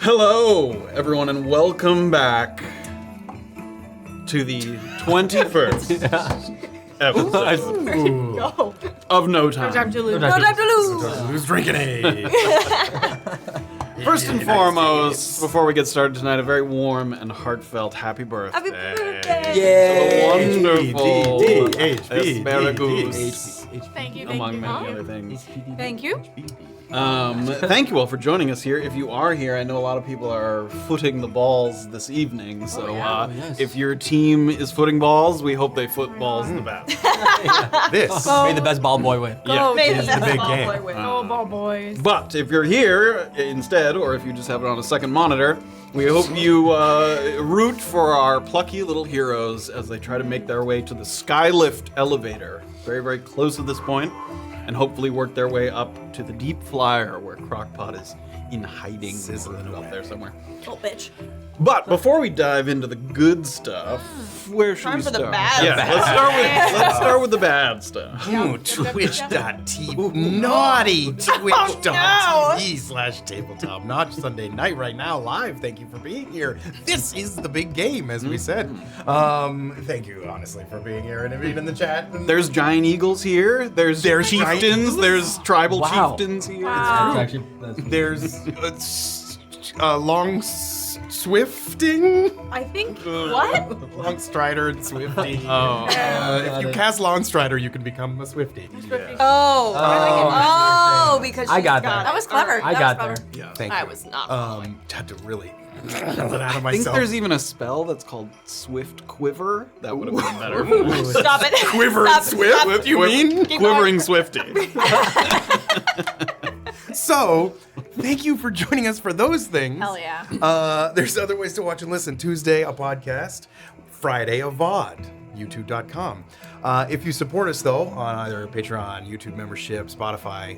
Hello, everyone, and welcome back to the 21st episode of No Time. No time to lose. No time to lose. Who's drinking it? First and foremost, before we get started tonight, a very warm and heartfelt happy birthday. Happy birthday. To the wonderful HB, asparagus, Thank you. among many Huh? other things. Thank you. Thank you all for joining us here. If you are here, I know a lot of people are footing the balls this evening. So if your team is footing balls, we hope they foot balls the best. This. May the best ball boy win. Yeah. It's the big game. Oh, ball boys. But if you're here instead, or if you just have it on a second monitor, we hope you root for our plucky little heroes as they try to make their way to the Skylift elevator. Very, very close at this point, and hopefully work their way up to the Deep Flyer where Crockpot is in hiding up there somewhere. Oh, bitch. But before we dive into the good stuff, where should Time we for the start? bad Yeah, stuff. let's start with the bad stuff. Ooh, Twitch.tv. Naughty Twitch.tv/tabletop notch Sunday night right now live. Thank you for being here. This is the big game, as we said. Thank you, honestly, for being here and being in the chat. There's giant eagles here. There's giant chieftains. eagles? There's tribal Wow. chieftains here. Actually, There's long swifting. I think what? Long strider and swifty. Oh. If you cast long strider, you can become a swifty. Oh. Oh, because I she's got that. That was clever. I got there. Yeah. Thank I you. was not. Had to really pull it out of I think myself. there's even a spell that's called Swift Quiver. That would have been better. Stop it. Quiver Stop, and swift? stop. You mean? Keep Quivering Swifty. So, thank you for joining us for those things. Hell yeah. There's other ways to watch and listen. Tuesday, a podcast. Friday, a VOD. YouTube.com. If you support us, though, on either Patreon, YouTube membership, Spotify,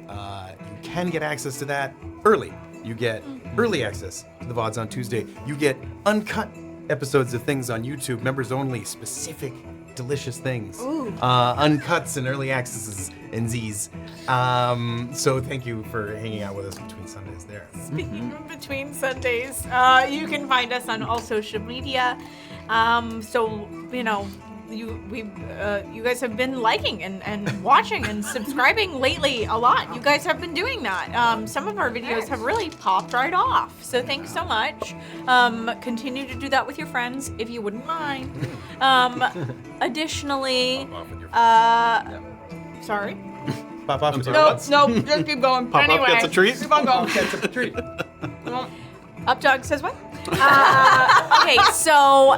you can get access to that early. You get early access to the VODs on Tuesday. You get uncut episodes of things on YouTube, members only, specific delicious things. Uncuts and early accesses and Z's. So thank you for hanging out with us between Sundays there. Speaking of between Sundays, you can find us on all social media. So you know, you guys have been liking and watching and subscribing lately a lot. You guys have been doing that. Some of our videos have really popped right off. So thanks so much. Continue to do that with your friends if you wouldn't mind. Additionally, sorry. Pop off with your No, butts. no, just keep going. Pop anyway, Up gets a treat. Keep on going. Catch up a treat. Updog says what? Okay, so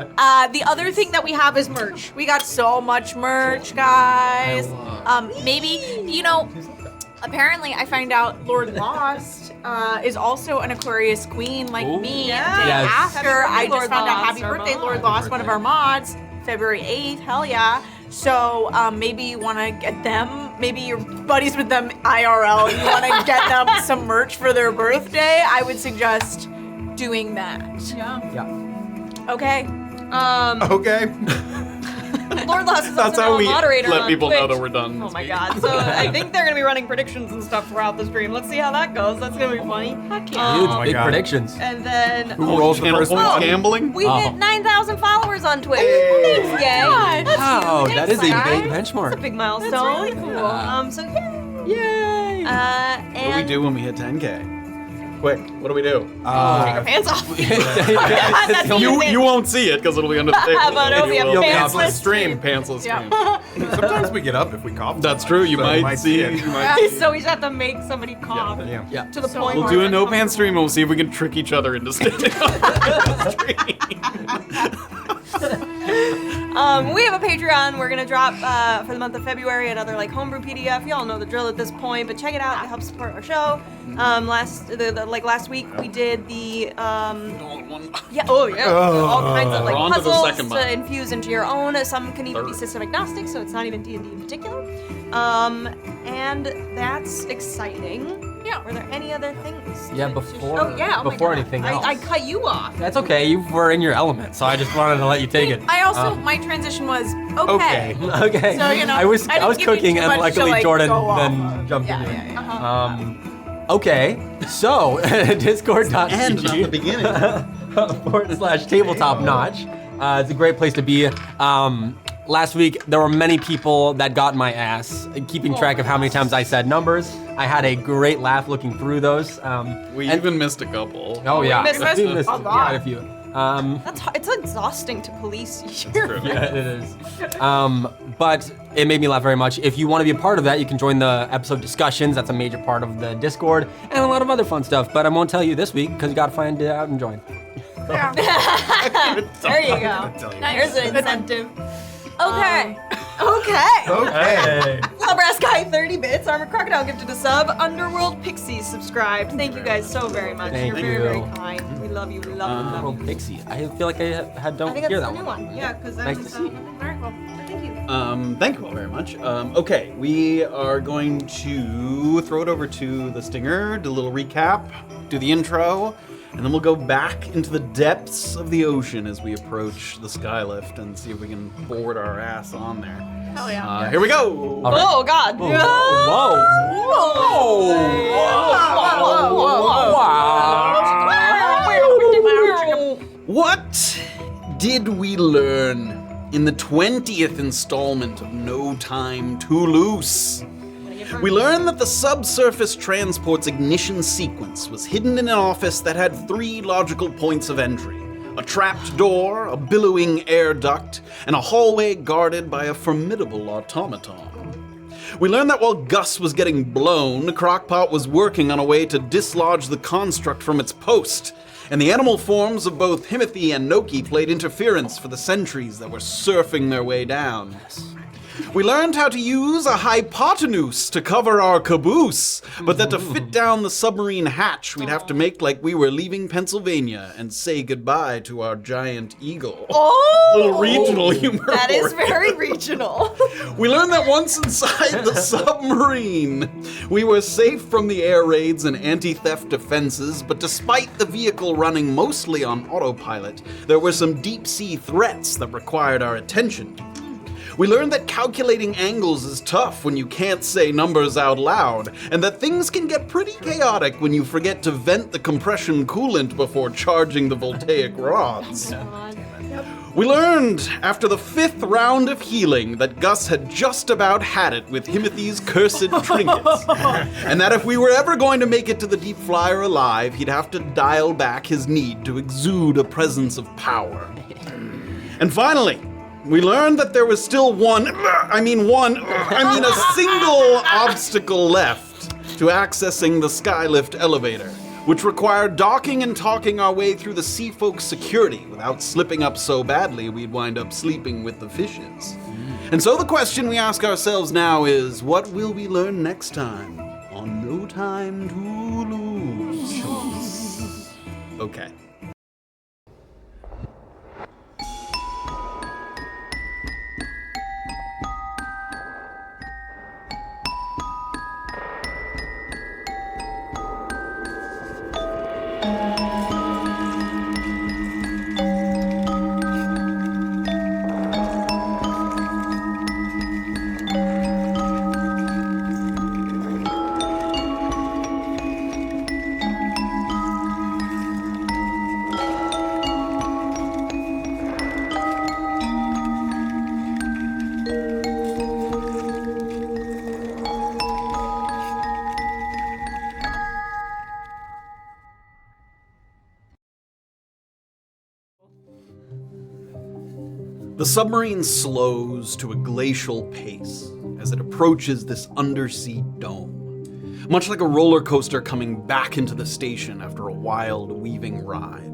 the other thing that we have is merch. We got so much merch, guys. Maybe, you know, apparently I find out Lord Lost is also an Aquarius queen like me. Yeah. Day Yes. after I just Lord found out Lost, happy our birthday, mod. Lord Lost, one of our mods, February 8th. Hell yeah. So maybe you want to get them, maybe you're buddies with them IRL, you want to get them some merch for their birthday, I would suggest doing that. Yeah. Okay? Okay. Lord Lost is That's also how now a we moderator let on people Twitch. know that we're done. Oh this my week. god. So I think they're gonna be running predictions and stuff throughout the stream. Let's see how that goes. That's gonna be funny. Heck yeah. Huge, Oh my big God. predictions. And then Who rolls the Channel first points one? gambling? we Oh. hit 9,000 followers on Twitch. Thanks, gang. That's Wow, huge. that is a Thanks, big guys. benchmark. That's a big milestone. That's really cool. So yay. Yay! What do we And do when we hit 10K? Quick, what do we do? take our pants off. That's You won't see it because it'll be under the table. But it'll be a You will. pantsless stream. Pantsless stream. Sometimes we get up if we cough. That's true. You So might see it. You might see it. So we just have to make somebody cough Yeah. Yeah. to the point We'll where do a it's no pan uncomfortable. stream and we'll see if we can trick each other into staying on the stream. We have a Patreon. We're gonna drop for the month of February another like homebrew PDF. Y'all know the drill at this point, but check it out. It helps support our show. Last week we did the all kinds of We're on like to the puzzles second month. to infuse into your own. Some can even be Third. system agnostic, so it's not even D&D in particular. And that's exciting. Yeah. Were there any other things? Yeah, to before- oh yeah, oh my before God. anything I else. cut you off. That's okay. You were in your element, so I just wanted to let you take it. I also, my transition was okay. Okay. So, you know, I was I didn't give you cooking, too and much to, luckily like, Jordan go off then on. jumped Yeah, in. yeah, yeah. Okay, so discord.gg And not the beginning. /tabletop notch. It's a great place to be. Last week, there were many people that got my ass, keeping track of how many times I said numbers. I had a great laugh looking through those. We even missed a couple. Oh yeah, missed we missed a lot. quite a few. It's exhausting to police your Yeah, it is. But it made me laugh very much. If you want to be a part of that, you can join the episode discussions. That's a major part of the Discord, and a lot of other fun stuff. But I won't tell you this week because you got to find it out and join. There you go. Here's an incentive. Okay. Okay. Okay. Brass Guy 30 bits, Armored Crocodile gifted a sub, Underworld Pixies subscribed. Thank you guys so very much. Thank You're very, you. very kind. We love you. We love you. Little Love you. Pixie. I feel like I don't I think hear that's that the new one. one. Yeah, because Nice to see. Very cool. Thank you. Thank you all very much. Okay, we are going to throw it over to the Stinger, do a little recap, do the intro, and then we'll go back into the depths of the ocean as we approach the Skylift and see if we can board our ass on there. Hell yeah. Here we go! All right. Oh, God. Whoa. Whoa. What did we learn in the 20th installment of No Time to Loose? We learned that the subsurface transport's ignition sequence was hidden in an office that had 3 logical points of entry: a trapped door, a billowing air duct, and a hallway guarded by a formidable automaton. We learned that while Gus was getting blown, Crockpot was working on a way to dislodge the construct from its post, and the animal forms of both Himothy and Noki played interference for the sentries that were surfing their way down. We learned how to use a hypotenuse to cover our caboose, but that to fit down the submarine hatch, we'd have to make like we were leaving Pennsylvania and say goodbye to our giant eagle. Oh! Little regional humor. That is for you. very regional. We learned that once inside the submarine, we were safe from the air raids and anti-theft defenses, but despite the vehicle running mostly on autopilot, there were some deep-sea threats that required our attention. We learned that calculating angles is tough when you can't say numbers out loud, and that things can get pretty chaotic when you forget to vent the compression coolant before charging the voltaic rods. We learned, after the 5th round of healing, that Gus had just about had it with Himothy's cursed trinkets, and that if we were ever going to make it to the Deep Flyer alive, he'd have to dial back his need to exude a presence of power. And finally, we learned that there was still a single obstacle left to accessing the Skylift elevator, which required docking and talking our way through the Sea Folk security without slipping up so badly we'd wind up sleeping with the fishes. And so the question we ask ourselves now is, what will we learn next time on No Time to Lose? Okay. The submarine slows to a glacial pace as it approaches this undersea dome, much like a roller coaster coming back into the station after a wild, weaving ride.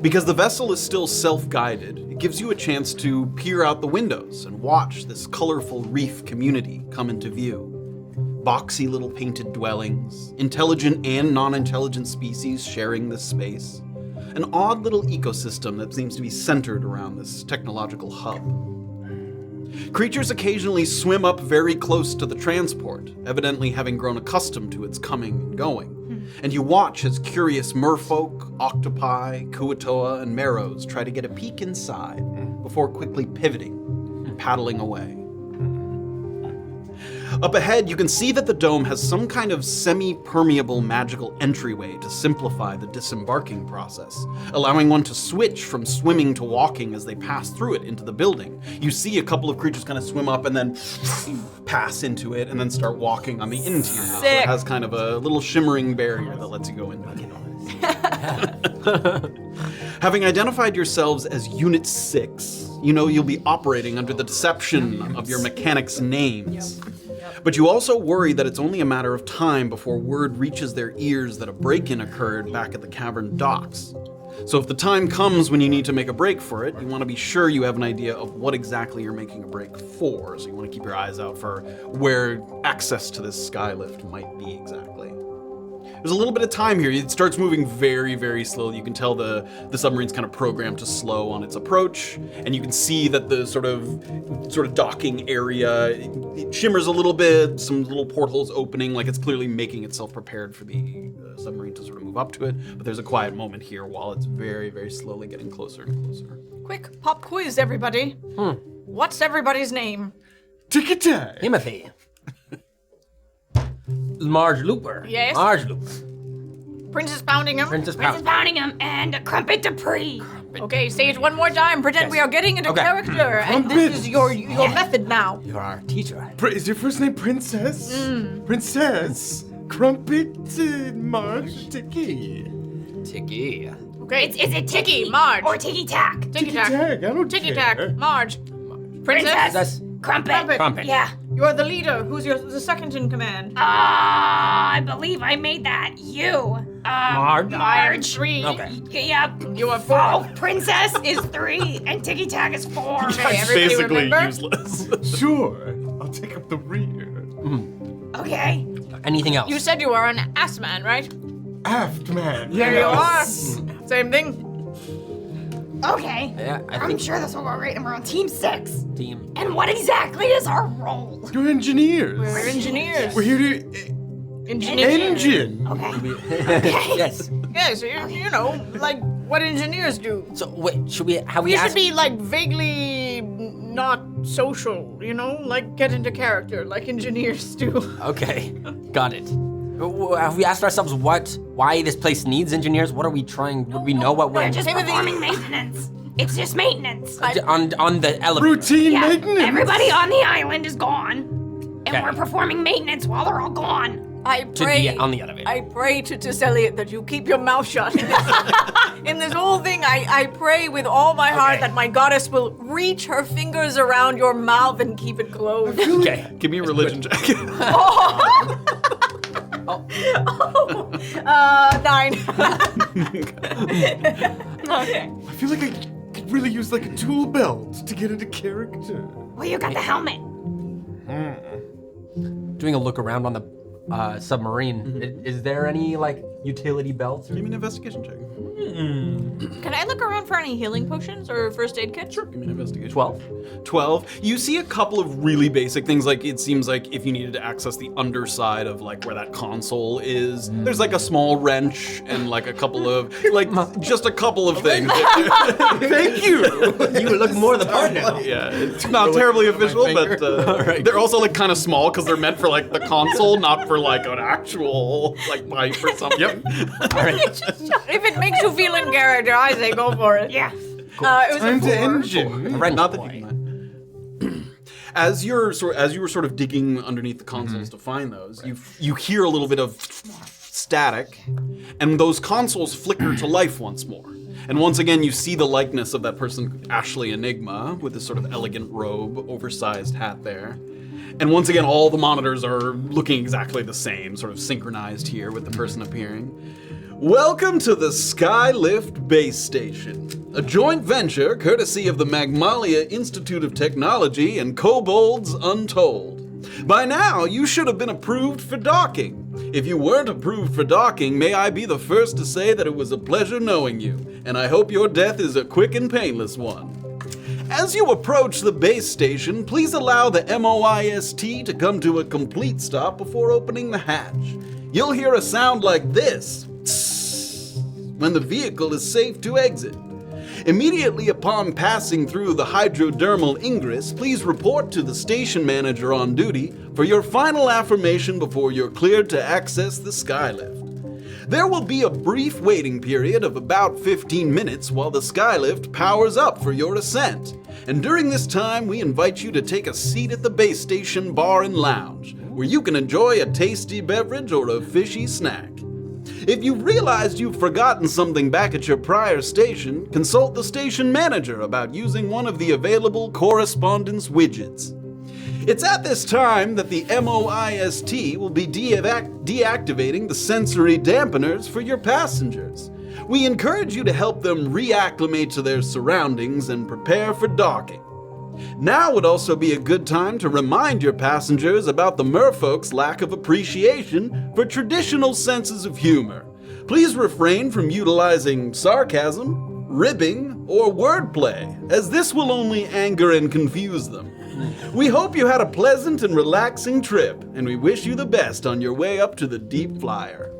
Because the vessel is still self-guided, it gives you a chance to peer out the windows and watch this colorful reef community come into view. Boxy little painted dwellings, intelligent and non-intelligent species sharing this space. An odd little ecosystem that seems to be centered around this technological hub. Creatures occasionally swim up very close to the transport, evidently having grown accustomed to its coming and going. And you watch as curious merfolk, octopi, kuatoa, and marrows try to get a peek inside before quickly pivoting and paddling away. Up ahead, you can see that the dome has some kind of semi-permeable magical entryway to simplify the disembarking process, allowing one to switch from swimming to walking as they pass through it into the building. You see a couple of creatures kind of swim up and then pass into it and then start walking on the interior. So it Sick. has kind of a little shimmering barrier that lets you go in. Having identified yourselves as Unit 6, you know you'll be operating under the deception of your mechanics' names. But you also worry that it's only a matter of time before word reaches their ears that a break-in occurred back at the cavern docks. So if the time comes when you need to make a break for it, you want to be sure you have an idea of what exactly you're making a break for. So you want to keep your eyes out for where access to this skylift might be exactly. There's a little bit of time here. It starts moving very, very slowly. You can tell the submarine's kind of programmed to slow on its approach, and you can see that the sort of docking area it shimmers a little bit. Some little portholes opening, like it's clearly making itself prepared for the submarine to sort of move up to it. But there's a quiet moment here while it's very, very slowly getting closer and closer. Quick pop quiz, everybody. What's everybody's name? Tick-a-tack. Timothy. Marge Looper. Yes? Marge Looper. Princess Poundingham. Princess Princess Pound. Poundingham and Crumpet Dupree. Okay, say it one more time. Pretend we are getting into Okay. character, and this is your method now. You're our teacher. Is your first name Princess? Princess? Crumpet, Marge, Ticky. Ticky. Okay, Is it Ticky, Marge. or Ticky Tack? Ticky Tack. I don't Ticky care. Tack. Marge. Princess. That's Crumpet. Crumpet. Yeah. You are the leader. Who's the second in command? I believe I made that. You. Marge. I am 3. Okay. Yep. You are 4. Oh, Princess is 3 and Ticky Tack is 4. Okay, everybody remember? useless. Sure, I'll take up the rear. Okay. Anything else? You said you are an ass man, right? Aft man. There you are. Yes. Same thing. Okay. Yeah, I I'm think sure this will go great, and we're on Team 6. team. And what exactly is our role? You're engineers. We're engineers. We're here to Engineers. engine. Okay. Yes. Yeah, so you know, like what engineers do. So wait, should we have We should asked? be like vaguely not social, you know, like get into character, like engineers do. Okay, got it. Have we asked ourselves why this place needs engineers? What are we trying? Would we know what We're we're just Timothy. performing maintenance. It's just maintenance. on the elevator? Routine Yeah, maintenance. everybody on the island is gone. And Okay. we're performing maintenance while they're all gone. I To pray the on the elevator. I pray to Elliot that you keep your mouth shut. In this whole thing, I pray with all my heart that my goddess will reach her fingers around your mouth and keep it closed. Okay. Give me a religion check. 9. Okay. I feel like I could really use like a tool belt to get into character. Well, you got the helmet. Doing a look around on the submarine. Is there any like utility belts? Or Give me an investigation check. Can I look around for any healing potions or first aid kits? Sure. Give me an investigation. 12. 12. You see a couple of really basic things, like it seems like if you needed to access the underside of like where that console is, there's like a small wrench and like a couple of, like just a couple of things. Thank you. You look more the part now. Yeah, it's not terribly official, but they're also like kind of small because they're meant for like the console, not for like an actual like pipe or something. Yep. All right. If it makes you feel in character, I say go for it. Yeah. It was Time a to 4. engine. Wrench Not that boy. you can. As you were sort of digging underneath the consoles to find those, you hear a little bit of static, and those consoles flicker to life once more. And once again, you see the likeness of that person, Ashley Enigma, with this sort of elegant robe, oversized hat there. And once again, all the monitors are looking exactly the same, sort of synchronized here with the person appearing. Welcome to the Skylift Base Station, a joint venture courtesy of the Magmalia Institute of Technology and Kobolds Untold. By now, you should have been approved for docking. If you weren't approved for docking, may I be the first to say that it was a pleasure knowing you, and I hope your death is a quick and painless one. As you approach the base station, please allow the MOIST to come to a complete stop before opening the hatch. You'll hear a sound like this when the vehicle is safe to exit. Immediately upon passing through the hydrodermal ingress, please report to the station manager on duty for your final affirmation before you're cleared to access the skylift. There will be a brief waiting period of about 15 minutes while the skylift powers up for your ascent. And during this time, we invite you to take a seat at the base station bar and lounge, where you can enjoy a tasty beverage or a fishy snack. If you've realized you've forgotten something back at your prior station, consult the station manager about using one of the available correspondence widgets. It's at this time that the MOIST will be deactivating the sensory dampeners for your passengers. We encourage you to help them reacclimate to their surroundings and prepare for docking. Now would also be a good time to remind your passengers about the merfolk's lack of appreciation for traditional senses of humor. Please refrain from utilizing sarcasm, ribbing, or wordplay, as this will only anger and confuse them. We hope you had a pleasant and relaxing trip, and we wish you the best on your way up to the Deep Flyer.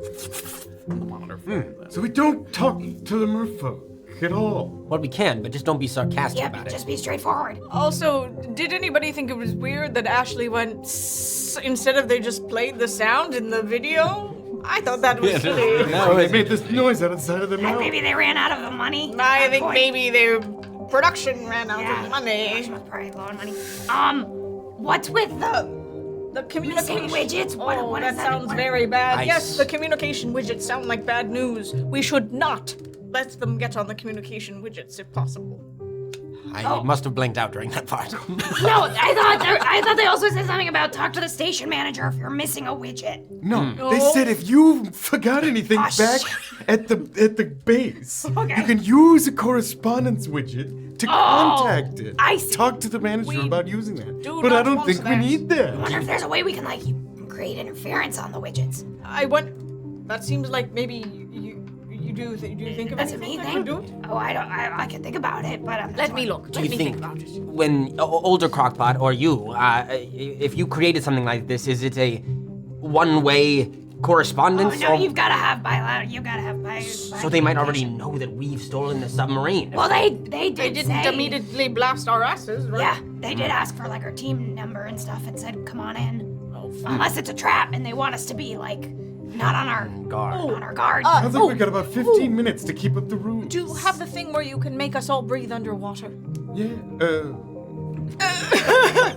So we don't talk to the merfolk at all. Well, we can, but just don't be sarcastic Yeah, about but it. just be straightforward. Also, did anybody think it was weird that Ashley went instead of they just played the sound in the video? I thought that was silly. No, they made this noise out of the side of their And mouth. maybe they ran out of the money. I think Point. maybe their production ran out Yeah, of money. production was probably low on money. What's with The communication widgets? What Oh, is that that? sounds very bad. Nice. Yes, the communication widgets sound like bad news. We should not let them get on the communication widgets if possible. I must have blinked out during that part. No, I thought they also said something about talk to the station manager if you're missing a widget. No, they said if you forgot anything Oh, back at the base, Okay. you can use a correspondence widget to contact it. I see. Talk to the manager We about using that. do But I not don't want think we that. need I that. wonder if there's a way we can create interference on the widgets. I want. That seems like maybe you do. Do you think of That's a anything me that thing. you do? Oh, I can think about it, but Let me look. Do Let you me think think about it. when older Crockpot or you, if you created something like this, is it a one-way Oh correspondence? no, or- you've got to have bilateral. You got to have so they might already know that we've stolen the submarine. Well, they They did didn't say, immediately blast our asses, right? Yeah, they did ask for our team number and stuff and said, "Come on in." Unless it's a trap and they want us to be not on our guard. Sounds like we got about 15 minutes to keep up the rules. Do you have the thing where you can make us all breathe underwater? Yeah.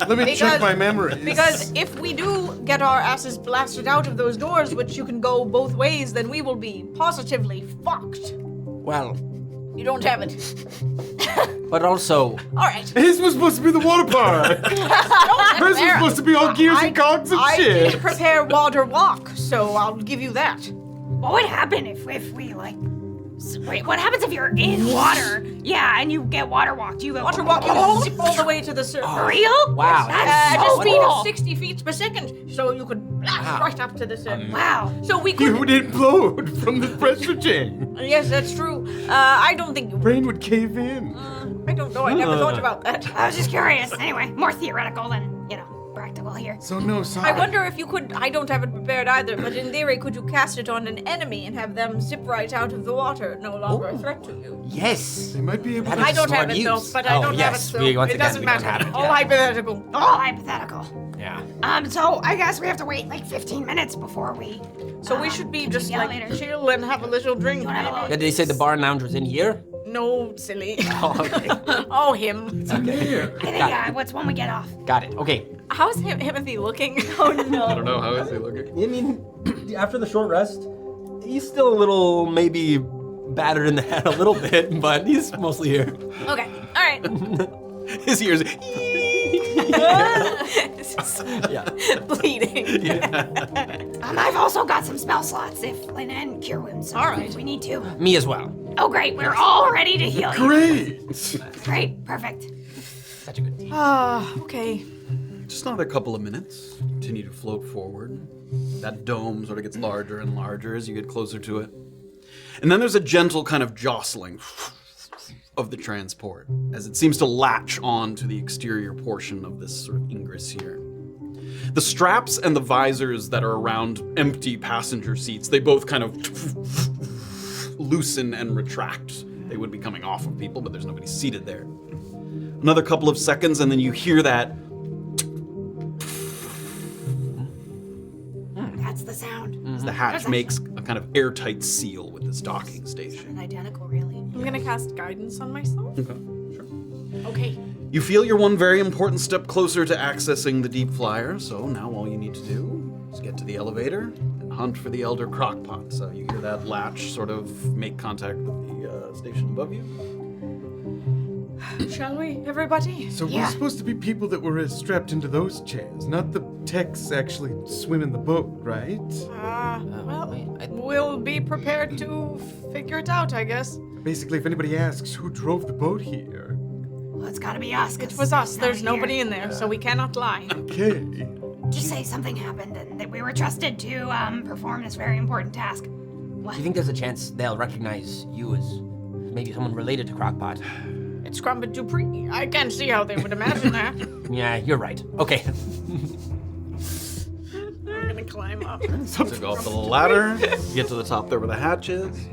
Let me check my memories. Because if we do get our asses blasted out of those doors, which you can go both ways, then we will be positively fucked. Well, You don't have it. but also, All right. his was supposed to be the water park. Hers was supposed to be all gears and cogs and I shit. did prepare water walk, so I'll give you that. What would happen if we wait, what happens if you're in water? Yeah, and you get water walked. You go Water walk, you will zip all the way to the surface. For real? Wow. That's At a so speed cool. of 60 feet per second, so you could blast right up to the surface. Wow. So we You could. would implode from the pressure change. Yes, that's true. I don't think you. Brain would cave in. I don't know. I never thought about that. I was just curious. Anyway, more theoretical than practical here. So no, sorry. I wonder if you could. I don't have it prepared either, but in theory, could you cast it on an enemy and have them zip right out of the water, no longer a threat to you? yes. They might be able That to. is I don't smart have it though, use. but I Oh, don't have it, yes. so Once it again, doesn't we don't matter. have it, All yeah. hypothetical. All hypothetical. Yeah. So I guess we have to wait 15 minutes before we. So we should be continue just the like elevator. chill and have a little drink. You wanna have a maybe? Did they say the bar and lounge was in here? No, silly. Oh, okay. Oh, him. I think what's when we get off? Got it. Okay. How's Timothy looking? Oh no. I don't know, how is he looking? I mean, after the short rest, he's still a little maybe battered in the head a little bit, but he's mostly here. Okay. All right. His ears. yeah. Bleeding. I've also got some spell slots and cure wounds. So All right. if we need to. Me as well. Oh, great. We're all ready to heal you. Great. Great. Perfect. Such a good team. Ah, okay. Just another couple of minutes. Continue to float forward. That dome sort of gets larger and larger as you get closer to it. And then there's a gentle kind of jostling of the transport as it seems to latch on to the exterior portion of this sort of ingress here. The straps and the visors that are around empty passenger seats, they both kind of loosen and retract They would be coming off of people, but there's nobody seated there. Another couple of seconds, and then you hear that. That's the sound. As the hatch makes a kind of airtight seal with this docking station. Identical, really. I'm gonna cast guidance on myself. Okay, sure. Okay. You feel you're one very important step closer to accessing the deep flyer, so now all you need to do is get to the elevator and hunt for the Elder Crockpot. So you hear that latch sort of make contact with the station above you. Shall we, everybody? So we're supposed to be people that were strapped into those chairs, not the techs actually swimming the boat, right? We'll be prepared to figure it out, I guess. Basically, if anybody asks who drove the boat here. Well, it's gotta be us. It was us. There's nobody in there, so we cannot lie. Okay. Just say something happened and that we were trusted to perform this very important task. What? Do you think there's a chance they'll recognize you as maybe someone related to Crockpot? It's Crumpet Dupree. I can't see how they would imagine that. Yeah, you're right. Okay. I'm gonna climb up. So go up the ladder, get to the top there where the hatch is.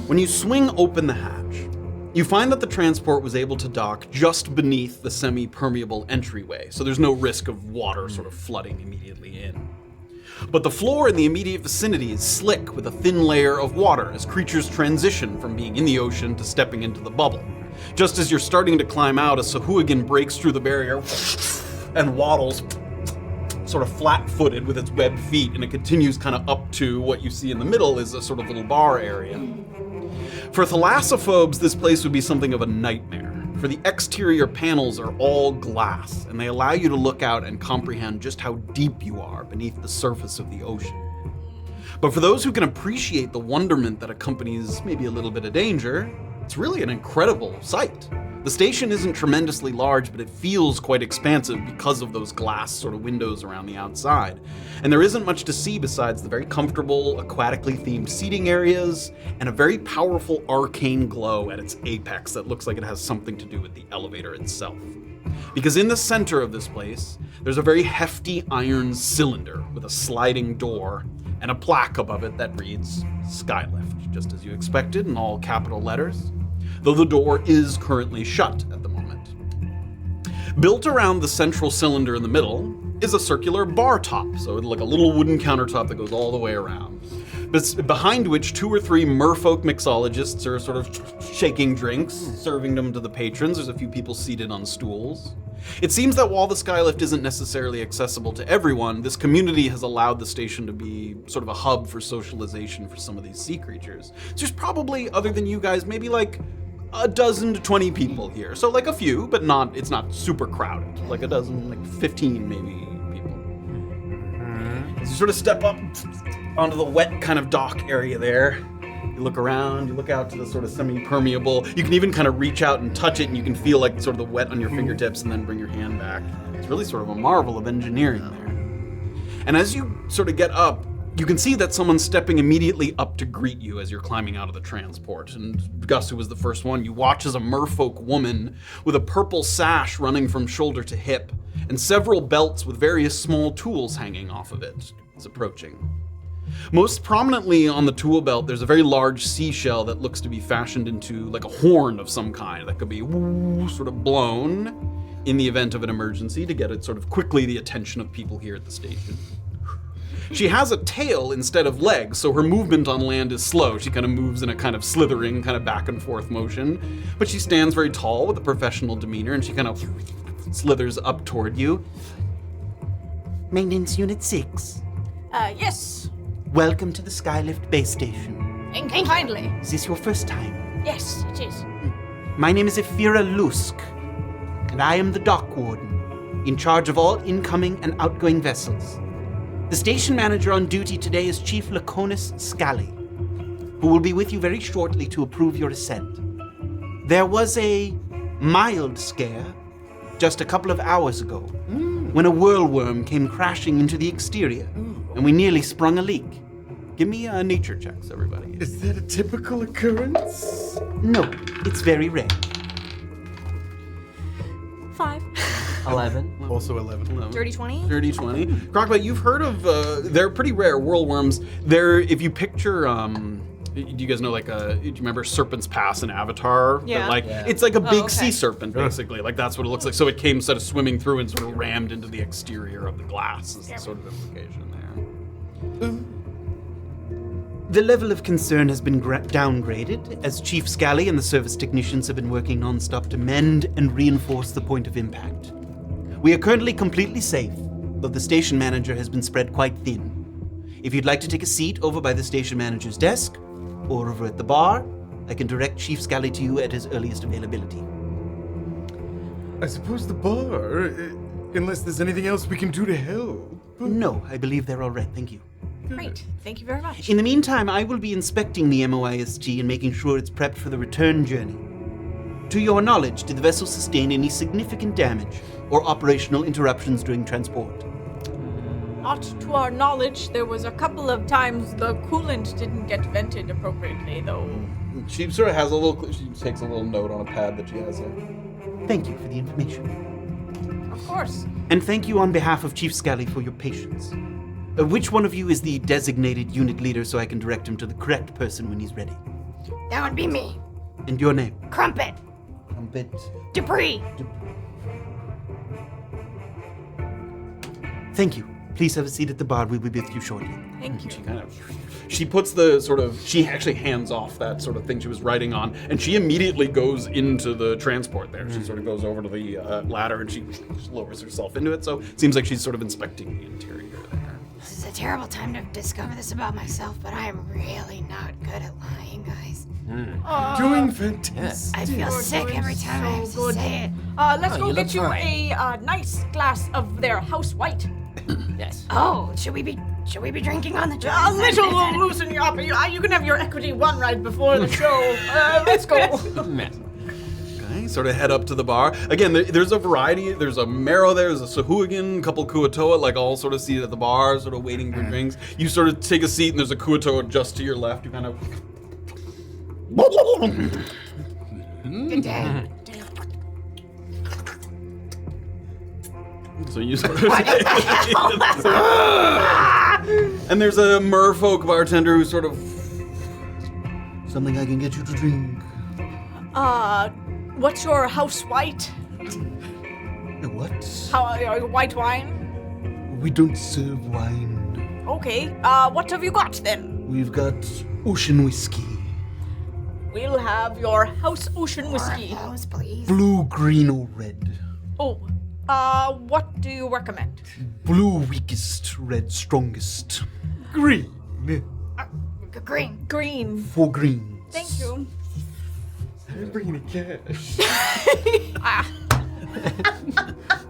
When you swing open the hatch, you find that the transport was able to dock just beneath the semi-permeable entryway, so there's no risk of water sort of flooding immediately in. But the floor in the immediate vicinity is slick with a thin layer of water as creatures transition from being in the ocean to stepping into the bubble. Just as you're starting to climb out, a Sahuagin breaks through the barrier and waddles sort of flat-footed with its webbed feet, and it continues kind of up to what you see in the middle is a sort of little bar area. For thalassophobes, this place would be something of a nightmare, for the exterior panels are all glass, and they allow you to look out and comprehend just how deep you are beneath the surface of the ocean. But for those who can appreciate the wonderment that accompanies maybe a little bit of danger, it's really an incredible sight. The station isn't tremendously large, but it feels quite expansive because of those glass sort of windows around the outside. And there isn't much to see besides the very comfortable, aquatically themed seating areas and a very powerful arcane glow at its apex that looks like it has something to do with the elevator itself. Because in the center of this place, there's a very hefty iron cylinder with a sliding door and a plaque above it that reads Skylift, just as you expected in all capital letters, though the door is currently shut at the moment. Built around the central cylinder in the middle is a circular bar top, so like a little wooden countertop that goes all the way around. Behind which 2 or 3 merfolk mixologists are sort of shaking drinks, serving them to the patrons. There's a few people seated on stools. It seems that while the Skylift isn't necessarily accessible to everyone, this community has allowed the station to be sort of a hub for socialization for some of these sea creatures. So there's probably, other than you guys, maybe like a dozen to 20 people here. So like a few, but it's not super crowded. Like a dozen, like 15 maybe people. As you sort of step up onto the wet kind of dock area there, you look around, you look out to the sort of semi-permeable. You can even kind of reach out and touch it, and you can feel like sort of the wet on your fingertips and then bring your hand back. It's really sort of a marvel of engineering there. And as you sort of get up, you can see that someone's stepping immediately up to greet you as you're climbing out of the transport. And Gus, who was the first one, you watch as a merfolk woman with a purple sash running from shoulder to hip and several belts with various small tools hanging off of it is approaching. Most prominently on the tool belt, there's a very large seashell that looks to be fashioned into like a horn of some kind that could be sort of blown in the event of an emergency to get it sort of quickly the attention of people here at the station. She has a tail instead of legs, so her movement on land is slow. She kind of moves in a kind of slithering, kind of back and forth motion, but she stands very tall with a professional demeanor, and she kind of slithers up toward you. Maintenance Unit 6. Yes. Welcome to the Skylift base station. Thank you kindly. Is this your first time? Yes, it is. My name is Ephira Lusk, and I am the dock warden, in charge of all incoming and outgoing vessels. The station manager on duty today is Chief Laconis Scally, who will be with you very shortly to approve your ascent. There was a mild scare just a couple of hours ago when a whirlworm came crashing into the exterior, and we nearly sprung a leak. Give me nature checks, everybody. Is that a typical occurrence? No, it's very rare. 5. 11. Also 11. Dirty 20? Dirty 20. Crockbot, you've heard of, they're pretty rare whirlworms. They're, if you picture Do you guys know, like, do you remember Serpent's Pass in Avatar? Yeah. That, like, it's like a big okay. sea serpent, basically. Like, that's what it looks like. So it came instead of swimming through and sort of rammed into the exterior of the glass, is the sort of implication there. The level of concern has been downgraded, as Chief Scally and the service technicians have been working non-stop to mend and reinforce the point of impact. We are currently completely safe, though the station manager has been spread quite thin. If you'd like to take a seat over by the station manager's desk, or over at the bar, I can direct Chief Scally to you at his earliest availability. I suppose the bar, unless there's anything else we can do to help. No, I believe they're all right, thank you. Great. Thank you very much. In the meantime, I will be inspecting the MOIST and making sure it's prepped for the return journey. To your knowledge, did the vessel sustain any significant damage or operational interruptions during transport? Not to our knowledge, there was a couple of times the coolant didn't get vented appropriately, though. She sort of has a little, she takes a little note on a pad that she has there. Thank you for the information. Of course. And thank you on behalf of Chief Scally for your patience. Which one of you is the designated unit leader so I can direct him to the correct person when he's ready? That would be me. And your name? Crumpet. Trumpet. Dupree. Thank you. Please have a seat at the bar. We'll be with you shortly. Thank you. She puts the sort of, she actually hands off that sort of thing she was writing on, and she immediately goes into the transport there. She sort of goes over to the ladder and she lowers herself into it. So it seems like she's sort of inspecting the interior there. This is a terrible time to discover this about myself, but I am really not good at lying, guys. Doing fantastic. I feel sick every time I have to say it. Let's go you get look you fine. a nice glass of their house white. Yes. Oh, should we be drinking on the job? A little will loosen you up. You can have your equity one right before the show. Let's go. Mess. Okay, sort of head up to the bar. Again, there's a variety. There's a Marrow there, there's a Sahuagin, a couple Kuatoa, like all sort of seated at the bar, sort of waiting for drinks. You sort of take a seat and there's a Kuatoa just to your left. You kind of... Good day. So you sort of... And there's a merfolk bartender who's sort of... Something I can get you to drink. What's your house white? What? White wine? We don't serve wine. Okay. What have you got then? We've got ocean whiskey. We'll have your house ocean whiskey. Those, please. Blue, green, or red? Oh. What do you recommend? Blue weakest, red strongest. Green. Green. Green. 4 greens. Thank you. I'm bringing the cash.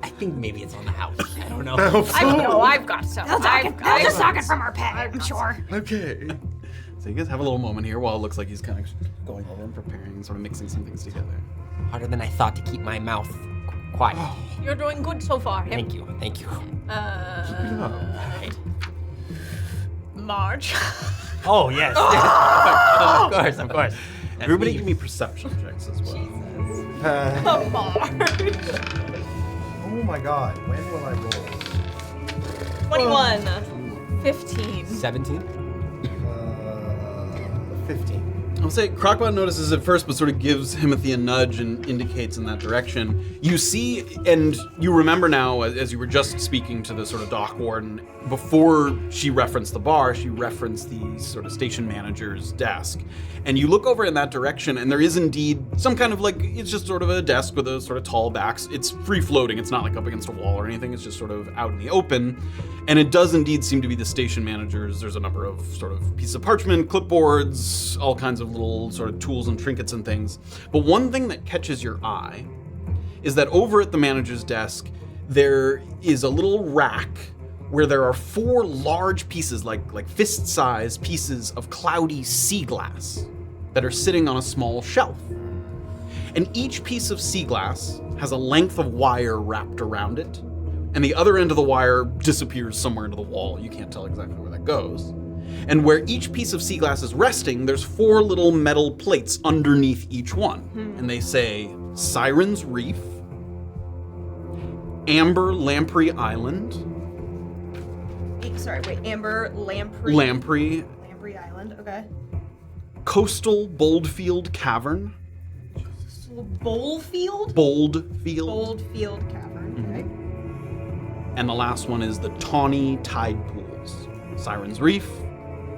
I think maybe it's on the house. I don't know. I've got some. They'll just talk it from our pet, I'm sure. Okay. So you guys have a little moment here while it looks like he's kind of going over and preparing, sort of mixing some things together. Harder than I thought to keep my mouth quiet. You're doing good so far. Thank you. Thank you. Marge. Oh, yes. Of course. That's Everybody me. give me perception checks as well. Marge. Oh my god, when will I roll? 21. 15. 17? 15. I'll say Crockbot notices it first, but sort of gives Himothy a nudge and indicates in that direction. You see, and you remember now, as you were just speaking to the sort of dock warden, before she referenced the bar, she referenced the sort of station manager's desk. And you look over in that direction, and there is indeed some kind of like, it's just sort of a desk with a sort of tall backs. It's free floating, it's not like up against a wall or anything, it's just sort of out in the open. And it does indeed seem to be the station manager's. There's a number of sort of pieces of parchment, clipboards, all kinds of little sort of tools and trinkets and things. But one thing that catches your eye is that over at the manager's desk, there is a little rack where there are 4 large pieces, like fist-sized pieces of cloudy sea glass that are sitting on a small shelf. And each piece of sea glass has a length of wire wrapped around it, and the other end of the wire disappears somewhere into the wall. You can't tell exactly where that goes. And where each piece of sea glass is resting, there's 4 little metal plates underneath each one. And they say Siren's Reef, Amber Lamprey Island, Sorry, wait. Amber Lamprey. Lamprey, Lamprey Island. Okay. Coastal Boldfield Cavern. Boldfield? Boldfield. Boldfield Cavern. Okay. And the last one is the Tawny Tide Pools. Siren's Reef,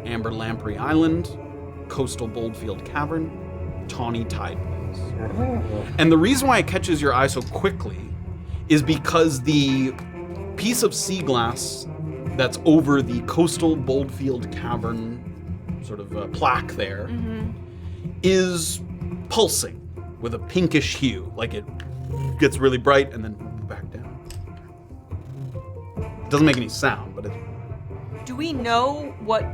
Amber Lamprey Island, Coastal Boldfield Cavern, Tawny Tide Pools. And the reason why it catches your eye so quickly is because the piece of sea glass that's over the Coastal Boldfield Cavern sort of plaque there is pulsing with a pinkish hue, like it gets really bright and then back down. It doesn't make any sound, but it. Do we know what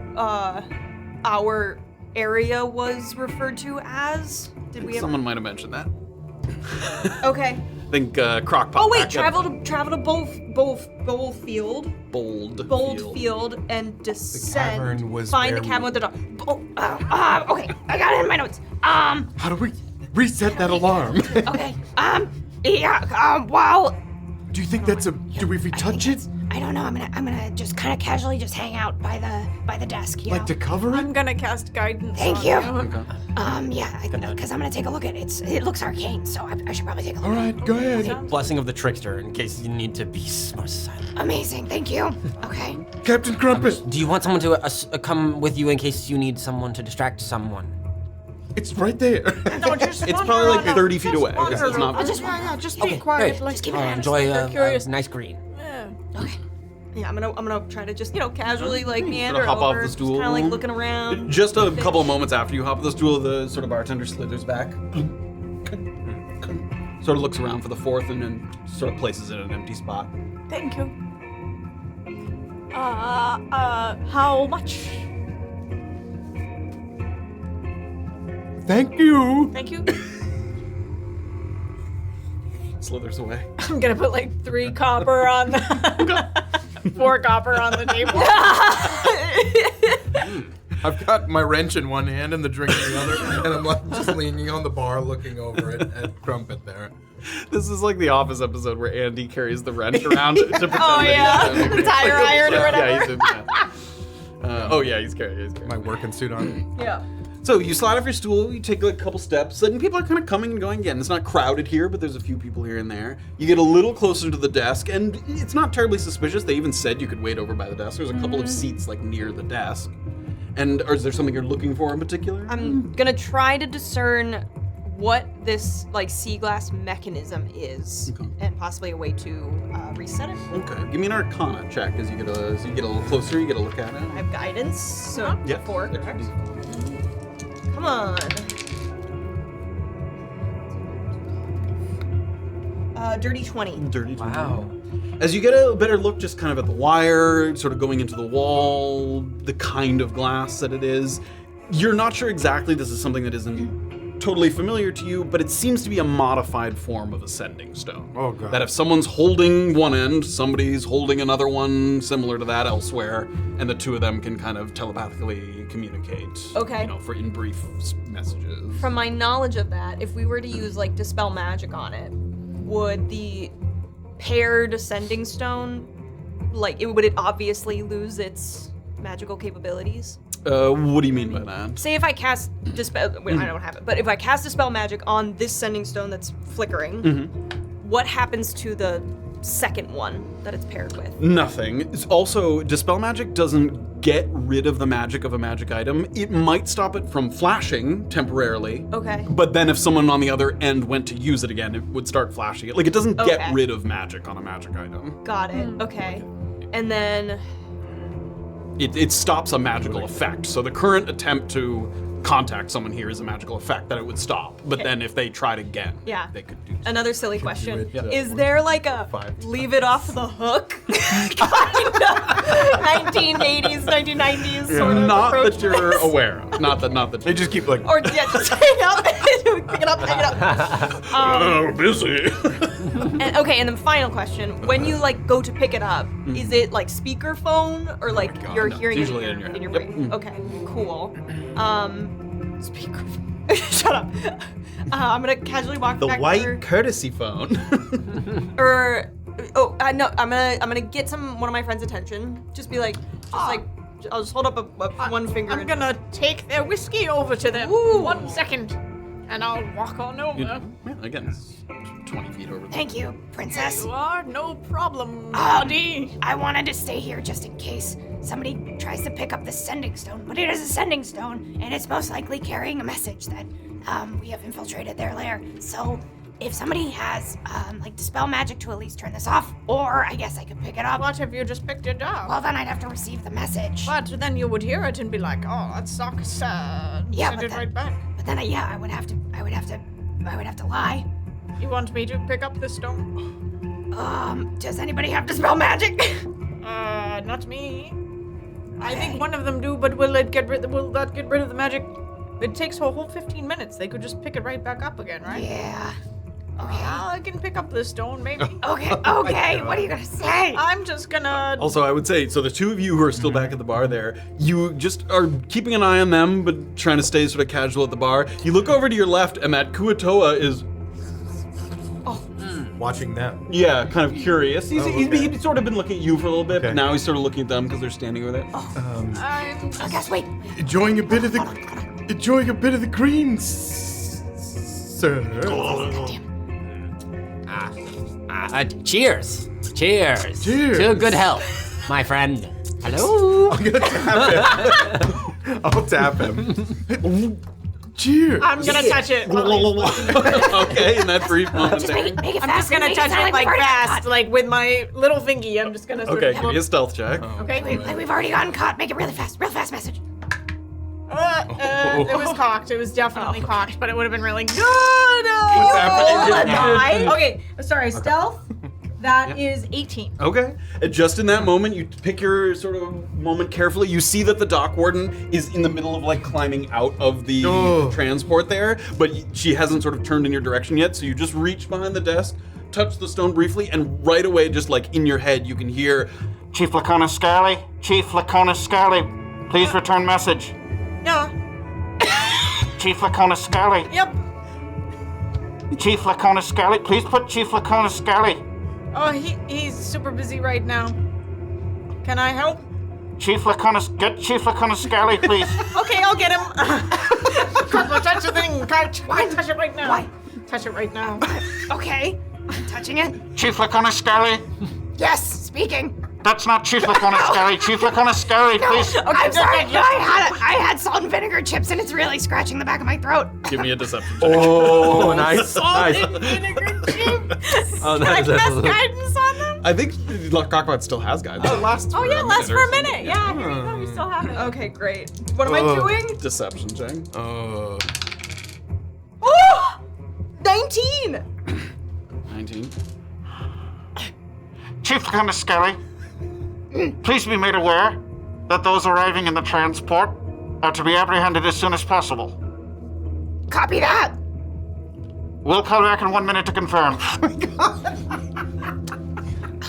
our area was referred to as? Did we ever? Someone might have mentioned that. Okay. I think Crockpot. Oh wait, back travel up. to Boldfield. Boldfield and descend. cavern was find where the cabin we- with the dog. Okay, I got it in my notes. How do we reset that alarm? Okay, well, Do you think that's a? Do we touch it? I don't know. I'm gonna just kind of casually just hang out by the desk. You Like know? to cover it? I'm gonna cast guidance. Thank on you. Okay. Yeah, because I'm gonna take a look at it. It looks arcane, so I should probably take a look. All right, go ahead. Blessing of the trickster in case you need to be more silent. Amazing, thank you. Okay. Captain Crumpet, Do you want someone to come with you in case you need someone to distract someone? it's right there. It's probably like 30 feet away. It's not. I'll just Okay, quiet. great. Just keep it honest. Enjoy a curious. nice green. Yeah. Okay. Yeah, I'm gonna try to just casually like meander hop off over, the stool. kind of like looking around. Just a couple of moments after you hop the stool, the sort of bartender slithers back. Sort of looks around for the fourth and then sort of places it in an empty spot. Thank you. How much? Thank you. Thank you. Slithers away. I'm gonna put like 3 copper on the 4 copper on the table. I've got my wrench in one hand and the drink in the other, and I'm like just leaning on the bar, looking over at Crumpet there. This is like the Office episode where Andy carries the wrench around to pretend Oh, that yeah. he's The tire iron or whatever. Yeah, he's in that. He's carrying. My working suit on. Yeah. So you slide off your stool, you take like a couple steps, and people are kind of coming and going again. It's not crowded here, but there's a few people here and there. You get a little closer to the desk, and it's not terribly suspicious. They even said you could wait over by the desk. There's a couple of seats like near the desk. And is there something you're looking for in particular? I'm gonna try to discern what this like sea glass mechanism is, Okay. and possibly a way to reset it. Okay. Give me an Arcana check as you get a little closer. You get a look at it. I have guidance, so Yeah. 4, correct? Come on. Dirty 20. Dirty. Wow. As you get a better look just kind of at the wire, sort of going into the wall, the kind of glass that it is, you're not sure exactly this is something that isn't totally familiar to you, but it seems to be a modified form of a sending stone. Oh, God. That if someone's holding one end, somebody's holding another one similar to that elsewhere, and the two of them can kind of telepathically communicate. Okay. You know, for in brief messages. From my knowledge of that, if we were to use like Dispel Magic on it, would the paired sending stone, would it obviously lose its magical capabilities? What do you mean by that? Say if I cast Dispel, wait, I don't have it, but if I cast Dispel Magic on this sending stone that's flickering, what happens to the second one that it's paired with? Nothing. It's also, Dispel Magic doesn't get rid of the magic of a magic item. It might stop it from flashing temporarily. Okay. But then if someone on the other end went to use it again, it would start flashing it. Like, it doesn't Okay. get rid of magic on a magic item. Got it. Okay. And then It stops a magical effect. So the current attempt to contact someone here is a magical effect that it would stop. But then if they tried again, Yeah. they could do so. another silly question. it, yeah. Is there like a 5 leave it off the hook kind of 1980s, 1990s sort of Not approach that to you're this? aware of. Not that They just keep like. Or yeah, just hang up, pick it up, hang it up. Oh, busy. And, okay, and then final question: when you like go to pick it up, is it like speakerphone or like you're no, hearing it's it usually in your head. Yep. brain? Okay, cool. Speakerphone. Shut up. I'm gonna casually walk The back white over, courtesy phone. or no, I'm gonna get one of my friends' attention. Just be like, I'll just hold up one finger. I'm and- gonna take their whiskey over to them. 1 second. And I'll walk on over. Yeah, again, it's 20 feet over there. Thank you, Princess. You are no problem, buddy. I wanted to stay here just in case somebody tries to pick up the sending stone, but it is a sending stone, and it's most likely carrying a message that we have infiltrated their lair. So if somebody has like dispel magic to at least turn this off, or I guess I could pick it up. What if you just picked it up? Well, then I'd have to receive the message. But then you would hear it and be like, "Oh, that sucks." Yeah, Send but it then- right back. But then I would have to lie. You want me to pick up the stone? Does anybody have dispel magic? Not me. I think one of them do, but will that get rid of the magic? It takes a whole 15 minutes. They could just pick it right back up again, right? Yeah. Okay. I can pick up the stone, maybe. Okay. Okay. What are you gonna say? I'm just gonna. Also, I would say, so the two of you who are still back at the bar there, you just are keeping an eye on them, but trying to stay sort of casual at the bar. You look over to your left, and that Kuatoa is, Watching them. yeah, kind of curious. He's okay. he's sort of been looking at you for a little bit, but Okay. now he's sort of looking at them because they're standing over there. I'm Oh, guys, wait. Enjoying a bit of the green, sir. Cheers. Cheers. Cheers. To good health, my friend. Hello. I'm gonna tap him. I'll tap him. Cheers. I'm gonna touch it. Okay, in that brief moment Just there. make it I'm fast. just gonna make touch sound it like we've already fast, got like with my little thingy. I'm just gonna. Sort Okay, of give me a stealth check. Okay. Like we've already gotten caught. Make it really fast message. It was cocked. It was definitely cocked, but it would have been really good. happening? Okay, sorry, stealth. That is 18. Okay. And just in that moment, you pick your sort of moment carefully. You see that the dock warden is in the middle of like climbing out of the Oh. transport there, but she hasn't sort of turned in your direction yet. So you just reach behind the desk, touch the stone briefly, and right away, just like in your head, you can hear, Chief Laconis Scarley? Chief Laconis Scarley, please return message. Yeah. Chief Laconis Scarley. Yep. Chief Laconis Scarley, please put Chief Laconis Scarley. Oh, he's super busy right now. Can I help? Chief Laconis, get Chief Laconis Scarley, please. Okay, I'll get him. Touch the thing. Touch it right now. Why? Touch it right now. Okay. I'm touching it. Chief Laconis Scarley? Yes, speaking. That's not Chief Laconis Scarley. Chief Laconis Scarley, please. I'm sorry. No, I had salt and vinegar chips, and it's really scratching the back of my throat. give me a deception check. Oh, nice. Salt nice. and vinegar chips. Oh, Can I nice. cast guidance on them? I think Cockpot still has guidance. It lasts Oh yeah, lasts for a minute. minute. Yeah, here you go. You still have it. Okay, great. What am I doing? Deception check. Oh! 19! 19. Chief Laconis Scarley, please be made aware that those arriving in the transport are to be apprehended as soon as possible. Copy that. We'll call back in 1 minute to confirm.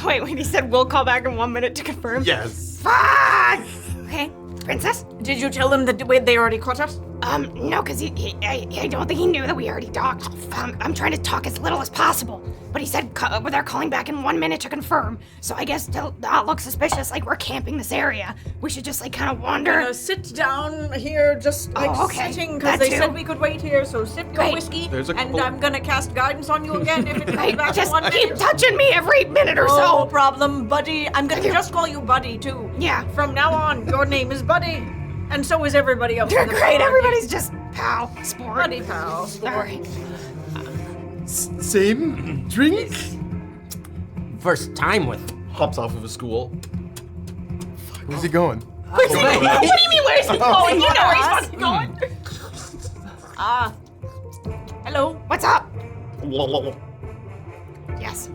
Wait, he said we'll call back in 1 minute to confirm. Yes. Fuck. Okay, Princess. Did you tell them that they already caught us? No, because I don't think he knew that we already docked. I'm trying to talk as little as possible, but he said they're calling back in 1 minute to confirm. So I guess to not look suspicious, like we're camping this area, we should just like kind of wander. Sit down here, just like okay. sitting, That because they too. said we could wait here. So sip your Great. whiskey, There's a and couple- I'm gonna cast guidance on you again if it comes Right, back just in 1 keep minute. touching me every minute or No so. problem, buddy. I'm gonna Thank you. just call you Buddy too. Yeah. From now on, your name is Buddy, and so is everybody else. You're in the great. bar. Everybody's just pal, sport. Buddy pal. All right. Same drink? First time with. Hops off of a stool. Where's he going? What do you mean? Where's he going? You know where he's fucking going. Hello. What's up? Yes.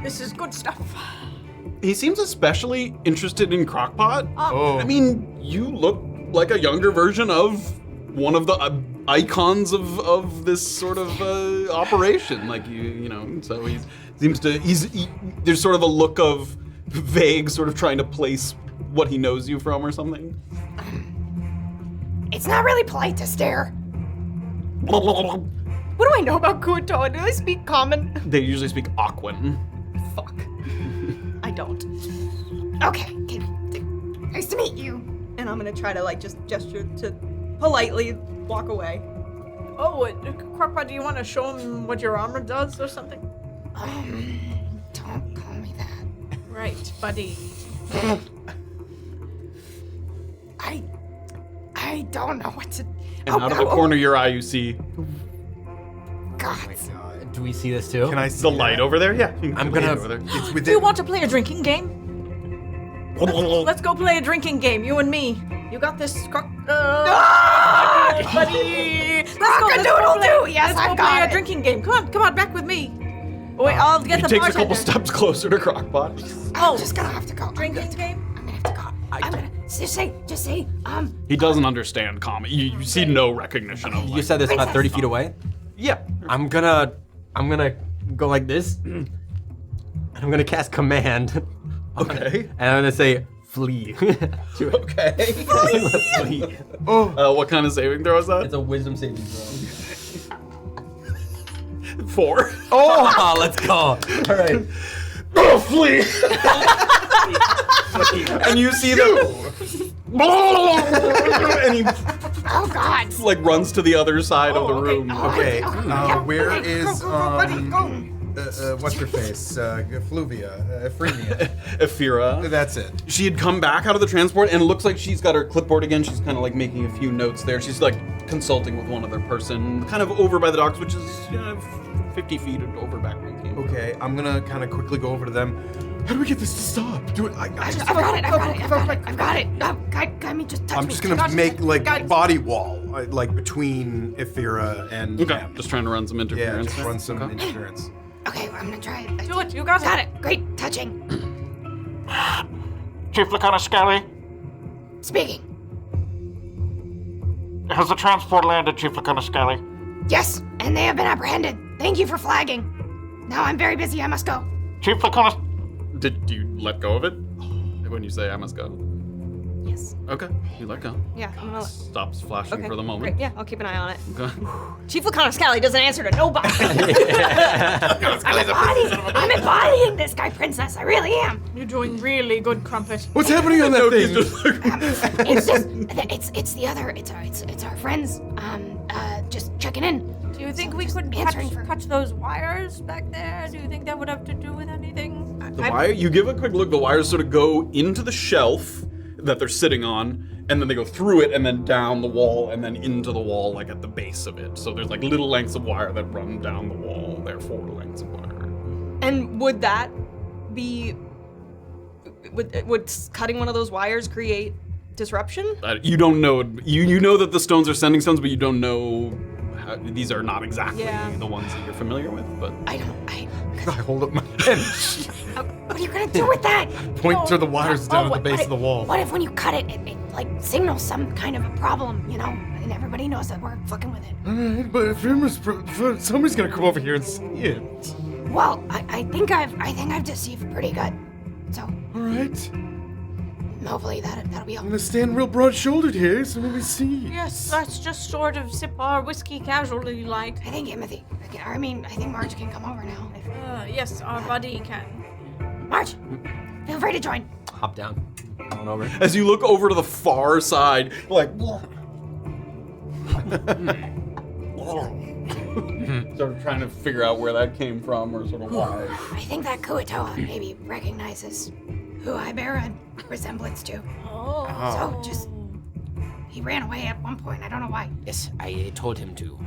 This is good stuff. He seems especially interested in Crockpot. Oh. I mean, you look like a younger version of one of the icons of this sort of operation. Like you know. So he seems to. There's sort of a look of vague, sort of trying to place what he knows you from or something. It's not really polite to stare. What do I know about Kuatoa? Do they speak common? They usually speak Aquan. Fuck. I don't. Okay. Nice to meet you. And I'm gonna try to like just gesture to politely walk away. Oh, Crockpot, do you want to show him what your armor does or something? Don't call me that. Right, buddy. I don't know what to. And out of the corner of your eye, you see God. Do we see this too? Can I see the light over there. Yeah, you can I'm see it gonna- over there. It's Do within. you want to play a drinking game? Let's go play a drinking game, you and me. You got this, buddy. Let's go Cock-a-doodle-doo. Yes, Let's go I've got play it. a drinking game. Come on, back with me. Wait, I'll get He the takes a bartender. couple steps closer to Crockpot. Oh, I'm just gonna have to go. drinking game. I'm gonna have to go. I'm gonna just say, He doesn't understand comedy. You see no recognition of. You Like, said this about 30 feet away? yeah. I'm gonna go like this. And I'm gonna cast command. Okay. And I'm gonna say flee. Okay. Flee. What kind of saving throw is that? It's a wisdom saving throw. 4. Oh, let's go. All right. Oh, flee! And you see them. And he oh God. like runs to the other side of the room. Okay. Yeah, Where okay, is go, buddy, go. what's her face? Fluvia, Ephemia. Ephira. That's it. She had come back out of the transport and it looks like she's got her clipboard again. She's kind of like making a few notes there. She's like consulting with one other person, kind of over by the docks, which is 50 feet over back where you came. Okay, I'm gonna kind of quickly go over to them. How do we get this to stop? Do it. I've got it. Guy me, just touch me. I'm just gonna make like body wall, like between Ephira and Okay, them. just trying to run some Yeah, interference. just there. run some Okay. interference. Okay, I'm gonna try it. Do it. You got Got it. Great. Touching. Chief Laconiscali, Speaking. has the transport landed, Chief Laconiscali? Yes, and they have been apprehended. Thank you for flagging. Now I'm very busy. I must go. Chief Laconis... Did you let go of it when you say I must go? Yes. Okay, you let go. Yeah, I'm gonna. Stops flashing Okay, for the moment. Great. Yeah, I'll keep an eye on it. Okay. Chief Laconiscali doesn't answer to nobody. I'm embodying this guy, princess. I really am. You're doing really good, Crumpet. What's happening on that thing? It's our friends. Just checking in. Do you think we could answering for- catch those wires back there? Do you think that would have to do with anything? The wire, you give a quick look, the wires sort of go into the shelf that they're sitting on, and then they go through it and then down the wall and then into the wall, like at the base of it. So there's like little lengths of wire that run down the wall. There are 4 lengths of wire. And would that be? Would cutting one of those wires create disruption? You don't know. You know that the stones are sending stones, but you don't know. These are not exactly the ones that you're familiar with, but I hold up my pen. What are you gonna do with that? Point to the wires down at the base of the wall. What if when you cut it, it like signals some kind of a problem, and everybody knows that we're fucking with it? Alright, but if somebody's gonna come over here and see it. Well, I think I've deceived pretty good. So Alright. hopefully that'll be all. I'm gonna stand real broad-shouldered here so nobody see. Yes, let's just sort of sip our whiskey casually like. I think Timothy. I think Marge can come over now. Yes, our buddy can. Marge, feel free to join. Hop down. Going over. as you look over to the far side, like sort of trying to figure out where that came from or sort of why. I think that Kuatoa maybe recognizes who I bear a resemblance to. Oh. So just he ran away at one point. I don't know why. Yes, I told him to.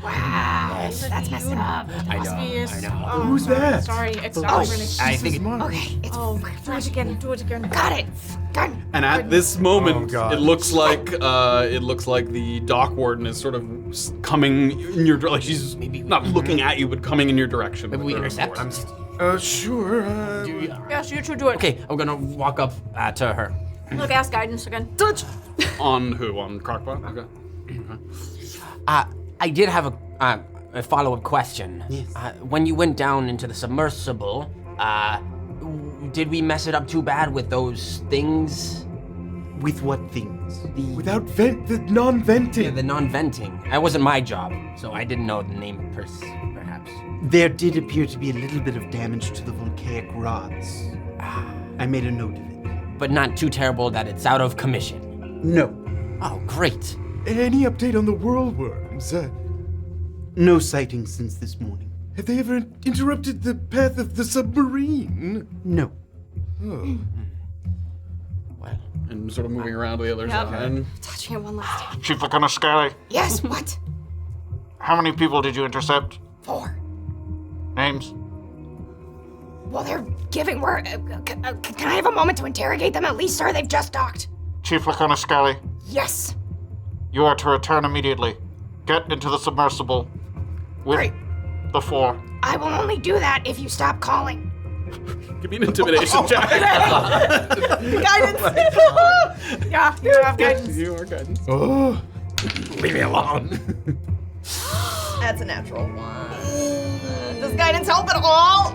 Wow, that's messed up. I know. Oh, Who's sorry, that? Sorry, it's Oh, not really. I think Okay, it's Oh, do it again. Do it again. got it. Got it. And at this moment, Oh, God. it looks like the dock warden is sort of coming in your like she's maybe not looking at you, but coming in your direction. Maybe with we her intercept? sword. Sure. Yes, you two do it. Okay, I'm gonna walk up to her. Look, ask guidance again. On who? On Crockpot? Okay. I did have a follow-up question. Yes. When you went down into the submersible, did we mess it up too bad with those things? With what things? Without the non-venting. Yeah, the non-venting. That wasn't my job, so I didn't know the name perhaps. There did appear to be a little bit of damage to the volcanic rods. I made a note of it. but not too terrible that it's out of commission. No. Oh, great. Any update on the whirlworms? No sightings since this morning. Have they ever interrupted the path of the submarine? No. Oh. Well, And sort of moving around to the other side. Touching it one last time. Chief Laconiscali, Yes, what? how many people did you intercept? 4. Names? Well, they're giving word. Can I have a moment to interrogate them at least, sir? They've just docked. Chief Laconiscali, Yes. you are to return immediately. Get into the submersible with Great. the 4. I will only do that if you stop calling. Give me an intimidation check. Guidance. Yeah, you have guidance. You are guidance. Oh. Leave me alone. That's a natural 1. Does guidance help at all?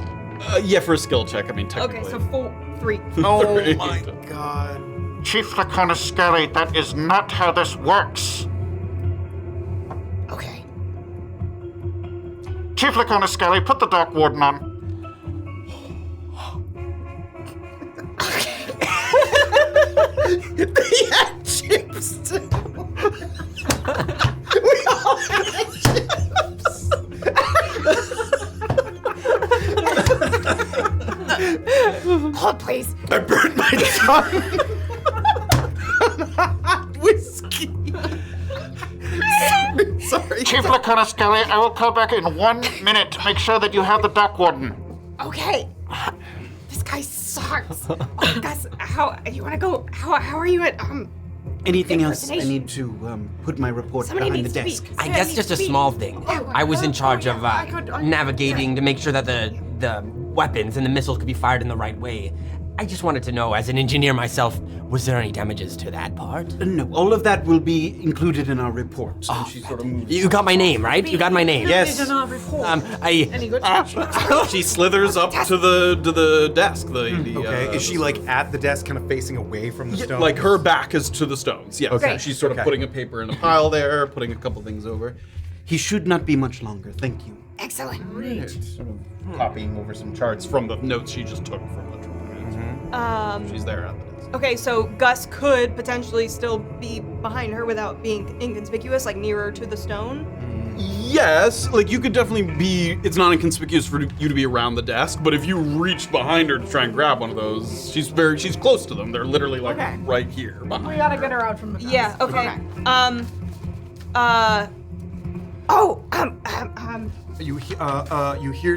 Yeah, for a skill check. I mean, technically. Okay, so 3. Oh my god. Chief Laconiscali, that is not how this works. Okay. Chief Laconiscali, put the dock warden on. They had chips too. We all had chips. Hold, please. I burned my tongue on hot whiskey. Sorry. Chief Laconiscali, I will call back in 1 minute to make sure that you have the dock warden. Okay. This guy sucks. Oh, guys, how you want to go? How are you at Anything else? I Impersonation. need to put my report Somebody behind the needs to desk. be. I guess just a small thing. I was in charge of navigating to make sure that the weapons and the missiles could be fired in the right way. I just wanted to know, as an engineer myself, was there any damages to that part? No, all of that will be included in our report. And she sort of moves. You got my name, right? You got my name. Yes. Any good? She slithers up to the desk. Okay. Is she like at the desk, kind of facing away from the stone? Like her back is to the stones. Yes. Okay. She's sort of Okay. putting a paper in a pile there, putting a couple things over. He should not be much longer. Thank you. Excellent. Sort of copying over some charts from the notes she just took from the trip. She's there at the desk. Okay, so Gus could potentially still be behind her without being inconspicuous, like nearer to the stone. Yes, like you could definitely be. It's not inconspicuous for you to be around the desk, but if you reach behind her to try and grab one of those, she's close to them. They're literally like Okay. right here behind. We gotta get her out from the mess. Yeah, okay. You hear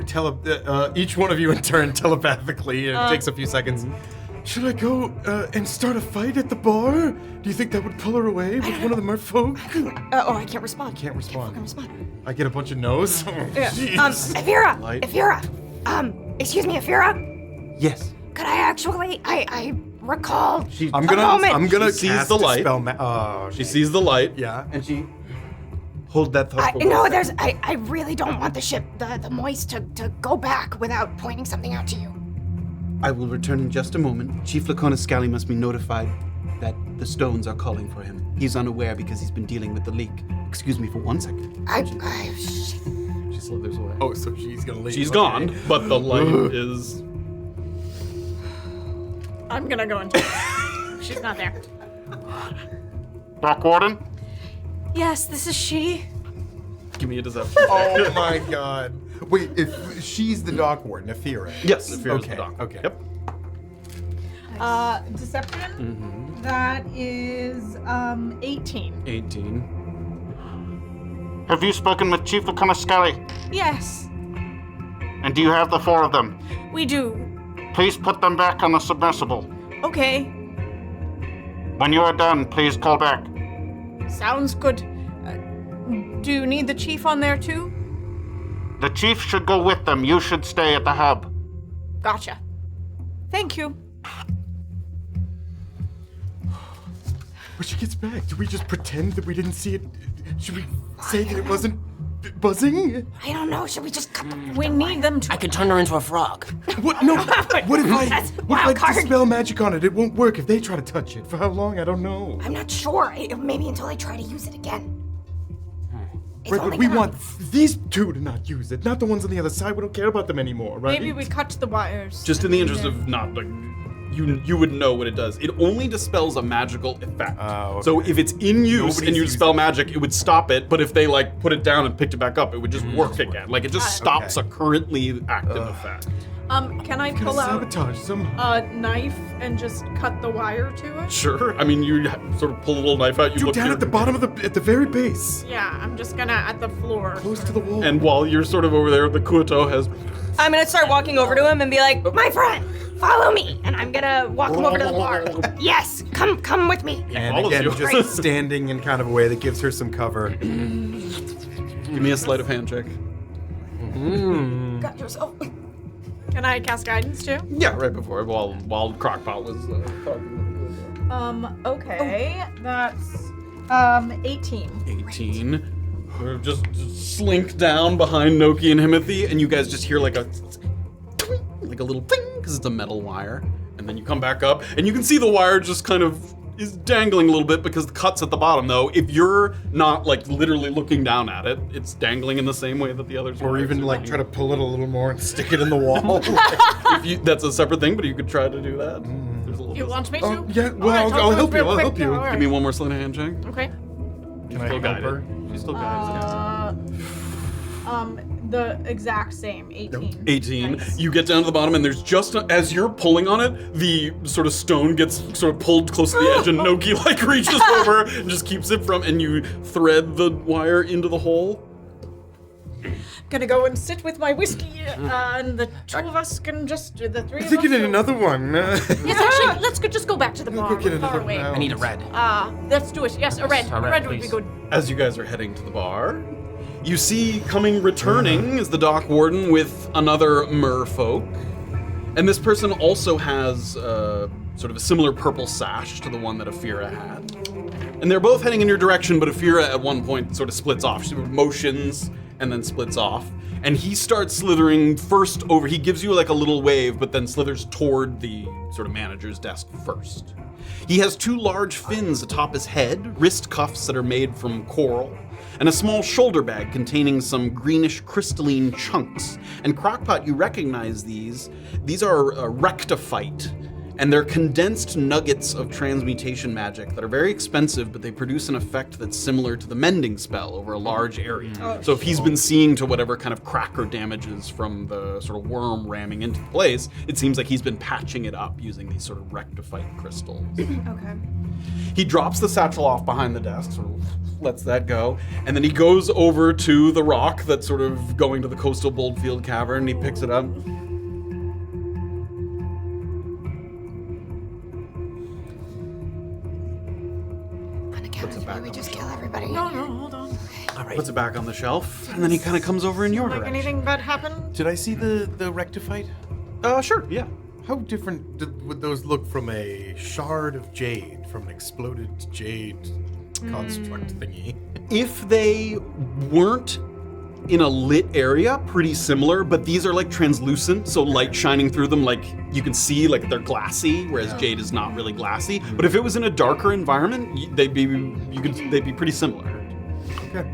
each one of you in turn telepathically, and it takes a few seconds. Should I go and start a fight at the bar? Do you think that would pull her away with one of the merfolk? I can't respond. Can't respond. Fucking respond. I get a bunch of no's. Yeah. Ephira, excuse me, Ephira. Yes. Could I actually? I recall. I'm A moment. gonna She sees cast the light. Spell She sees the light. yeah. And she hold that thought. for No, one there's. second. I really don't want the ship, the Moist, to go back without pointing something out to you. I will return in just a moment. Chief Laconiscali must be notified that the stones are calling for him. He's unaware because he's been dealing with the leak. Excuse me for 1 second. She slithers away. Oh, so she's gonna leave. She's Okay. gone, but the light is. I'm gonna go into. She's not there. Dock warden? Yes, this is she. Give me a deception. Oh my god. Wait, if she's the dock warden, Ephira. Yes, Ephira's Okay. the doc. Okay. Yep. Deception. That is 18. 18. Have you spoken with Chief Laconiscali? Yes, And do you have the 4 of them? we do. Please put them back on the submersible. Okay, When you are done, please call back. sounds good. Do you need the chief on there too? The chief should go with them. You should stay at the hub. Gotcha. Thank you. When she gets back, do we just pretend that we didn't see it? Should we say that it wasn't buzzing? I don't know. Should we just cut the? We need them to. I could turn her into a frog. What? No. What if That's what wild if I card. dispel magic on it? It won't work if they try to touch it. For how long? I don't know. I'm not sure. Maybe until I try to use it again. It's Right, only but we gonna- want these two to not use it, not the ones on the other side. We don't care about them anymore, right? Maybe we cut the wires. Just in the interest of not like you would know what it does. It only dispels a magical effect. Oh, okay. So if it's in use Nobody's and you used dispel magic, it would stop it. But if they like put it down and picked it back up, it would just work again. Like it just stops a currently active effect. Can I pull out Sabotage somehow. a knife and just cut the wire to it? Sure. I mean, you sort of pull a little knife out. You Dude, look down here, at the bottom of at the very base. Yeah, I'm just gonna at the floor. Close to the wall. and while you're sort of over there, the Kuoto has. I'm gonna start walking over to him and be like, My friend, follow me, and I'm gonna walk him over to the bar. Yes, come with me. And follows again, you. just standing in kind of a way that gives her some cover. Give me a sleight of hand check. Got yourself. Can I cast guidance too? Yeah, right before while Crockpot was talking. Okay, that's 18. 18. Just slink down behind Noki and Himothy, and you guys just hear like a little ting, because it's a metal wire. And then you come back up, and you can see the wire just kind of is dangling a little bit because the cut's at the bottom, though. If you're not like literally looking down at it, it's dangling in the same way that the others Or wires even are. like try to pull it a little more and stick it in the wall. That's a separate thing, but you could try to do that. There's a little You bit. want me to? Yeah, well, Alright, I'll do help it you. real I'll quick. help you. Alright. Give me one more sleight of hand check. Okay. Can I Still help guided. her? She's still guided. The exact same 18. 18. Nice. You get down to the bottom, and there's just as you're pulling on it, the sort of stone gets sort of pulled close to the edge, and Noki like reaches over and just keeps it from, and you thread the wire into the hole. Gonna go and sit with my whiskey, and the two of us can just the three I of think us. you need will- another one. Yes, actually, let's just go back to the bar. go get We're far another away. round. I need a red. Let's do it. Yes, a red. A A red, red would be please. good. As you guys are heading to the bar, you see returning is the dock warden with another merfolk. And this person also has sort of a similar purple sash to the one that Afira had. And they're both heading in your direction, but Afira at one point sort of splits off. She motions and then splits off. And he starts slithering first over. He gives you like a little wave, but then slithers toward the sort of manager's desk first. He has two large fins atop his head, wrist cuffs that are made from coral, and a small shoulder bag containing some greenish crystalline chunks. And Crockpot, you recognize these. These are rectophyte, and they're condensed nuggets of transmutation magic that are very expensive, but they produce an effect that's similar to the mending spell over a large area. So if he's been seeing to whatever kind of cracker damages from the sort of worm ramming into the place, it seems like he's been patching it up using these sort of rectophyte crystals. okay. He drops the satchel off behind the desk, sort of lets that go, and then he goes over to the rock that's sort of going to the coastal Boldfield Cavern, and he picks it up. On account of three, we just kill everybody. No, hold on. Puts it back on the shelf, and then he kind of comes over in your Like direction. anything bad happen? Did I see the rectified? Sure, yeah. How different would those look from a shard of jade, from an exploded jade construct thingy? If they weren't in a lit area, pretty similar, but these are like translucent, so light shining through them, like you can see, like they're glassy, whereas jade is not really glassy. But if it was in a darker environment, they'd be pretty similar. Okay.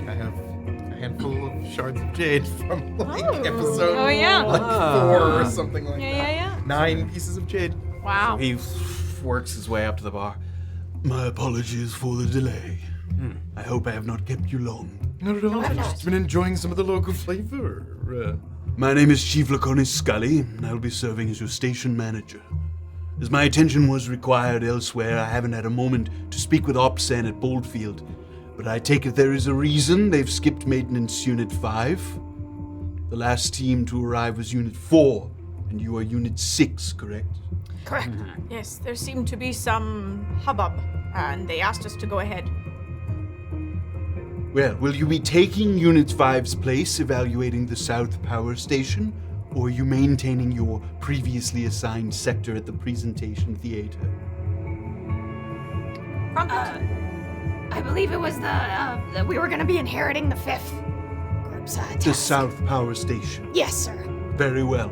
I have a handful of shards of jade from like episode Oh, yeah. like 4 or something like that. Yeah. 9 pieces of jade. Wow. He works his way up to the bar. My apologies for the delay. I hope I have not kept you long. Not at all. I've just been enjoying some of the local flavor. My name is Chief Laconis Scully, and I'll be serving as your station manager. As my attention was required elsewhere, I haven't had a moment to speak with Opsen at Boldfield, but I take it there is a reason they've skipped Maintenance Unit 5. The last team to arrive was Unit 4, and you are Unit 6, correct? Correct. Yes, there seemed to be some hubbub, and they asked us to go ahead. Well, will you be taking Unit 5's place evaluating the South Power Station, or are you maintaining your previously assigned sector at the presentation theater? I believe it was that we were gonna be inheriting the 5th group's The task. South Power Station. Yes, sir. Very well.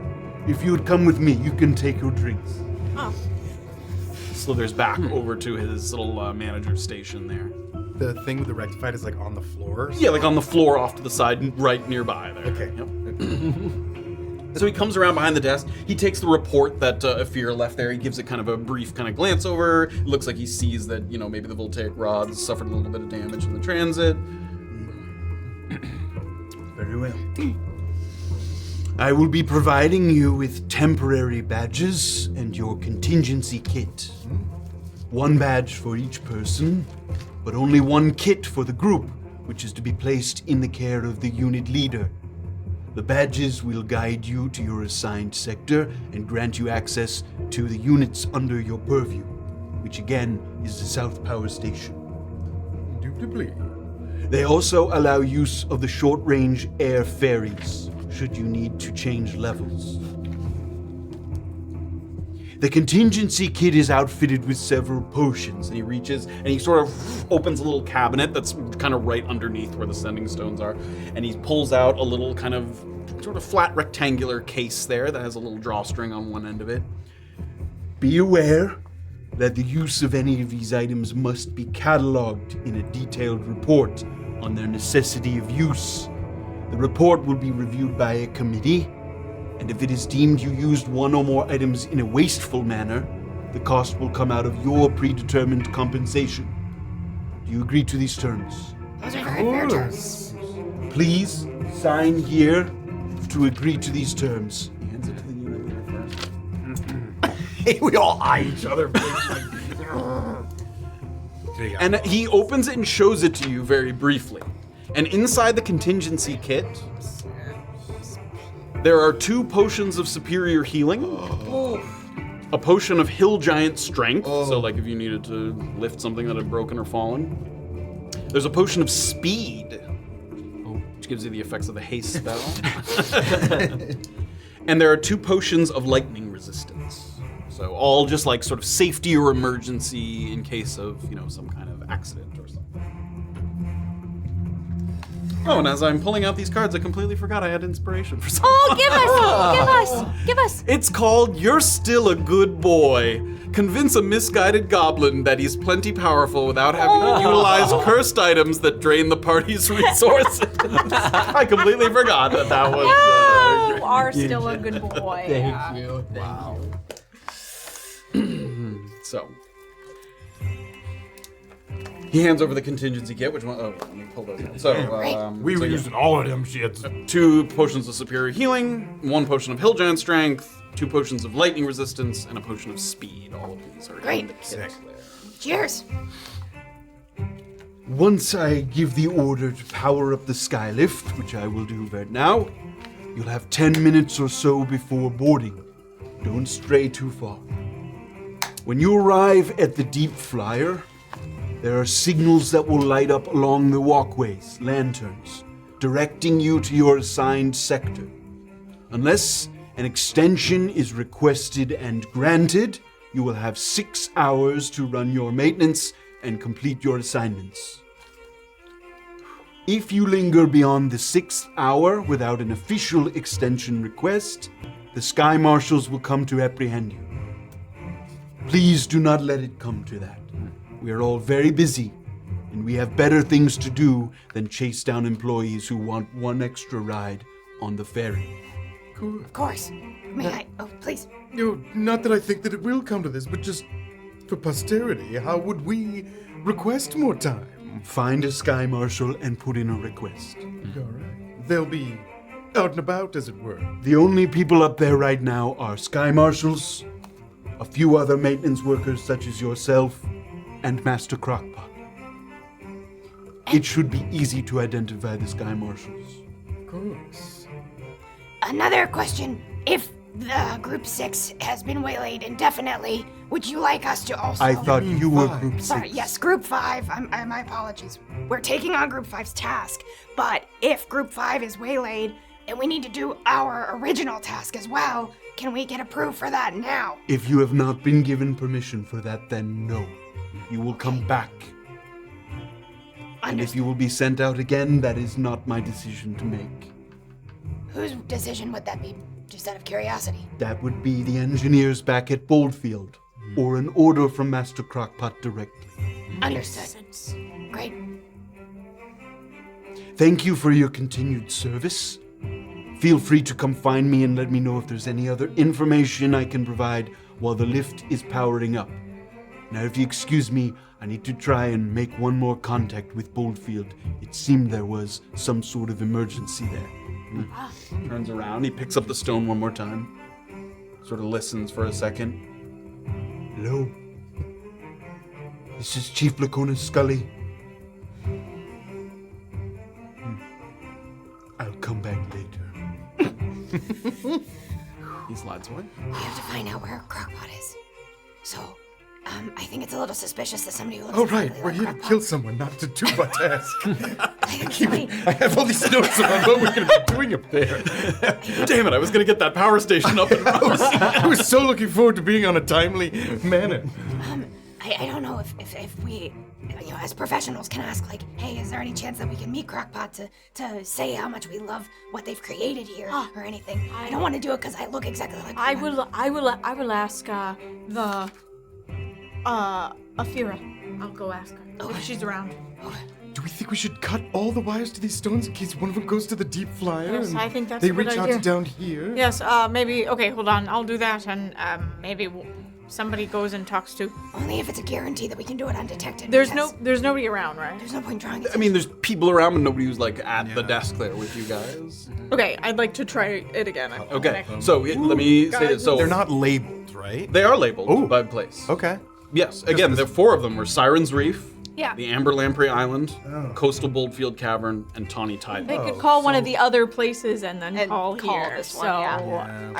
If you would come with me, you can take your drinks. Oh, Slithers back over to his little manager's station there. The thing with the rectified is like on the floor. Yeah, like on the floor off to the side, right nearby there. Okay. Yep. So he comes around behind the desk. He takes the report that Afir left there. He gives it kind of a brief kind of glance over. It looks like he sees that, maybe the voltaic rods suffered a little bit of damage in the transit. Very well. I will be providing you with temporary badges and your contingency kit. 1 badge for each person, but only 1 kit for the group, which is to be placed in the care of the unit leader. The badges will guide you to your assigned sector and grant you access to the units under your purview, which again is the South Power Station. Indubitably. They also allow use of the short-range air ferries, should you need to change levels. The contingency kit is outfitted with several potions. And he reaches and he sort of opens a little cabinet that's kind of right underneath where the sending stones are. And he pulls out a little kind of sort of flat rectangular case there that has a little drawstring on one end of it. Be aware that the use of any of these items must be cataloged in a detailed report on their necessity of use. The report will be reviewed by a committee, and if it is deemed you used 1 or more items in a wasteful manner, the cost will come out of your predetermined compensation. Do you agree to these terms? Those are very fair terms. Please sign here to agree to these terms. He hands it to the unit leader first. Hey, we all eye each other. And he opens it and shows it to you very briefly. And inside the contingency kit, there are 2 potions of superior healing, a potion of hill giant strength, so like if you needed to lift something that had broken or fallen. There's a potion of speed, which gives you the effects of the haste spell. And there are 2 potions of lightning resistance. So all just like sort of safety or emergency in case of, some kind of accident or something. Oh, and as I'm pulling out these cards, I completely forgot I had inspiration for something. Oh, give us. It's called You're Still a Good Boy. Convince a misguided goblin that he's plenty powerful without having to utilize cursed items that drain the party's resources. I completely forgot that was... You are still a good boy. Thank you. Wow. So... He hands over the contingency kit, which one? Oh, let me pull those out. So, We were using all of them shits. 2 potions of superior healing, 1 potion of hill giant strength, 2 potions of lightning resistance, and a potion of speed. All of these are in the kit there. Cheers. Once I give the order to power up the skylift, which I will do right now, you'll have 10 minutes or so before boarding. Don't stray too far. When you arrive at the deep flyer, there are signals that will light up along the walkways, lanterns, directing you to your assigned sector. Unless an extension is requested and granted, you will have 6 hours to run your maintenance and complete your assignments. If you linger beyond the 6th hour without an official extension request, the Sky Marshals will come to apprehend you. Please do not let it come to that. We are all very busy, and we have better things to do than chase down employees who want 1 extra ride on the ferry. Of course. May I? Oh, please. Not that I think that it will come to this, but just for posterity, how would we request more time? Find a Sky Marshal and put in a request. All right. They'll be out and about, as it were. The only people up there right now are Sky Marshals, a few other maintenance workers such as yourself, and Master Crockpot. It should be easy to identify the Sky Marshals. Of course. Another question. If the Group 6 has been waylaid indefinitely, would you like us to also... I thought you were Five. Group 6. Sorry, yes, Group 5. My apologies. We're taking on Group 5's task, but if Group 5 is waylaid and we need to do our original task as well, can we get approved for that now? If you have not been given permission for that, then no. You will come back. And if you will be sent out again, that is not my decision to make. Whose decision would that be? Just out of curiosity. That would be the engineers back at Boldfield, or an order from Master Crockpot directly. Understood. Great. Thank you for your continued service. Feel free to come find me and let me know if there's any other information I can provide while the lift is powering up. Now, if you excuse me, I need to try and make one more contact with Boldfield. It seemed there was some sort of emergency there. Turns around, he picks up the stone one more time. Sort of listens for a second. Hello? This is Chief Laconis Scully. I'll come back later. He slides away. We have to find out where Crockpot is. So, I think it's a little suspicious that somebody who looks Oh, right. exactly We're like here to Crockpot- kill someone, not to do a task. I think somebody, I have all these notes about what we're going to be doing up there. Damn it, I was gonna get that power station up and running. I was so looking forward to being on a timely manner. I don't know if we, as professionals can ask, like, hey, is there any chance that we can meet Crockpot to say how much we love what they've created here or anything? I don't want to do it because I look exactly like I them. will ask the Afira. I'll go ask her if she's around. Do we think we should cut all the wires to these stones in case one of them goes to the deep flyer? Yes, and I think that's they a good reach out idea. to down here. Yes, maybe. Okay, hold on. I'll do that, and maybe somebody goes and talks to. Only if it's a guarantee that we can do it undetected. There's because nobody around, right? There's no point trying. I mean, there's people around, but nobody who's like at the desk there with you guys. Okay, I'd like to try it again. Okay, so let me say this. So They're not labeled, right? They are labeled Ooh. by place. Okay. Yes. Again, there are 4 of them. Were Siren's Reef, Yeah. the Amber Lamprey Island, Coastal Boldfield Cavern, and Tawny Tide. They could call one of the other places and then And call call here. this one, so,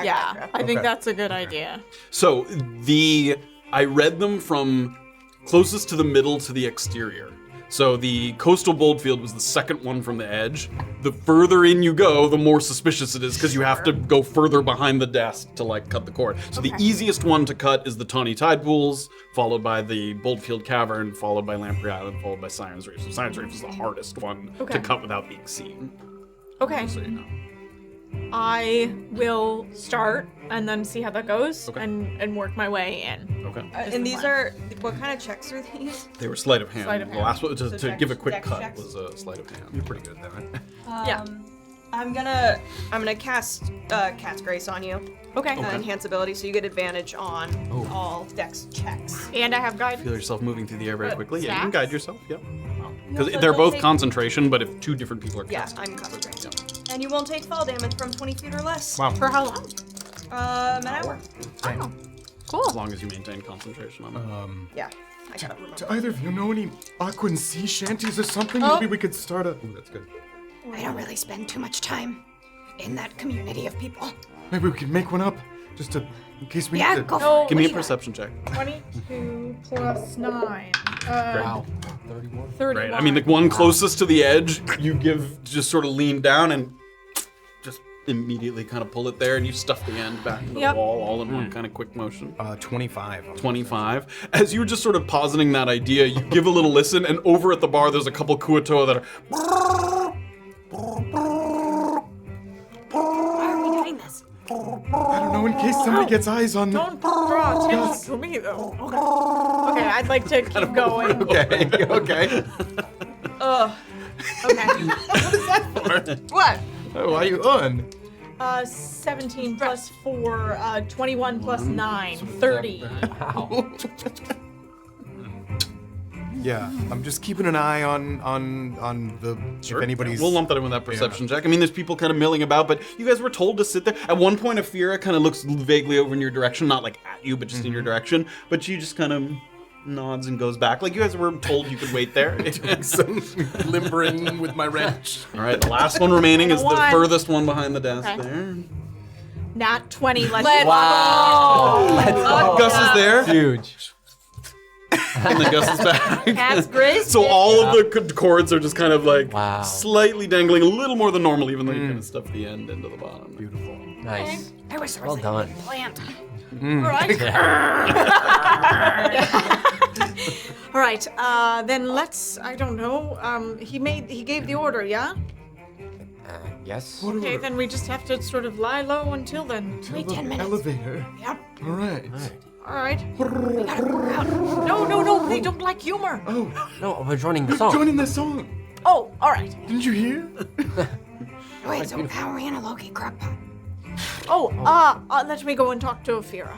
yeah. I think Okay. that's a good idea. So I read them from closest to the middle to the exterior. So the Coastal Boldfield was the second one from the edge. The further in you go, the more suspicious it is because you have to go further behind the desk to like cut the cord. So the easiest one to cut is the Tawny Tide Pools, followed by the Boldfield Cavern, followed by Lamprey Island, followed by Siren's Reef. So Siren's Reef is the hardest one Okay. to cut without being seen. Okay. So you know. I will start and then see how that goes Okay. and work my way in. Okay. And these are, what kind of checks are these? They were sleight of hand. Sleight of The hand. last one to So give a quick dex cut checks? was a sleight of hand. You're pretty good at that, right? Yeah. I'm gonna cast Cat's Grace on you. Okay. Enhance ability, so you get advantage on all dex checks. And I have guidance. Feel yourself moving through the air very quickly. Yeah, you can Stacks? guide yourself. Yep. Because so they're don't both take- concentration, but if 2 different people are Yeah, casting. I'm concentrating. Yeah. And you won't take fall damage from 20 feet or less. Wow. For how long? An hour. Cool. As long as you maintain concentration on it. Yeah, I gotta remember. Do either of you know any aqua and sea shanties or something? Oh. Maybe we could start a. Ooh, that's good. I don't really spend too much time in that community of people. Maybe we could make one up, just to, in case we Yeah, need to. go No. for it. Give me a What do you perception check. 22 plus 9. Wow. 31. 31. Right. I mean, the one closest to the edge, you just sort of lean down and just immediately kind of pull it there, and you stuff the end back into Yep. the wall all in one kind of quick motion. 25. 25. As you were just sort of positing that idea, you give a little listen, and over at the bar, there's a couple Kuatoa that are. Why are we doing this? I don't know, in case somebody gets eyes on. Don't draw attention to me, though. Okay, I'd like to keep going. Okay, okay. Ugh. Okay. What? Oh, why are you on? 17 plus 4, 21 plus 9, 30. Wow. Yeah, I'm just keeping an eye on the Sure. if anybody's. We'll lump that in with that perception check. I mean, there's people kind of milling about, but you guys were told to sit there. At one point, Afira kind of looks vaguely over in your direction, not like at you, but just in your direction. But she just kind of nods and goes back. Like you guys were told you could wait there. Some limbering with my wrench. All right, the last one remaining is the One. furthest one behind the desk Okay. there. Nat 20. Let's Wow. Gus is there, Huge. and then Gus is back. Cat's Grace. So all of the cords are just kind of like Wow. slightly dangling a little more than normal, even though you kind of stuff the end into the bottom. Beautiful. Nice. I wish there Well was done. a plant. All right. All right. Then let's. I don't know. He gave the order. Yeah. Yes. Okay. Then we just have to sort of lie low until then. Wait 10 minutes. Elevator. Yep. All right. All right. We gotta go out. No. They don't like humor. Oh, No, we're joining the you're song. joining the song. Oh. All right. Didn't you hear? Wait, so how are we gonna locate Crockpot? Let me go and talk to Ophira.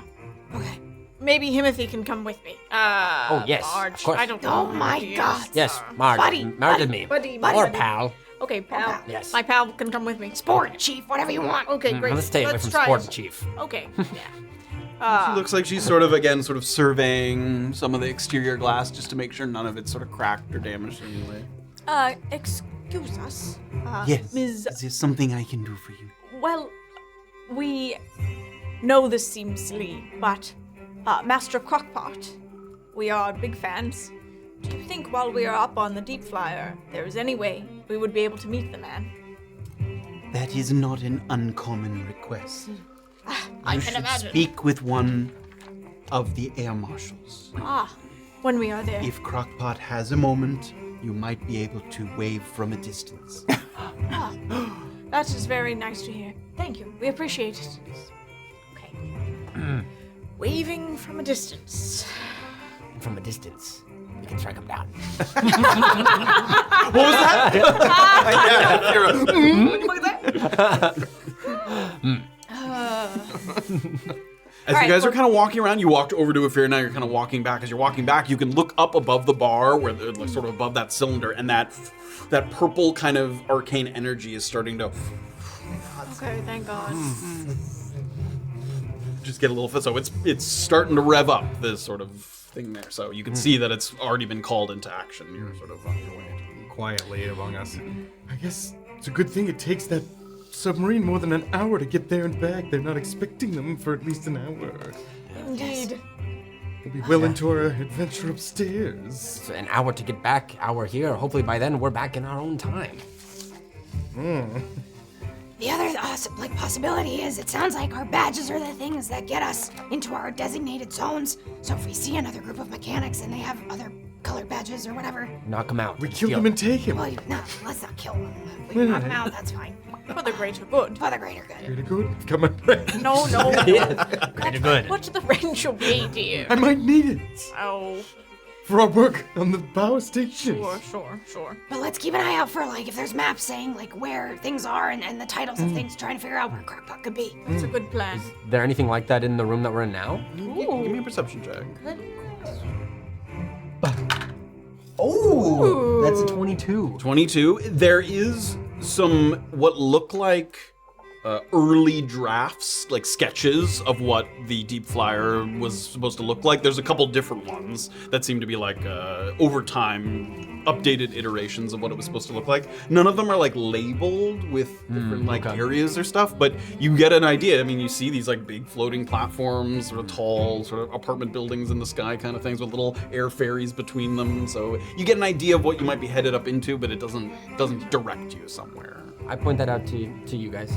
Okay. Maybe Himothy can come with me. Oh, yes, Marge, of course. I don't know. Oh who my he is. God. Yes, Marge. Buddy, Marge and me. buddy, Or buddy. pal. Okay, pal. pal. Yes. My pal can come with me. Sport, Chief, whatever you want. Okay, great. Let's stay away Let's from try Sport it. Chief. Okay. She looks like she's sort of surveying some of the exterior glass just to make sure none of it's sort of cracked or damaged in any way. Excuse us. Yes. Ms. Is there something I can do for you? Well, we know this seems silly, but Master Crockpot, we are big fans. Do you think while we are up on the Deep Flyer, there is any way we would be able to meet the man? That is not an uncommon request. I You can should imagine. speak with one of the air marshals. When we are there. If Crockpot has a moment, you might be able to wave from a distance. That is very nice to hear. Thank you. We appreciate it. Okay. Waving from a distance. And from a distance, we can strike him down. As you guys are kind of walking around, you walked over to Ophira, now you're kind of walking back. As you're walking back, you can look up above the bar, where they're like sort of above that cylinder, and that purple kind of arcane energy is starting to Okay, thank God. just get a little. So it's starting to rev up this sort of thing there. So you can see that it's already been called into action. You're sort of on your way. Quietly among us. I guess it's a good thing it takes that submarine more than an hour to get there and back. They're not expecting them for at least an hour. Indeed. We'll be well into our adventure upstairs. It's an hour to get back, hour here. Hopefully by then we're back in our own time. The other possibility is it sounds like our badges are the things that get us into our designated zones. So if we see another group of mechanics and they have other colored badges or whatever, Knock him out. We kill them and take him. well, let's not kill them. We can knock them out, that's fine. For the greater good. For the greater good. Pretty good. Come on, Red. No, no. Greater good. What the wrench will be, dear? I might need it Oh, for our work on the power station. sure. But let's keep an eye out for if there's maps saying where things are and the titles of things, trying to figure out where Crockpot could be. That's a good plan. Is there anything like that in the room that we're in now? Give me a perception check. Oh, that's a 22. 22. There is some what look like early drafts, like sketches of what the Deep Flyer was supposed to look like. There's a couple different ones that seem to be like over time updated iterations of what it was supposed to look like. None of them are like labeled with different like areas or stuff, but you get an idea. I mean, you see these like big floating platforms, sort of tall, sort of apartment buildings in the sky kind of things with little air ferries between them. So you get an idea of what you might be headed up into, but it doesn't direct you somewhere. I point that out to you guys.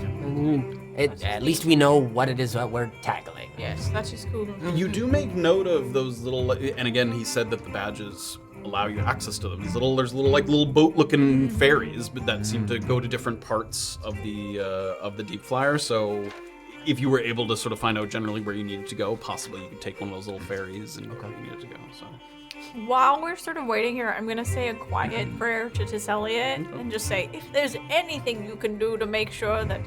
At least we know what it is that we're tackling. Yes, that is cool. You do make note of those little, and again, he said that the badges allow you access to them. There's little boat-looking ferries, but that seem to go to different parts of the Deep Flyer. So, if you were able to sort of find out generally where you needed to go, possibly you could take one of those little ferries and where you needed to go. So, While we're sort of waiting here, I'm gonna say a quiet prayer to Tesselliot and just say, if there's anything you can do to make sure that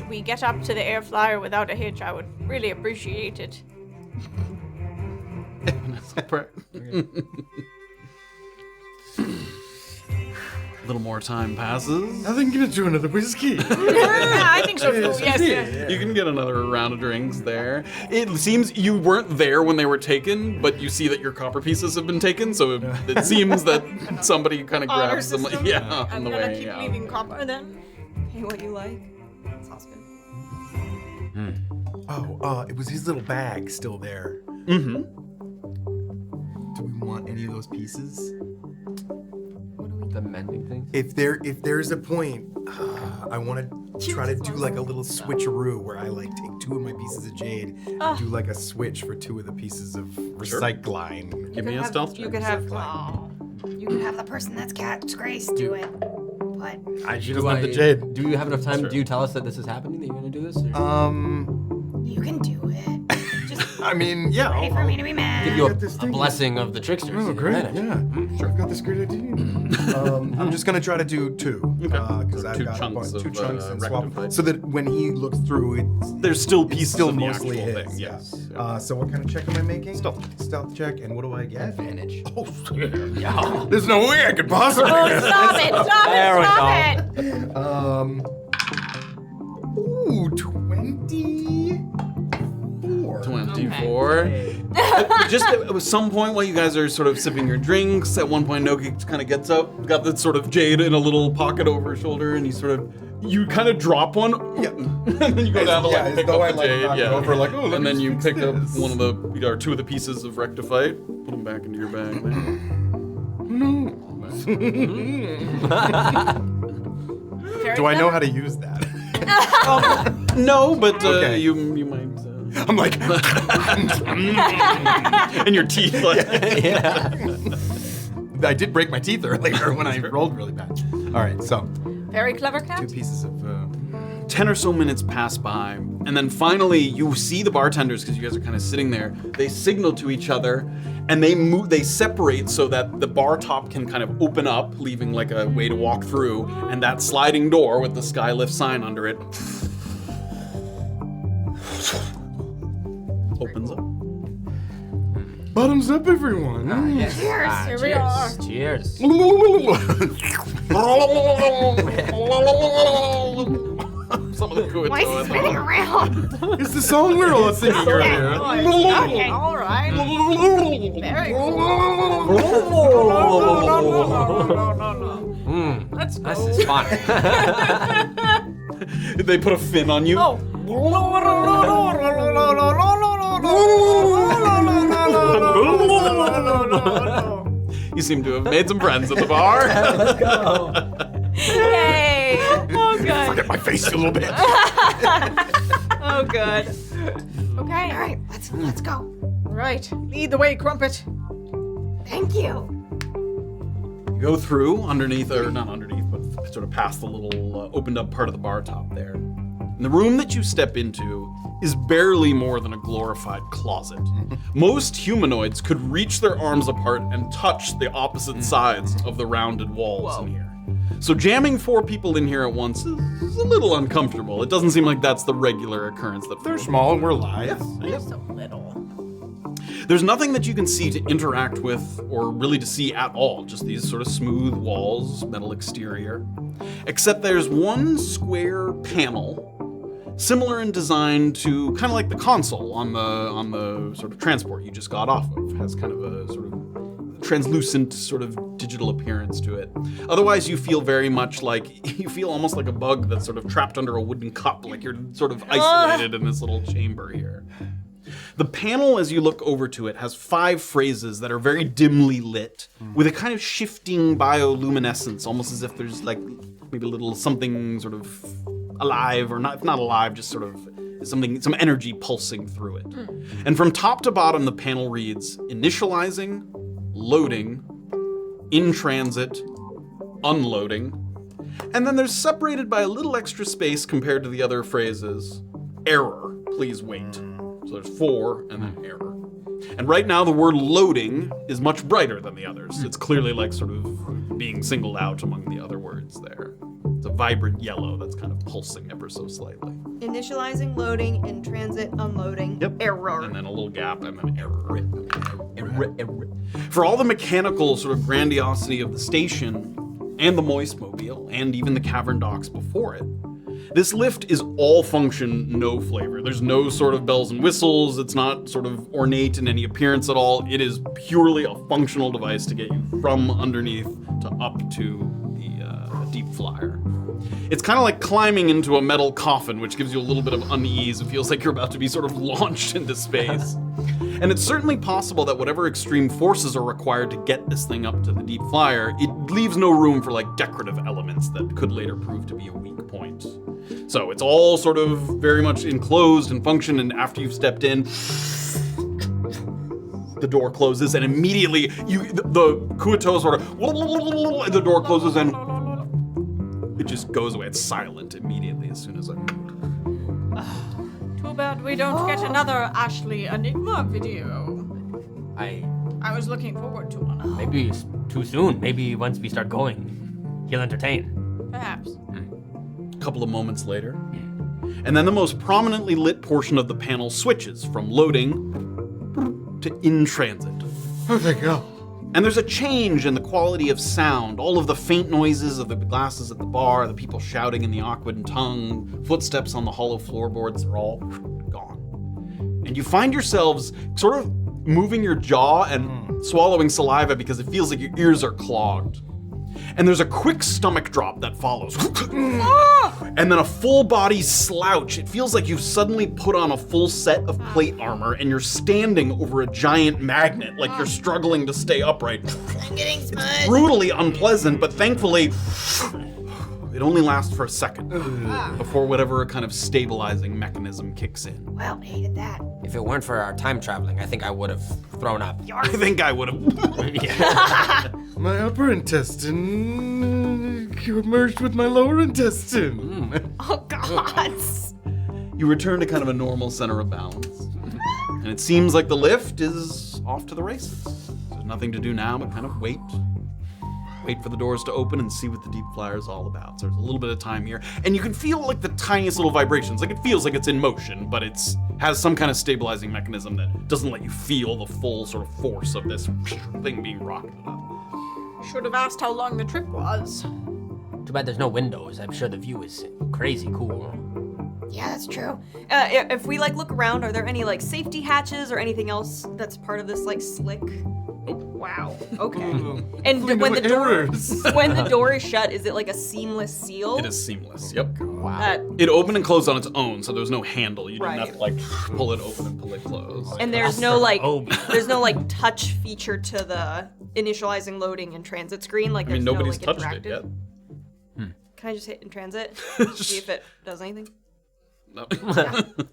we get up to the air flyer without a hitch, I would really appreciate it. a little more time passes. I think I'm gonna do another whiskey. I think so too. Yes. You can get another round of drinks there. It seems you weren't there when they were taken, but you see that your copper pieces have been taken, so it seems that somebody kind of Honor grabs them. system. Yeah, on I'm the gonna way. keep Yeah. leaving copper then. Hey, what you like? Sounds good. It was his little bag still there. Mm-hmm. Do we want any of those pieces? The mending thing? If there's a point, I want to try to do like a little switcheroo where I like take two of my pieces of jade and do like a switch for two of the pieces of recycling. Give me a stealth You check. could have. You can have the person that's Cat's Grace do it. But She doesn't have the jade. Do you have enough time? Sure. Do you tell us that this is happening? That you're gonna do this? Or? you can do it. I mean, yeah. Ready for me to be mad? Give you got this a thing. blessing of the tricksters. Oh, in great. advantage. Yeah. Sure. I've got this great idea. I'm just gonna try to do 2 because So I've two got chunks two of, chunks and swap, rectified. so that when he looks through it, There's still it's pieces still of the mostly actual his. thing. Yeah. Yes. So what kind of check am I making? Stealth check, and what do I get? Advantage. Oh, there's no way I could possibly. Stop it! Stop There it! we Stop go. it! Ooh, 24. 24. Just at some point while you guys are sort of sipping your drinks, at one point Noki kind of gets up, got the sort of jade in a little pocket over his shoulder, and you kind of drop one, Yeah. and then you go down to Yeah, like as pick though up I, the like, jade, knocked it over, like, oh, let and me then you fix pick up this. one of the or two of the pieces of Rectifite, put them back into your bag. Do I know how to use that? No, but Okay. you might. I'm like, And your teeth, like. I did break my teeth earlier when I rolled really bad. All right, so Very clever 2 cat. pieces of. 10 or so minutes pass by, and then finally you see the bartenders, because you guys are kind of sitting there. They signal to each other, and they separate so that the bar top can kind of open up, leaving like a way to walk through, and that sliding door with the Skylift sign under it opens up. Bottoms up, everyone. Cheers. Here we are. Cheers. Some of the good Why is he spinning around? It's the song we're all singing earlier. Okay. All right. Very cool. Let's go. This is fun. They put a fin on you. Oh. You seem to have made some friends at the bar. Let's go. Yay. Oh, good. Get my face a little bit. Oh, good. Okay. All right, let's go. Right. Lead the way, Crumpet. Thank you. You go through underneath, or not underneath, but sort of past the little opened up part of the bar top there. And the room that you step into is barely more than a glorified closet. Most humanoids could reach their arms apart and touch the opposite sides of the rounded walls in here. So jamming 4 people in here at once is a little uncomfortable. It doesn't seem like that's the regular occurrence that They're small and we're live. So little. There's nothing that you can see to interact with or really to see at all, just these sort of smooth walls, metal exterior. Except there's one square panel, similar in design to kind of like the console on the sort of transport you just got off of. Has kind of a sort of translucent sort of digital appearance to it. Otherwise, you feel very much like, you feel almost like a bug that's sort of trapped under a wooden cup, like you're sort of isolated in this little chamber here. The panel, as you look over to it, has 5 phrases that are very dimly lit, with a kind of shifting bioluminescence, almost as if there's like maybe a little something sort of alive, or not, if not alive, just sort of something, some energy pulsing through it. And from top to bottom, the panel reads: initializing, loading, in transit, unloading. And then there's separated by a little extra space compared to the other phrases: error, please wait. So there's 4 and then error. And right now the word loading is much brighter than the others. It's clearly like sort of being singled out among the other words there. It's a vibrant yellow that's kind of pulsing ever so slightly. Initializing, loading, in transit, unloading. Yep. Error. And then a little gap and then error. For all the mechanical sort of grandiosity of the station and the Moistmobile and even the cavern docks before it, this lift is all function, no flavor. There's no sort of bells and whistles. It's not sort of ornate in any appearance at all. It is purely a functional device to get you from underneath to up to the deep flyer. It's kind of like climbing into a metal coffin, which gives you a little bit of unease. It feels like you're about to be sort of launched into space. And it's certainly possible that whatever extreme forces are required to get this thing up to the deep flyer, it leaves no room for like decorative elements that could later prove to be a weak point. So it's all sort of very much enclosed and function, and after you've stepped in, the door closes, and immediately the Kuato sort of, the door closes and it just goes away. It's silent immediately as soon as I move. Too bad we don't get another Ashley Enigma video. I was looking forward to one. Maybe it's too soon. Maybe once we start going, he'll entertain. Perhaps. A couple of moments later, and then the most prominently lit portion of the panel switches from loading to in transit. Oh, thank God. And there's a change in the quality of sound. All of the faint noises of the glasses at the bar, the people shouting in the Aquan tongue, footsteps on the hollow floorboards are all gone. And you find yourselves sort of moving your jaw and swallowing saliva because it feels like your ears are clogged. And there's a quick stomach drop that follows. And then a full body slouch. It feels like you've suddenly put on a full set of plate armor and you're standing over a giant magnet, like you're struggling to stay upright. I'm getting smudged. It's brutally unpleasant, but thankfully, it only lasts for a second before whatever kind of stabilizing mechanism kicks in. Well, hated that. If it weren't for our time traveling, I think I would have thrown up. I think I would have. My upper intestine merged with my lower intestine. Oh, God. You return to kind of a normal center of balance. And it seems like the lift is off to the races. There's nothing to do now but kind of wait. Wait for the doors to open and see what the deep flyer is all about. So there's a little bit of time here. And you can feel like the tiniest little vibrations. Like it feels like it's in motion, but it's has some kind of stabilizing mechanism that doesn't let you feel the full sort of force of this thing being rocketed up. Should have asked how long the trip was. Too bad there's no windows. I'm sure the view is crazy cool. Yeah, that's true. If we like look around, are there any like safety hatches or anything else that's part of this like slick? Wow. Okay. And when the door is shut, is it like a seamless seal? It is seamless. Yep. Wow. It opened and closed on its own, so there's no handle. You didn't Right. have to like pull it open and pull it closed. And there's no like touch feature to the initializing, loading, and transit screen. Like I mean, there's nobody's no, like, touched it yet. Can I just hit in transit? See if it does anything? No.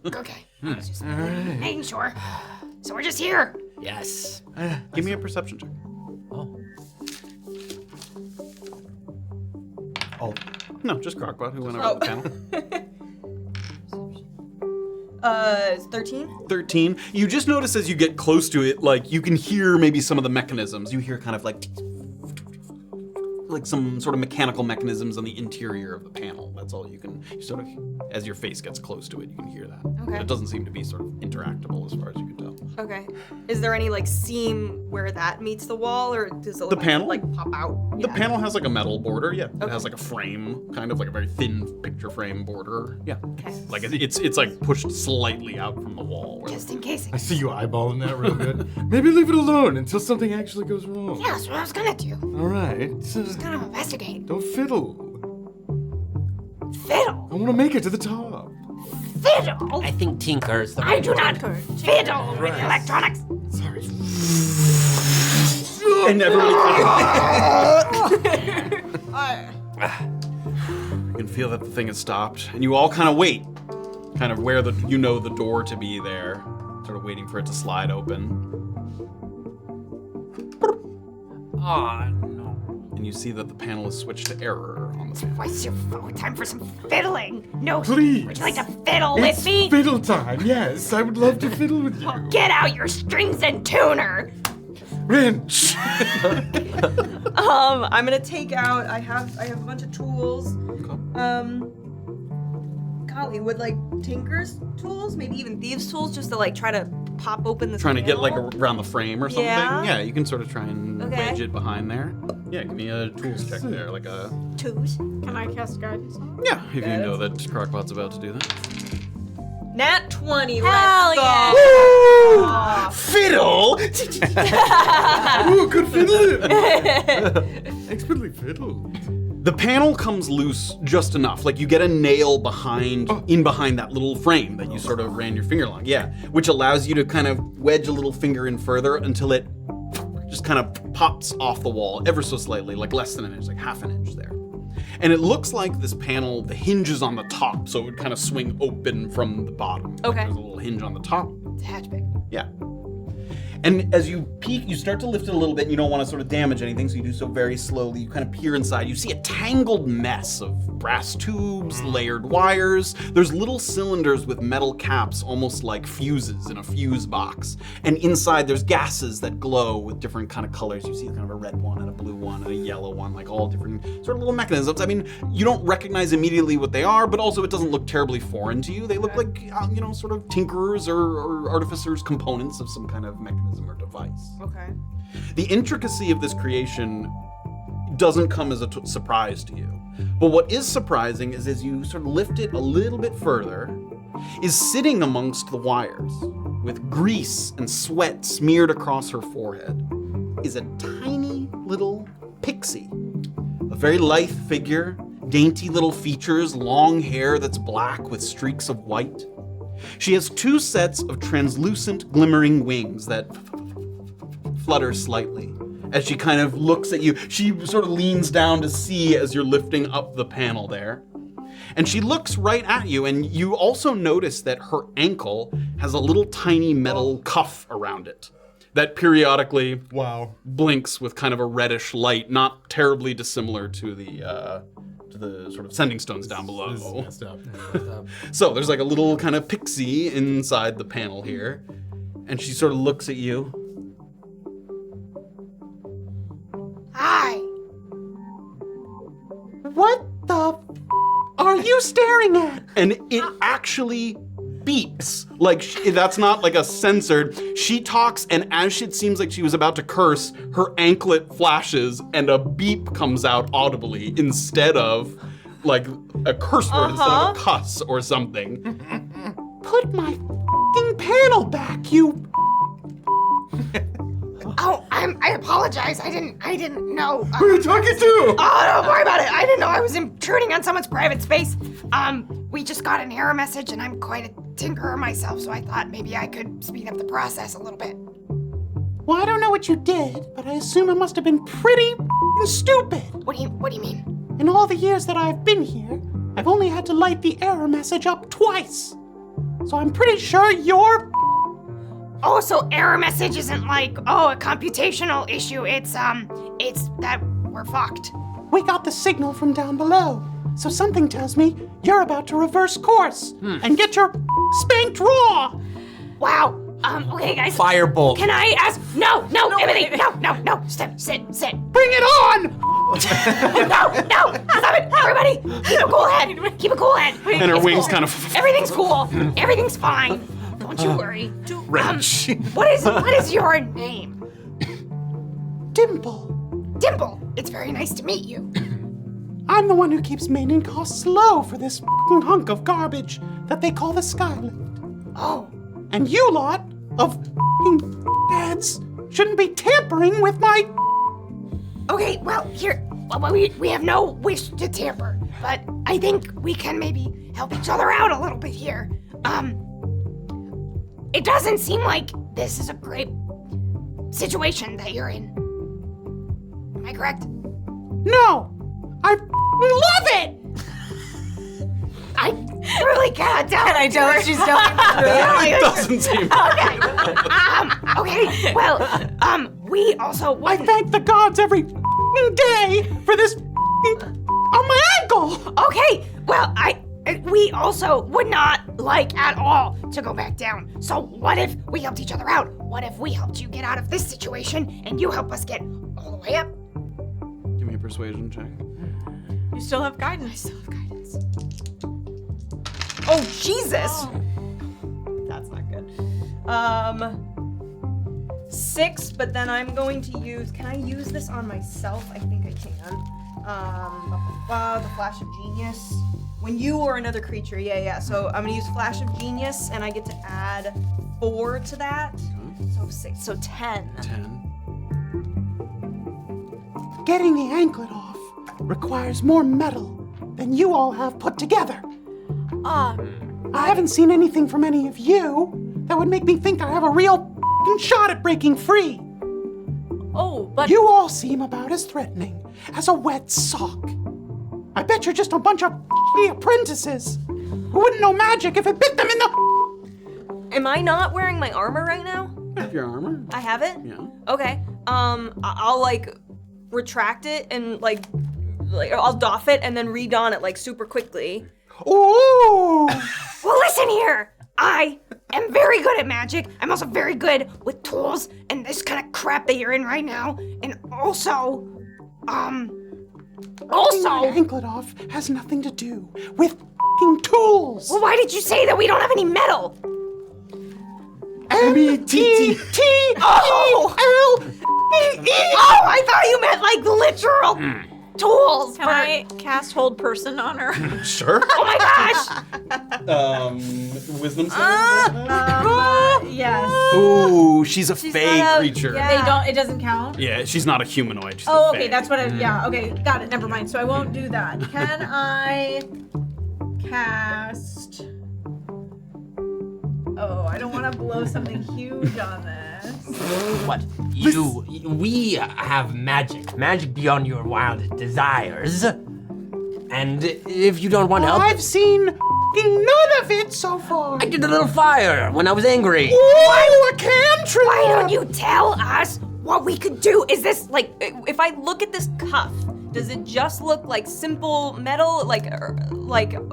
Okay. I was just making sure. So we're just here. Yes. Give me a perception check. Oh. No, just Crockbot, who went over the panel. It's 13? 13. You just notice as you get close to it, like, you can hear maybe some of the mechanisms. You hear kind of like some sort of mechanical mechanisms on the interior of the panel. That's all you can sort of, as your face gets close to it, you can hear that. Okay. It doesn't seem to be sort of interactable as far as you can tell. Okay. Is there any like seam where that meets the wall, or does it The panel? like pop out? The panel has like a metal border, yeah. It has like a frame, kind of like a very thin picture frame border, yeah. Okay. Like it's like pushed slightly out from the wall. Where Just in case. I see you eyeballing that real good. Maybe leave it alone until something actually goes wrong. Yeah, that's what I was gonna do. All right. Just gonna investigate. Don't fiddle. Fiddle. I want to make it to the top. Fiddle. I think Tinker is the I do not fiddle with electronics. Sorry. and everybody you can feel that the thing has stopped, and you all kind of wait, kind of where the door to be there, sort of waiting for it to slide open. Oh, no. And you see that the panel is switched to error on the panel. What's your phone? Time for some fiddling. No, Please. would you like to fiddle It's with me? fiddle time. Yes, I would love to fiddle with you. Get out your strings and tuner. Wrench. I'm gonna take out. I have a bunch of tools. Golly, would like Tinker's tools, maybe even Thieves' tools, just to like try to pop open this. Trying to get like panel? around the frame or something. Yeah. You can sort of try and Okay. wedge it behind there. Yeah, give me a tools check there, like a. Twos. Can I cast guidance on it? Yeah, if you know that Crockbot's about to do that. Nat 20. Hell let's yeah. go. Fiddle. Ooh, good fiddling. Expertly fiddled. The panel comes loose just enough. Like you get a nail behind that little frame that you sort of ran your finger along. Yeah, which allows you to kind of wedge a little finger in further until it just kind of pops off the wall ever so slightly, like less than an inch, like half an inch there. And it looks like this panel, the hinge is on the top, so it would kind of swing open from the bottom. Like Okay. there's a little hinge on the top. It's a hatchback. Yeah. And as you peek, you start to lift it a little bit, and you don't want to sort of damage anything, so you do so very slowly. You kind of peer inside. You see a tangled mess of brass tubes, layered wires. There's little cylinders with metal caps, almost like fuses in a fuse box. And inside there's gases that glow with different kind of colors. You see kind of a red one and a blue one and a yellow one, like all different sort of little mechanisms. I mean, you don't recognize immediately what they are, but also it doesn't look terribly foreign to you. They look like, sort of tinkerers or artificers' components of some kind of mechanism or device. Okay. The intricacy of this creation doesn't come as a surprise to you. But what is surprising is as you sort of lift it a little bit further, is sitting amongst the wires with grease and sweat smeared across her forehead is a tiny little pixie. A very lithe figure, dainty little features, long hair that's black with streaks of white. She has 2 sets of translucent, glimmering wings that flutter slightly. As she kind of looks at you, she sort of leans down to see as you're lifting up the panel there. And she looks right at you, and you also notice that her ankle has a little tiny metal cuff around it that periodically blinks with kind of a reddish light, not terribly dissimilar to the sort of sending stones down below. So there's like a little kind of pixie inside the panel here, and she sort of looks at you. Hi. What the are you staring at? And it actually beeps. Like, that's not like a censored. She talks, and as it seems like she was about to curse, her anklet flashes and a beep comes out audibly instead of like a curse word, instead of a cuss or something. Put my f***ing panel back, you. Oh, I apologize. I didn't know. Who are you talking to? Oh, don't worry about it. I didn't know I was intruding on someone's private space. We just got an error message, and I'm quite a tinkerer myself, so I thought maybe I could speed up the process a little bit. Well, I don't know what you did, but I assume it must have been pretty stupid. What do you mean? In all the years that I've been here, I've only had to light the error message up twice. So I'm pretty sure you're... Oh, so error message isn't like, a computational issue. It's that we're fucked. We got the signal from down below, so something tells me you're about to reverse course and get your spanked raw. Wow. Okay, guys. Firebolt. Can I ask? No, Emily, no. Sit. Bring it on! No, stop it, everybody. Keep a cool head. And her wings kind of... Everything's cool. Everything's fine. Don't you worry. What is your name? Dimple. Dimple. It's very nice to meet you. I'm the one who keeps maintenance costs low for this f***ing hunk of garbage that they call the Skylift. Oh. And you lot of f***ing heads shouldn't be tampering with my... Okay, well, here, we have no wish to tamper, but I think we can maybe help each other out a little bit here. It doesn't seem like this is a great situation that you're in. Am I correct? No! I love it! I really cannot tell. Can I tell her she's telling the truth? It doesn't seem... Okay, well, we also... I thank the gods every day for this on my ankle! Okay, well, we also would not like at all to go back down. So what if we helped each other out? What if we helped you get out of this situation and you help us get all the way up? Give me a persuasion check. You still have guidance. Oh, Jesus! That's not good. 6, but then I'm going to use... Can I use this on myself? I think I can. The Flash of Genius. When you or another creature, yeah. So I'm gonna use Flash of Genius, and I get to add 4 to that. So 6, so 10. 10. Getting the anklet off requires more metal than you all have put together. I haven't seen anything from any of you that would make me think I have a real shot at breaking free. Oh, but... You all seem about as threatening as a wet sock. I bet you're just a bunch of apprentices who wouldn't know magic if it bit them in the... Am I not wearing my armor right now? Have your armor. I have it? Yeah. Okay. I'll like retract it and like I'll doff it and then redon it like super quickly. Ooh! Well, listen here. I am very good at magic. I'm also very good with tools and this kind of crap that you're in right now. And also, anklet off has nothing to do with f***ing tools. Well, why did you say that we don't have any metal? M-E-T-T-T-L. Oh, I thought you meant like literal tools. Can I cast hold person on her? Sure. Oh my gosh! Wisdom save? Yes. Ooh, she's a She's fey not a- creature. yeah. They don't. It doesn't count. Yeah, she's not a humanoid. She's Oh, a okay. fae. That's what I. Yeah. Okay. Got it. Never mind. So I won't do that. Can I cast? Oh, I don't want to blow something huge on this. What? We have magic. Magic beyond your wildest desires. And if you don't want help, I've seen f***ing none of it so far. I did a little fire when I was angry. Ooh, a cantrip! Why don't you tell us what we could do? Is this like? If I look at this cuff, does it just look like simple metal, like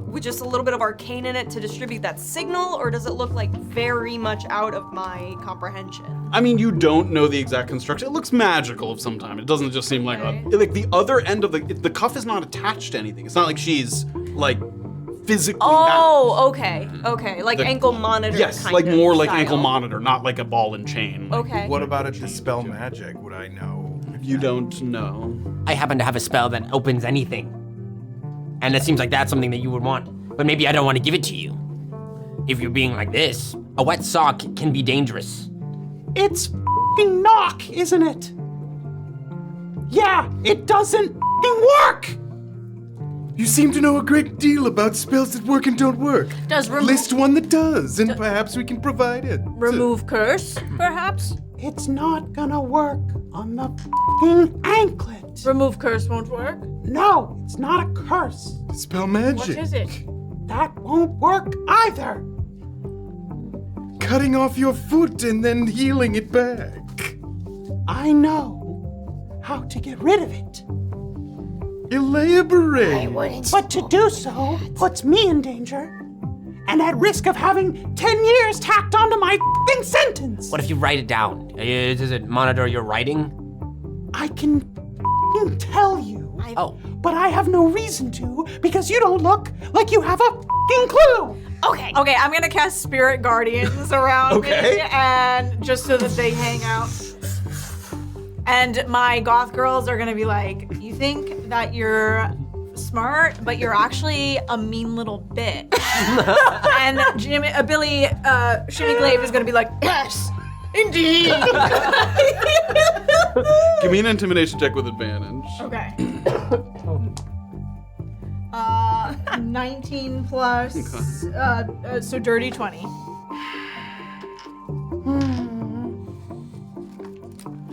with just a little bit of arcane in it to distribute that signal, or does it look like very much out of my comprehension? I mean, you don't know the exact construction. It looks magical of some time. It doesn't just seem like like the other end of the cuff is not attached to anything. It's not like she's like physically. Oh, okay, like The- ankle monitor. Yes, kind like of more like style. ankle monitor, not like a ball and chain. Okay. What about a dispel magic? Would I know? You don't know. I happen to have a spell that opens anything. And it seems like that's something that you would want. But maybe I don't want to give it to you. If you're being like this, a wet sock can be dangerous. It's f***ing knock, isn't it? Yeah, it doesn't f***ing work! You seem to know a great deal about spells that work and don't work. Does List one that does, and perhaps we can provide it. remove curse, perhaps? It's not gonna work on the f***ing anklet. Remove curse won't work. No, it's not a curse. Spell What magic. is it? That won't work either. Cutting off your foot and then healing it back. I know how to get rid of it. Elaborate. But to do so puts me in danger and at risk of having 10 years tacked onto my f***ing sentence. What if you write it down? Does it monitor your writing? I can f***ing tell you. Oh. But I have no reason to because you don't look like you have a f***ing clue. Okay. Okay, I'm gonna cast Spirit Guardians around me, and just so that they hang out. And my goth girls are gonna be like, you think that you're smart, but you're actually a mean little bitch. And Shimmy Glaive is gonna be like, yes, indeed. Give me an intimidation check with advantage. Okay. 19 plus, so dirty 20.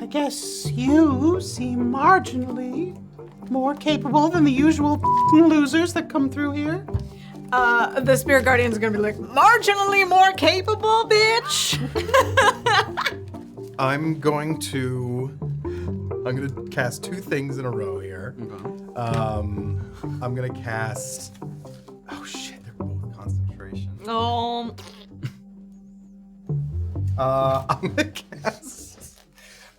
I guess you seem marginally more capable than the usual f***ing losers that come through here. The Spirit Guardian is gonna be like, marginally more capable, bitch. I'm going to cast two things in a row here. I'm gonna cast. Oh shit! They're both concentration. I'm gonna cast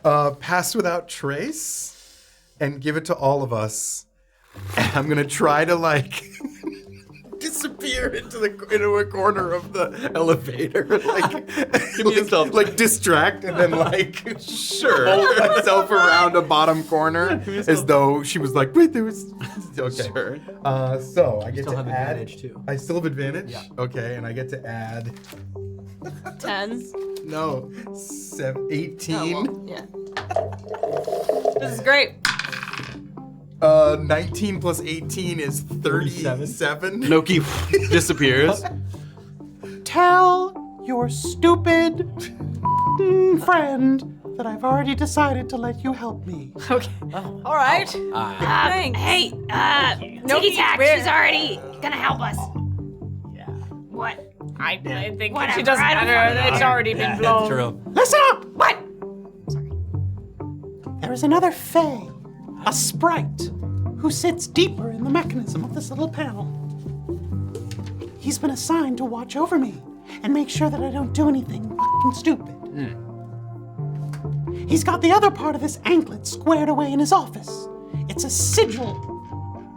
Pass Without Trace and give it to all of us. And I'm gonna try to like disappear into a corner of the elevator, like Give me a stealth like distract and then like Sure. hold myself around a bottom corner as though she was like, wait, there was. Okay. Sure. So I get still to have add. advantage, too. I still have advantage. Yeah. Okay, and I get to add. 10. No, 18. Oh, well, yeah. This is great. 19 plus 18 is 37. Noki disappears. Tell your stupid friend that I've already decided to let you help me. Okay. All right. Thanks. Hey, No, Tiki Tack, where- she's already gonna help us. Yeah. What? I think Whatever, it doesn't I don't matter. It's already been blown. True. Listen up! What? Sorry. There is another Fae, a sprite, who sits deeper in the mechanism of this little panel. He's been assigned to watch over me and make sure that I don't do anything fucking stupid. He's got the other part of this anklet squared away in his office. It's a sigil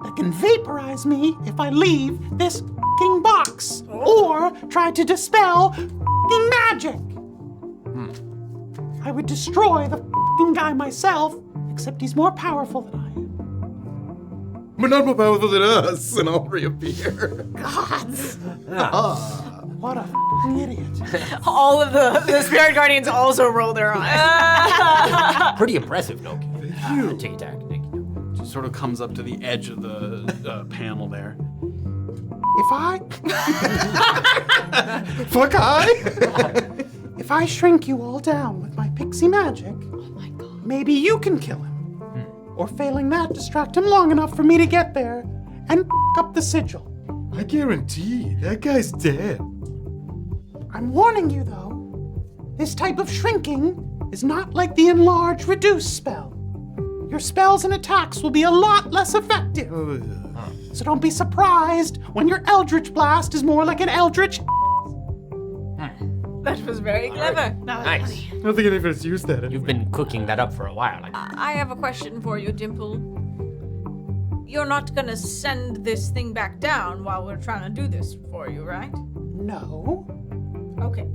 that can vaporize me if I leave this fucking box or try to dispel fucking magic. I would destroy the fucking guy myself, except he's more powerful than I am. But not more powerful than us, and I'll reappear. What a fucking idiot. All of the spirit guardians also roll their eyes. Pretty impressive, Noki. Take it back. Just sort of comes up to the edge of the panel there. If I shrink you all down with my pixie magic, maybe you can kill him. Or failing that, distract him long enough for me to get there and up the sigil. I guarantee that guy's dead. I'm warning you though, this type of shrinking is not like the enlarge reduce spell. Your spells and attacks will be a lot less effective. So don't be surprised when your Eldritch Blast is more like an Eldritch. That was very clever. Nice. I don't think anybody's used that anyway. You've been cooking that up for a while. I have a question for you, Dimple. You're not gonna send this thing back down while we're trying to do this for you, right? No, Okay.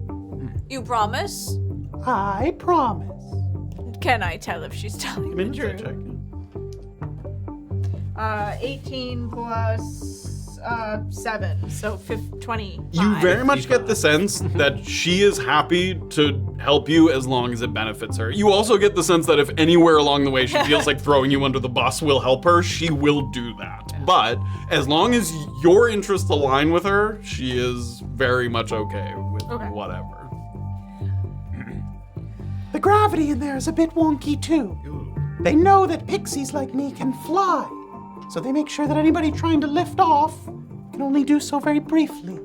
You promise? I promise. Can I tell if she's telling the Insight truth? check. 18 plus 7, so 25. You very much get the sense that she is happy to help you as long as it benefits her. You also get the sense that if anywhere along the way she feels like throwing you under the bus will help her, she will do that. But as long as your interests align with her, she is very much okay with whatever. The gravity in there is a bit wonky too. They know that pixies like me can fly, so they make sure that anybody trying to lift off can only do so very briefly.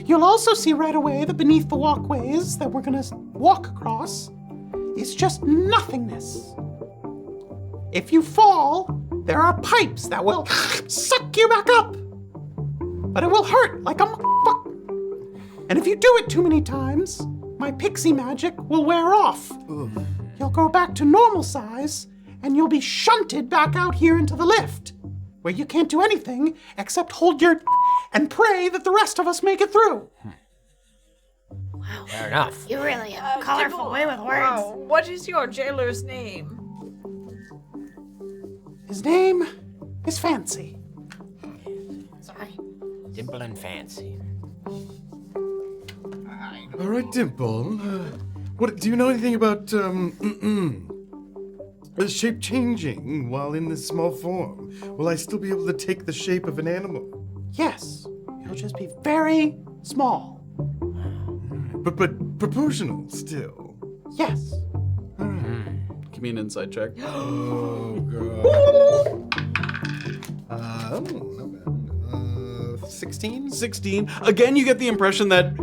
You'll also see right away that beneath the walkways that we're gonna walk across is just nothingness. If you fall, there are pipes that will suck you back up. But it will hurt like a fuck. And if you do it too many times, my pixie magic will wear off. You'll go back to normal size, and you'll be shunted back out here into the lift, where you can't do anything except hold your and pray that the rest of us make it through. Fair enough. You really have a colorful Dimple, way with words. what is your jailer's name? His name is Fancy. Sorry. Dimple and Fancy. All right, Dimple. What do you know anything about the shape changing while in this small form? Will I still be able to take the shape of an animal? Yes, it'll just be very small. But proportional still. Yes. Give me an insight check. Oh, God. Not bad. 16? 16. Again, you get the impression that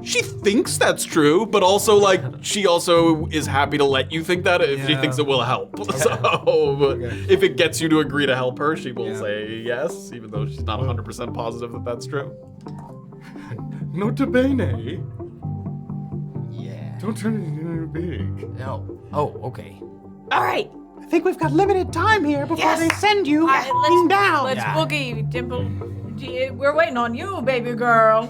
she thinks that's true, but also like she also is happy to let you think that if she thinks it will help. So if it gets you to agree to help her, she will say yes, even though she's not 100% positive that that's true. Nota bene. Yeah. Don't turn it into big. No. Oh, okay. All right. I think we've got limited time here before they send you down. Let's boogie, Dimple. We're waiting on you, baby girl.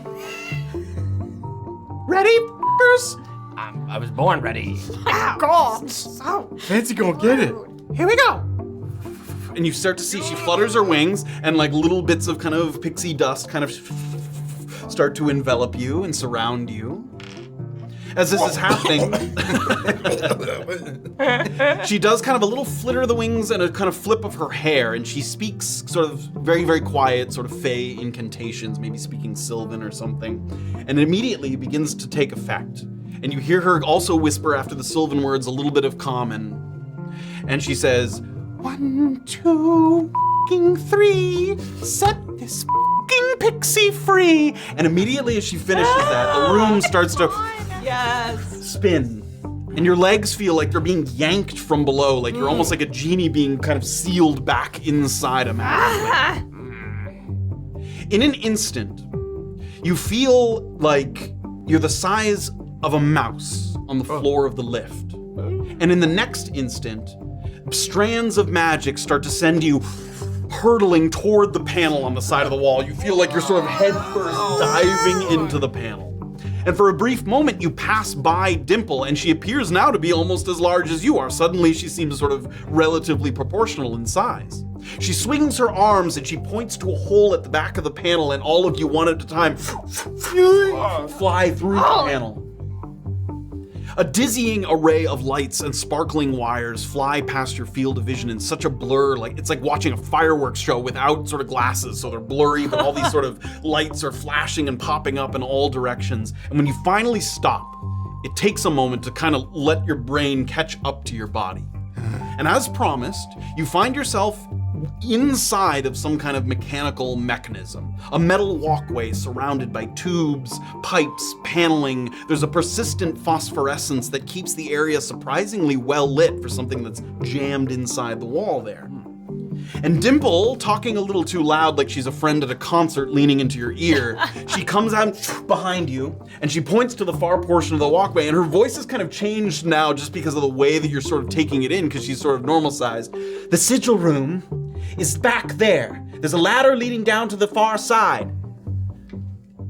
Ready, f***ers? I was born ready. God. Fancy gonna get it. Here we go. And you start to see she flutters her wings, and like little bits of kind of pixie dust kind of start to envelop you and surround you. As this is happening, she does kind of a little flitter of the wings and a kind of flip of her hair, and she speaks sort of very, very quiet, sort of fey incantations, maybe speaking Sylvan or something, and it immediately begins to take effect. And you hear her also whisper after the Sylvan words a little bit of common, and she says, 1, 2, f***ing 3, set this f***ing pixie free. And immediately as she finishes that, the room starts to spin. And your legs feel like they're being yanked from below, like you're almost like a genie being kind of sealed back inside a magic. In an instant, you feel like you're the size of a mouse on the floor of the lift. And in the next instant, strands of magic start to send you hurtling toward the panel on the side of the wall. You feel like you're sort of headfirst diving into the panel. And for a brief moment, you pass by Dimple, and she appears now to be almost as large as you are. Suddenly, she seems sort of relatively proportional in size. She swings her arms and she points to a hole at the back of the panel, and all of you, one at a time, fly through the panel. A dizzying array of lights and sparkling wires fly past your field of vision in such a blur, like it's like watching a fireworks show without sort of glasses, so they're blurry, but all these sort of lights are flashing and popping up in all directions. And when you finally stop, it takes a moment to kind of let your brain catch up to your body. And as promised, you find yourself inside of some kind of mechanical mechanism. A metal walkway surrounded by tubes, pipes, paneling. There's a persistent phosphorescence that keeps the area surprisingly well lit for something that's jammed inside the wall there. And Dimple, talking a little too loud like she's a friend at a concert leaning into your ear, she comes out behind you and she points to the far portion of the walkway, and her voice has kind of changed now just because of the way that you're sort of taking it in, because she's sort of normal sized. The sigil room is back there. There's a ladder leading down to the far side.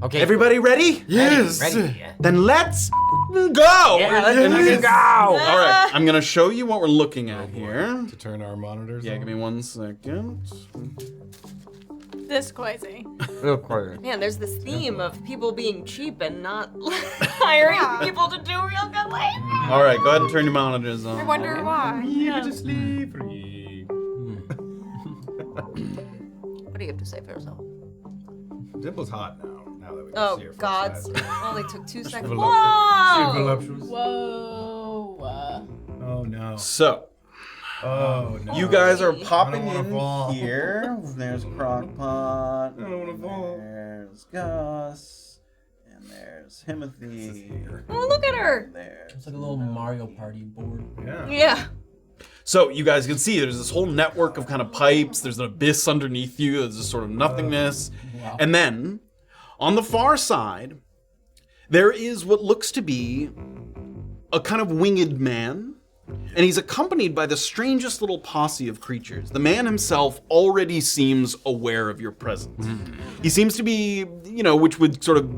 Okay. Everybody ready? Yes. Ready. Yeah. Then let's go! Yeah, let's go! All right, I'm gonna show you what we're looking at here. To turn our monitors Yeah, on. give me 1 second. This crazy. Real quick. Man, there's this theme of people being cheap and not hiring people to do real good labor. All right, go ahead and turn your monitors on. I wonder why. What do you have to say for yourself? Dimple's hot now that we can Oh, see her from gods. the side. Only took 2 seconds. She's Whoa! voluptuous. Whoa. Oh no. So, Oh no. you guys are I popping don't wanna in fall. here. There's Crockpot. I don't wanna fall. There's Gus. And there's Timothy. Oh, look at her. There's It's like a little Mario Party board. Yeah. Yeah. So you guys can see there's this whole network of kind of pipes. There's an abyss underneath you. There's this sort of nothingness. Wow. And then on the far side, there is what looks to be a kind of winged man. And he's accompanied by the strangest little posse of creatures. The man himself already seems aware of your presence. He seems to be, which would sort of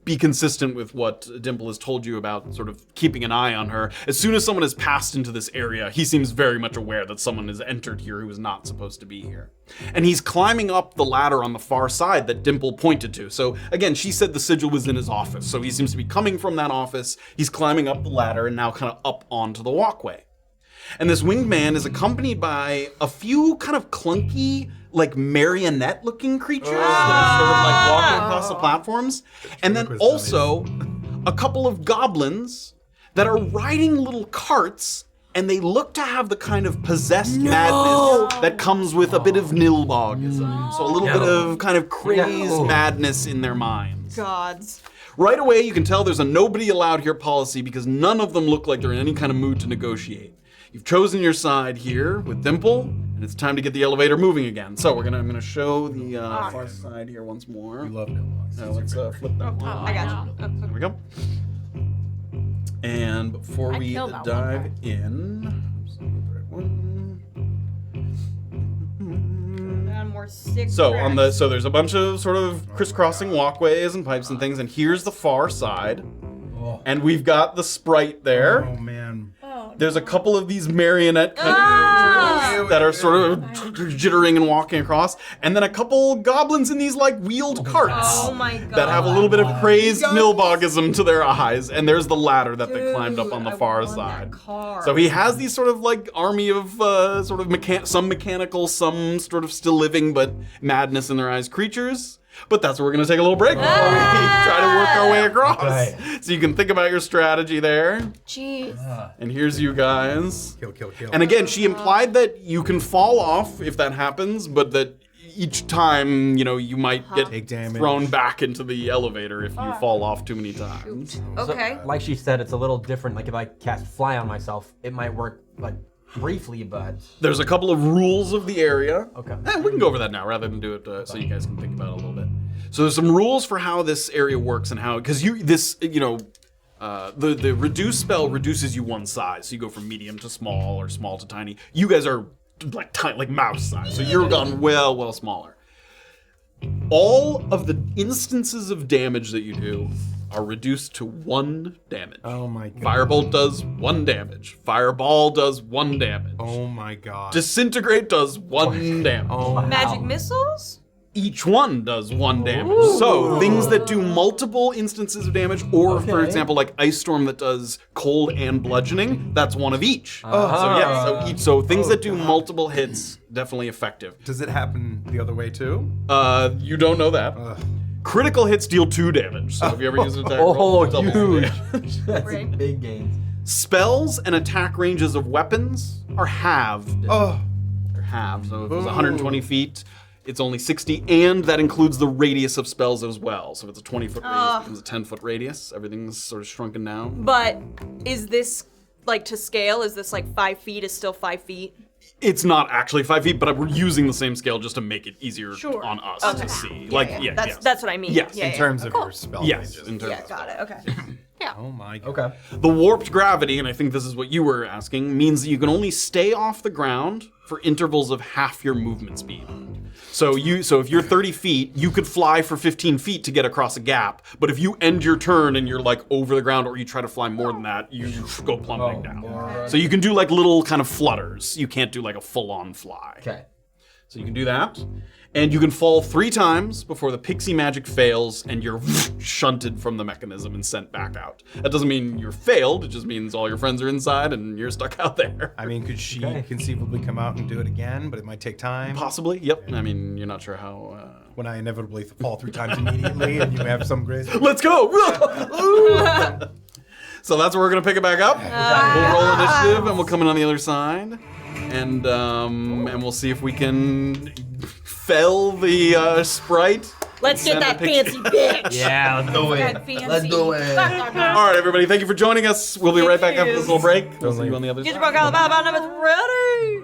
be consistent with what Dimple has told you about sort of keeping an eye on her. As soon as someone has passed into this area, he seems very much aware that someone has entered here who is not supposed to be here. And he's climbing up the ladder on the far side that Dimple pointed to. So again, she said the sigil was in his office. So he seems to be coming from that office. He's climbing up the ladder and now kind of up onto the walkway. And this winged man is accompanied by a few kind of clunky, like marionette-looking creatures that are sort of like walking across the platforms. And then also a couple of goblins that are riding little carts, and they look to have the kind of possessed madness that comes with a bit of Nilbogism. So a little bit of kind of crazed madness in their minds. Gods. Right away, you can tell there's a nobody allowed here policy because none of them look like they're in any kind of mood to negotiate. You've chosen your side here with Dimple, and it's time to get the elevator moving again. So I'm gonna show the far side here once more. You love Nilbogs. Now let's flip that one. I got you. There we go. And before I we killed that one dive in, More sick so tracks. there's a bunch of sort of crisscrossing walkways and pipes and things, and here's the far side, and we've got the sprite there. Oh man. There's a couple of these marionette kind of creatures that are sort of jittering and walking across, and then a couple goblins in these like wheeled carts Oh my god. that have a little bit of crazed Nilbogism to their eyes, and there's the ladder that they climbed up on the far side. So he has these sort of like army of sort of some mechanical, some sort of still living but madness in their eyes creatures. But that's where we're gonna take a little break before we try to work our way across. Right. So you can think about your strategy there. Jeez. And here's you guys. Kill. And again, she implied that you can fall off if that happens, but that each time, you might get Take damage. thrown back into the elevator if you fall off too many times. Okay. Like she said, it's a little different. Like if I cast fly on myself, it might work like briefly, but There's a couple of rules of the area. Okay. We can go over that now rather than do it so you guys can think about it a little bit. So there's some rules for how this area works and how, because the reduce spell reduces you one size. So you go from medium to small or small to tiny. You guys are like tiny, like mouse size. So you're gone well smaller. All of the instances of damage that you do are reduced to 1 damage. Oh my god. Firebolt does 1 damage. Fireball does 1 damage. Oh my god. Disintegrate does 1 damage. Oh, Magic missiles? Each one does 1 damage. So things that do multiple instances of damage, or for example, like Ice Storm that does cold and bludgeoning, that's 1 of each. So things that do multiple hits, definitely effective. Does it happen the other way too? You don't know that. Critical hits deal 2 damage. So have you ever used an attack roll? Double huge. damage. That's big gains. Spells and attack ranges of weapons are halved. Oh. They're halved. So if it was 120 feet, it's only 60, and that includes the radius of spells as well. So if it's a 20-foot radius, it becomes a 10-foot radius. Everything's sort of shrunken down. But is this like to scale? Is this like 5 feet is still 5 feet? It's not actually 5 feet, but we're using the same scale just to make it easier Sure. on us Okay. to see. That's what I mean. Yes, Yeah, In yeah. terms of your spell Yes, ranges. in terms Yeah, of got it. Okay. Oh my god. Okay. The warped gravity, and I think this is what you were asking, means that you can only stay off the ground for intervals of half your movement speed. So if you're 30 feet, you could fly for 15 feet to get across a gap. But if you end your turn and you're like over the ground, or you try to fly more than that, you go plummeting down. So you can do like little kind of flutters. You can't do like a full-on fly. Okay. So you can do that. And you can fall 3 times before the pixie magic fails and you're shunted from the mechanism and sent back out. That doesn't mean you're failed, it just means all your friends are inside and you're stuck out there. I mean, could she conceivably come out and do it again, but it might take time? Possibly, yep. I mean, you're not sure how... When I inevitably fall 3 times immediately and you have some grace. Let's go! So that's where we're gonna pick it back up. We'll roll initiative and we'll come in on the other side. And we'll see if we can fell the sprite. Let's get Send that the pixie- fancy bitch. Yeah, let's do it. Let's do it. All right, everybody, thank you for joining us. We'll be right back after this little break. We'll see you on the other Get side. your buck out of the Baba number ready.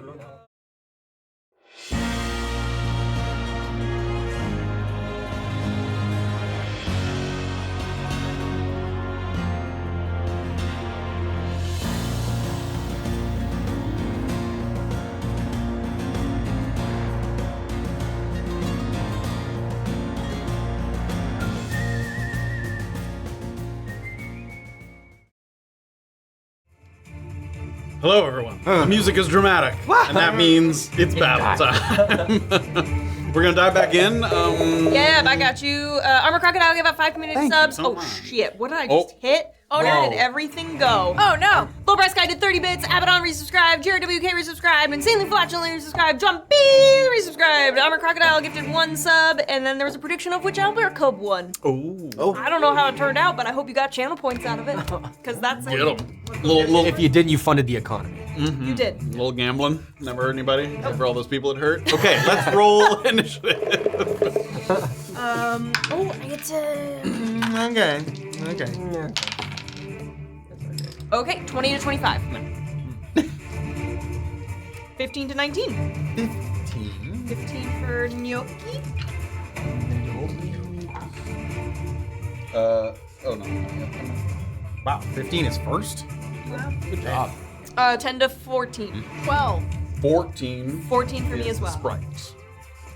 Hello, everyone. The music is dramatic, and that means it's battle time. We're gonna dive back in. Yeah, I got you. Armor Crocodile gave out 5 community subs. so Oh much. shit! What did I just hit? Oh, Where no. did everything go? Oh no! Low Price Guy did 30 bits, Abaddon resubscribed, Jared WK resubscribed, Insanely Flatulently resubscribed, John B resubscribed, Armor Crocodile gifted 1 sub, and then there was a prediction of which Albert Cub won. Oh, I don't know how it turned out, but I hope you got channel points out of it. Because that's get 'em. Little, If you didn't, you funded the economy. You did. little gambling. Never hurt anybody. For all those people it hurt. Okay, let's roll initiative. Oh, I get to. Okay. Okay, 20 to 25. 15 to 19. 15. 15 for Gnocchi. Oh no. Wow, 15 is first? Good job. 10 to 14. 12. 14. 14 for me is as well. Sprite.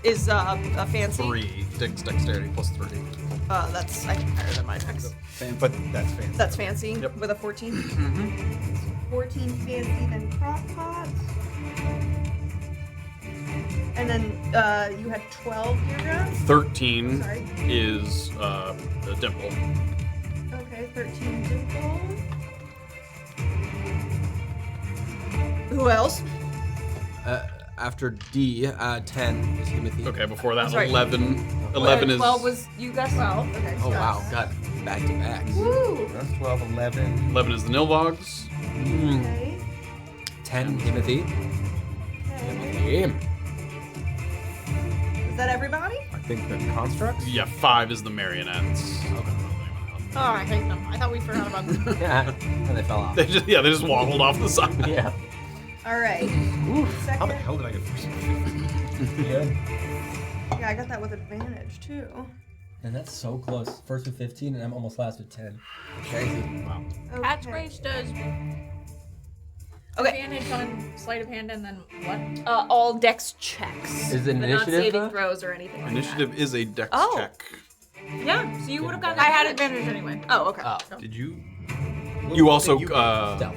Is a fancy. 3. Dexterity plus 3. That's actually higher than mine. X. But that's fancy. That's fancy Yep. with a 14. 14 fancy, then crock pot. And then you had 12 Deirdre. 13 Sorry. is the dimple. Okay, 13 Dimple. Who else? After D, 10 is Timothy. Okay, before that, Sorry. 11. 11 is. 12 was you guys? 12. Okay. Oh wow, got back to back. Woo. That's 12, 11. 11 is the Nilvogs. Okay. 10 Timothy. Okay. Him. that everybody? I think the constructs. Yeah, 5 is the marionettes. Oh, I hate them. I thought we forgot about them. Yeah, and they fell off. They just waddled off the side. Yeah. All right. How the Second. hell did I get first? Yeah, I got that with advantage too. And that's so close. First with 15, and I'm almost last with 10. Crazy. Wow. Cat's Grace does Okay. advantage on sleight of hand and then what? All dex checks. Is it an but initiative, not saving though? throws or anything like Initiative is a dex Oh. check. that. Yeah, so you would have gotten I had advantage anyway. Oh, okay. Did you? You also. Stealth.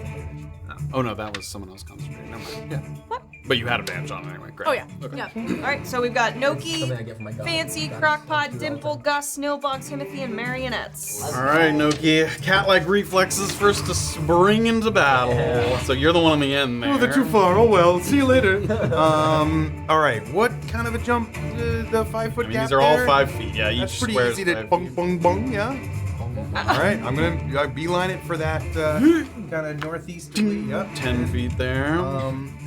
Oh no, that was someone else concentrating. Never mind. Yeah. What? But you had advantage on it anyway. Great. Oh yeah. Okay. Yeah. All right, so we've got Something I Noki, get from my dog. Fancy, Got it. Crockpot, Do it all the Dimple, time. Gus, Snowball, Timothy, and Marionettes. All right, Noki. Cat-like reflexes first to spring into battle. Yeah. So you're the one on the end there. Oh, they're too far. Oh well. See you later. All right. What kind of a jump? The 5 foot I mean, gap these are all there? 5 feet. Yeah, each That's pretty square's easy to 5 bung feet. bung bung. Yeah. All right. I'm gonna beeline it for that kind of northeasterly. Yep. 10 feet there.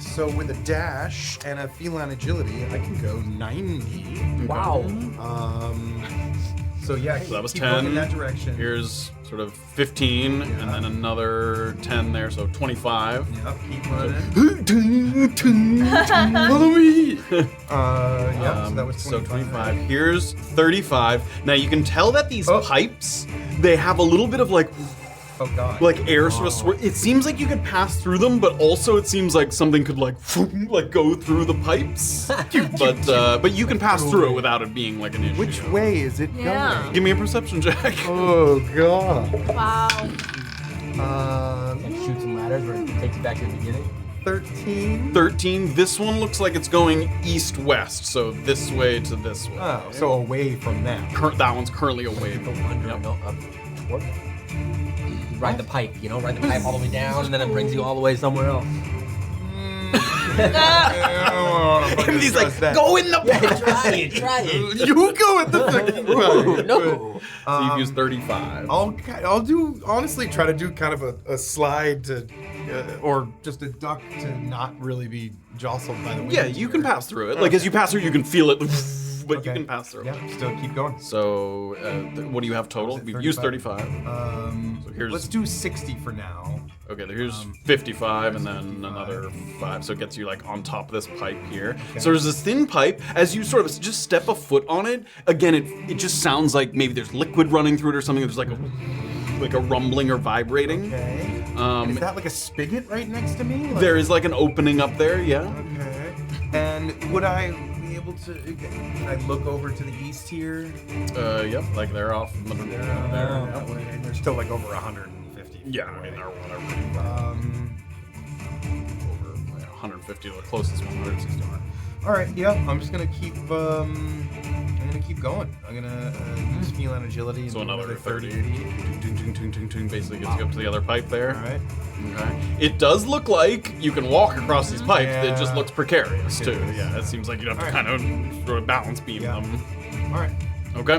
So with a dash and a feline agility, I can go 90. Wow. So yeah, So that was keep going 10. in that direction. Here's sort of 15, and then another 10 there, so 25. Yep, keep running. Follow me. Yeah, so that was 25. So 25. Here's 35. Now you can tell that these Oh. pipes, they have a little bit of like Oh god. air sort of it seems like you could pass through them, but also it seems like something could like go through the pipes. but you can pass through it without it being like an issue. Which way is it Yeah. going? Give me a perception check. Oh god. Wow. Like shoots and ladders where it takes you back to the beginning. 13. 13. This one looks like it's going east-west, so this way to this way. Oh, so away from that. That one's currently away. Go under and go up toward it. You ride the pipe, ride the pipe all the way down, and then it brings you all the way somewhere else. And he's like, go in the pipe. Try it. You go at the fucking pipe. No. So you've used 35. I'll do honestly try to do kind of a slide to or just a duck to not really be jostled by the wind. Yeah, you can pass through it. Like as you pass through, you can feel it, but Okay. you can pass through. Yeah, still keep going. So what do you have total? Was it We've used 35. So here's- let's do 60 for now. Okay, here's 55 and then another 5, so it gets you like on top of this pipe here. So there's this thin pipe. As you sort of just step a foot on it, again, it just sounds like maybe there's liquid running through it or something. There's like a rumbling or vibrating. Okay. Is that like a spigot right next to me? Like- There is like an opening up there, yeah. Okay. And would I be able to? Can I look over to the east here? Yep, like they're off. There. That way. And they're still like over 150. Yeah, I mean they're whatever. Over 150 to the closest 160. All right. Yeah. I'm just gonna keep. I'm gonna keep going. I'm gonna use feline agility. So and do another 30. 30. Basically gets you up to the other pipe there. All right. Okay. It does look like you can walk across these pipes. It just Yeah. looks precarious It too. is. Yeah, it seems like you'd have to Alright. kind of sort of balance beam Yeah. them. All right. Okay.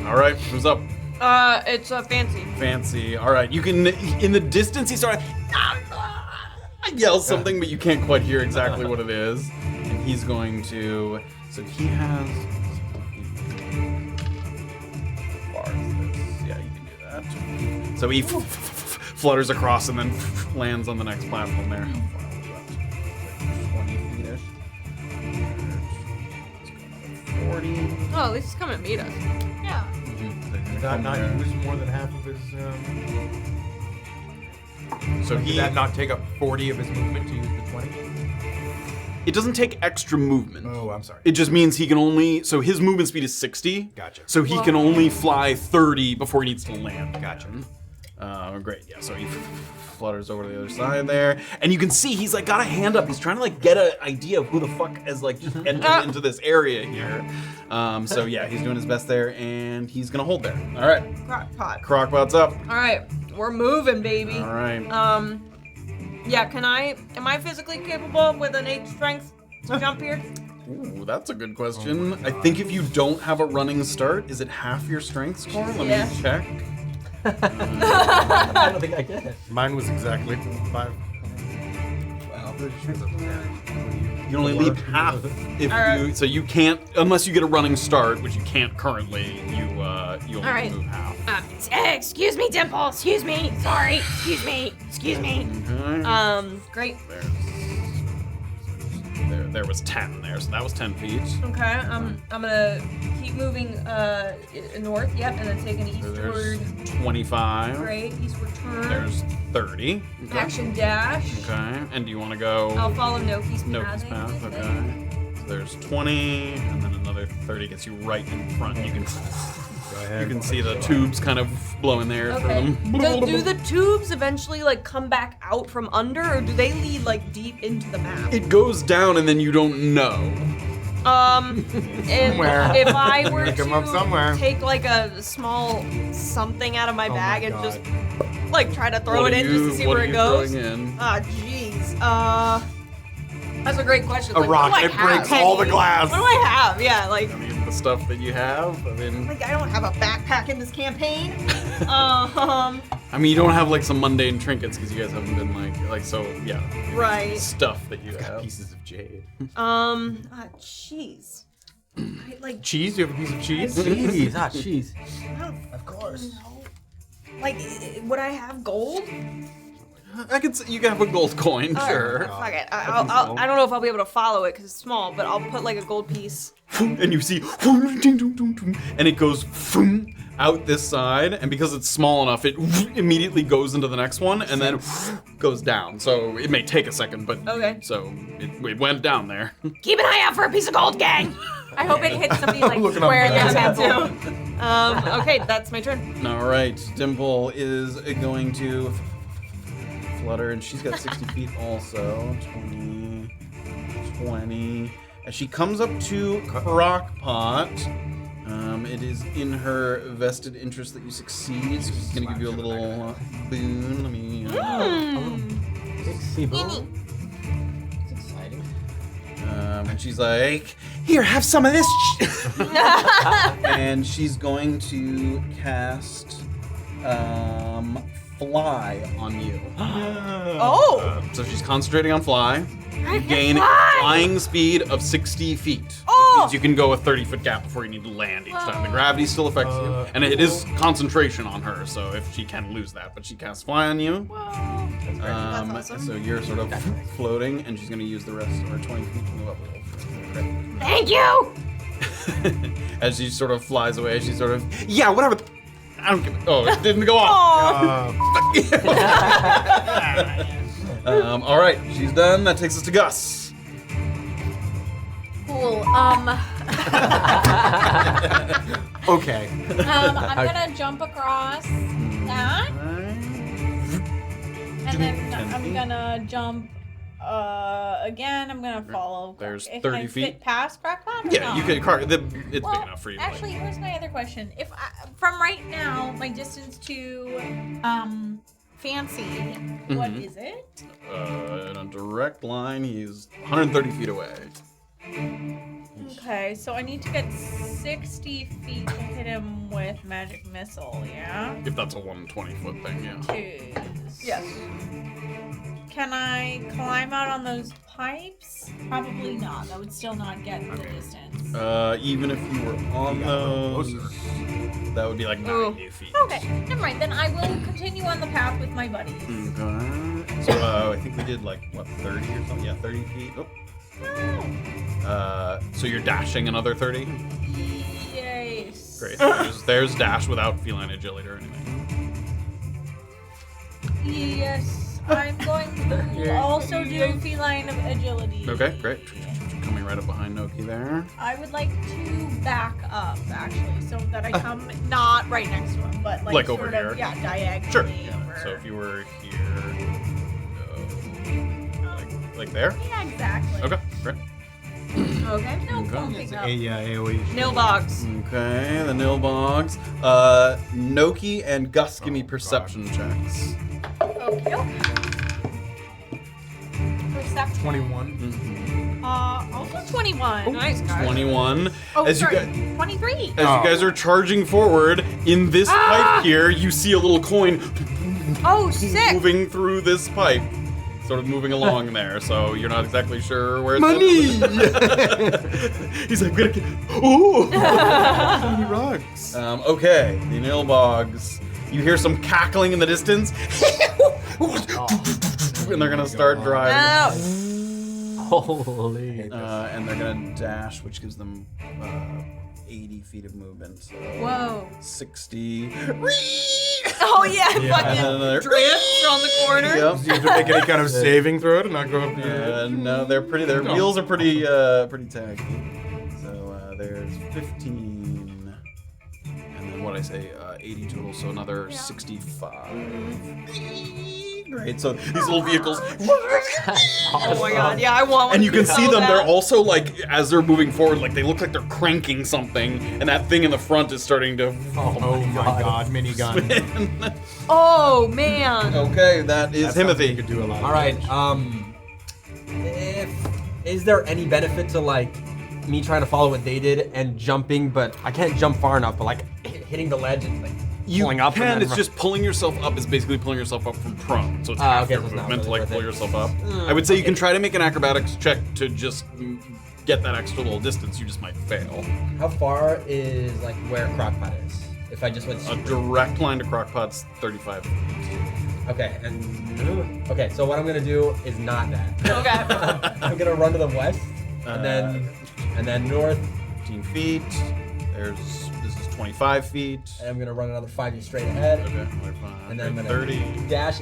All right. Who's up? It's Fancy. Fancy. All right. You can in the distance he sort of yells something, but you can't quite hear exactly what it is. And he's going to. So he has. How far is this? Yeah, you can do that. So he flutters across and then lands on the next platform there. How far was that? 20 feet-ish. 40. Oh, at least he's coming to meet us. Yeah. Did that not use more than half of his? So Did that not take up 40 of his movement to use the 20? It doesn't take extra movement. Oh, I'm sorry. It just means he can only. So his movement speed is 60. Gotcha. So he can only fly 30 before he needs to land. Gotcha. Great. Yeah. So he flutters over to the other side there, and you can see he's like got a hand up. He's trying to like get an idea of who the fuck has like just entered into this area here. So yeah, he's doing his best there, and he's gonna hold there. All right. Crockpot. Crocbot's up. All right, we're moving, baby. All right. Yeah, am I physically capable with an 8 strength to jump here? Ooh, that's a good question. I think if you don't have a running start, is it half your strength score? Let Yeah. me check. I don't think I get it. Mine was exactly 5. Wow. You can only leap half if you. So you can't, unless you get a running start, which you can't currently. You only right. move half. Excuse me, Dimple. Excuse me. Sorry. Excuse me. Excuse me. Great. There was 10 there, so that was 10 feet. Okay, I'm gonna keep moving north, yep, and then take an So eastward. there's 25. Great, eastward turn. There's 30. Okay. Action dash. Okay. And do you want to go? I'll follow Noki's path. Noki's path. Okay. So there's 20, and then another 30 gets you right in front. You can. You can see the tubes kind of blowing the air through Okay. them. Do the tubes eventually like come back out from under, or do they lead like deep into the map? It goes down, and then you don't know. And if I were Pick 'em up somewhere. to take like a small something out of my bag my and God. just like try to throw What it are in just you- to see what where are it you goes. throwing in? Ah, jeez. That's a great question. A Like, rock. what do I It breaks have? all the glass. What do I have? Yeah, like I mean, the stuff that you have. I mean, I don't have a backpack in this campaign. I mean, you don't have like some mundane trinkets because you guys haven't been like so. Yeah. Right. Stuff that you have. Pieces of jade. Cheese. Like Cheese? You have a piece of cheese? Cheese. of course. Like, would I have gold? I could. You can have a gold coin, sure. Fuck it. I don't know if I'll be able to follow it because it's small, but I'll put like a gold piece. And you see, and it goes out this side, and because it's small enough, it immediately goes into the next one, and then goes down. So it may take a second, but Okay. So it went down there. Keep an eye out for a piece of gold, gang. I hope it hits somebody like looking up square in the that. temple. Okay, that's my turn. All right, Dimple is going to flutter, and she's got 60 feet also. 20. As she comes up to Crockpot, it is in her vested interest that you succeed, so she's going to give you a little boon. Let me... It's exciting. And she's like, here, have some of this. And she's going to cast Fly on you. Oh! So she's concentrating on Fly. You gain fly! flying speed of 60 feet. Oh! Which means you can go a 30-foot gap before you need to land each time. The gravity still affects you. And it is concentration on her, so if she can lose that. But she casts Fly on you. That's awesome. So you're sort of floating, and she's going to use the rest of her 20 feet to move up a little. Thank you. As she sort of flies away, she sort of, yeah, whatever. I don't give a. Oh, it didn't go off. All right, she's done. That takes us to Gus. Cool. Okay. I'm gonna jump across that, and then I'm gonna jump again. I'm gonna follow. There's Can 30 I feet. Fit past Crockpot? Yeah, you can. It's Well, big enough for you. like- Actually, here's my other question. If from right now, my distance to Fancy, what Mhm. is it? In a direct line, he's 130 feet away. Okay, so I need to get 60 feet to hit him with magic missile. Yeah. If that's a 120-foot thing, yeah. Yes. Can I climb out on those pipes? Probably not. That would still not get the distance. Even if you were on those, that would be like 90 feet. Okay, never mind. Then I will continue on the path with my buddies. Okay. So I think we did like what 30 or something. Yeah, 30 feet. Oh. So you're dashing another 30. Yes. Great. There's dash without feline agility or anything. Yes. I'm going to also do feline agility. Okay, great. Coming right up behind Noki there. I would like to back up actually, so that I come not right next to him, but Like sort over of, here? yeah, diagonally. Sure. Yeah. over. So if you were here, like there. Yeah, exactly. Okay, great. Okay. No Okay. bumping up. AOE. Nilbogs. Okay, the Nilbogs. Noki and Gus give me perception checks. Okay. Perception. 21. Also 21. Nice, guys. 21. Oh, As you sorry. guys, 23. as you guys are charging forward in this pipe here, you see a little coin Oh, sick. moving through this pipe. sort of moving along there, so you're not exactly sure where it's Money! He's like, we're gonna get. Ooh! Shiny rocks. Okay, the Nilbogs. You hear some cackling in the distance, and they're gonna start driving. Holy. And they're gonna dash, which gives them 80 feet of movement. So Whoa. 60. Oh yeah, And then fucking they're- drift on the corner. Yep. Do you have to make any kind of saving throw to not go up the edge? No, they're pretty. Their wheels are pretty tacky. So there's 15, and then what I say, 80 total. So another 65. Great. So these little vehicles, Oh my god, yeah, I want one. and you can see so them. They're bad. also like, as they're moving forward, like they look like they're cranking something, and that thing in the front is starting to. Oh my god, minigun. Oh man. Okay, that is That's something Timothy. you could do a lot. All right. Is there any benefit to like me trying to follow what they did and jumping, but I can't jump far enough, but like hitting the ledge and like pulling up? You and can. then It's just pulling yourself up is basically pulling yourself up from prone. So it's Ah, half okay, your so it's not movement to really like worth pull it. yourself up. I would say you can try to make an acrobatics check to just get that extra little distance. You just might fail. How far is like where Crockpot is? If I just went A straight. direct line to Crockpot's 35 feet. Okay, okay. So what I'm gonna do is not that. Okay. I'm gonna run to the west, and then north, 15 feet. This is 25 feet. and I'm gonna run another 5 feet straight ahead. Okay, And then I'm gonna 30. dash.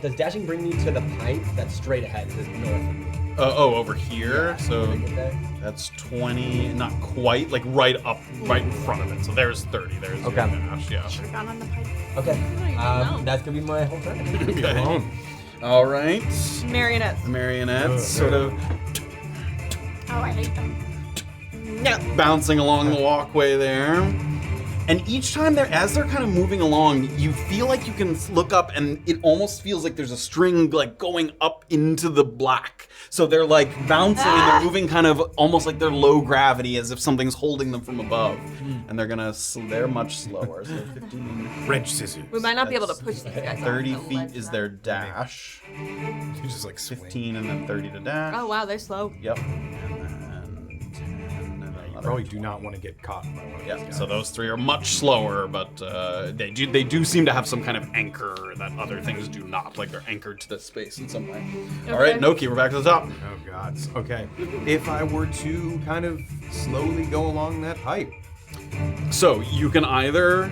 Does dashing bring me to the pipe that's straight ahead? Is it north of me? Over here. So When I get there? that's 20, not quite, like right in front of it. So there's 30. There's your Okay. dash, yeah. Should've gone on the pipe. Okay. know. That's gonna be my whole turn. Okay. All right. Marionettes. The marionettes sort of Oh, I hate them. No. bouncing along the walkway there. And each time as they're kind of moving along, you feel like you can look up and it almost feels like there's a string like going up into the black. So they're like bouncing and they're moving kind of almost like they're low gravity as if something's holding them from above. And they're they're much slower. So 15, Red scissors. We might not be able to push these guys. 30 off the feet ledge, is though. their dash. You just like swing. 15 and then 30 to dash. Oh wow, they're slow. Yep. And then 10 and then You another probably do not want to get caught by one of these Yeah, guys. so those three are much slower, but they do seem to have some kind of anchor that other things do not. Like they're anchored to this space in some way. All right, Noki, we're back to the top. Oh god. Okay. If I were to kind of slowly go along that pipe. So you can either,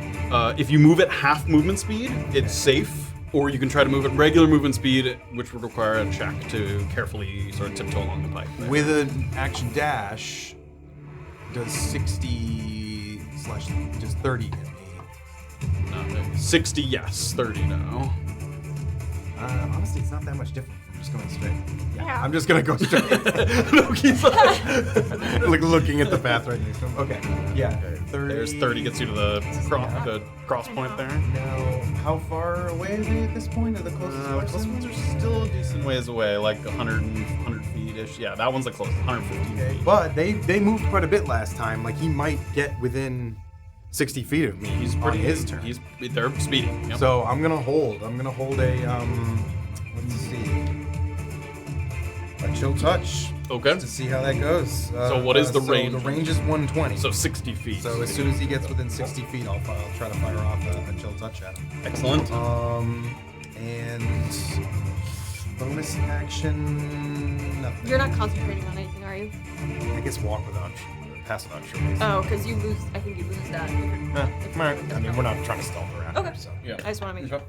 if you move at half movement speed, it's safe, or you can try to move at regular movement speed, which would require a check to carefully sort of tiptoe along the pipe. there. With an action dash, does 60 / does 30 hit me? 60, yes. 30 now. Honestly, it's not that much different from just going straight. Yeah. I'm just gonna go straight. Noki's like looking at the path right next to him. Okay. Yeah. 30. There's 30 gets you to the cross point there. Now, how far away are they at this point? Are the closest The close ones are still a decent ways away, like 100 feet-ish. Yeah, that one's the closest, 115 feet. But they moved quite a bit last time. Like he might get within 60 feet of me. He's on pretty. his turn. They're speeding. Yep. So I'm gonna hold. I'm gonna hold a let's see, a chill touch. Okay. To see how that goes. So what is the range? The range is 120. So 60 feet. So as soon as he gets within 60 feet, I'll try to fire off a chill touch at him. Excellent. And bonus action. Nothing. You're not concentrating on anything, are you? I guess walk without, pass without shooting. Oh, because you lose. I think you lose that. I mean, we're not trying to stealth around. Okay. Here, so. Yeah. I just want to make sure.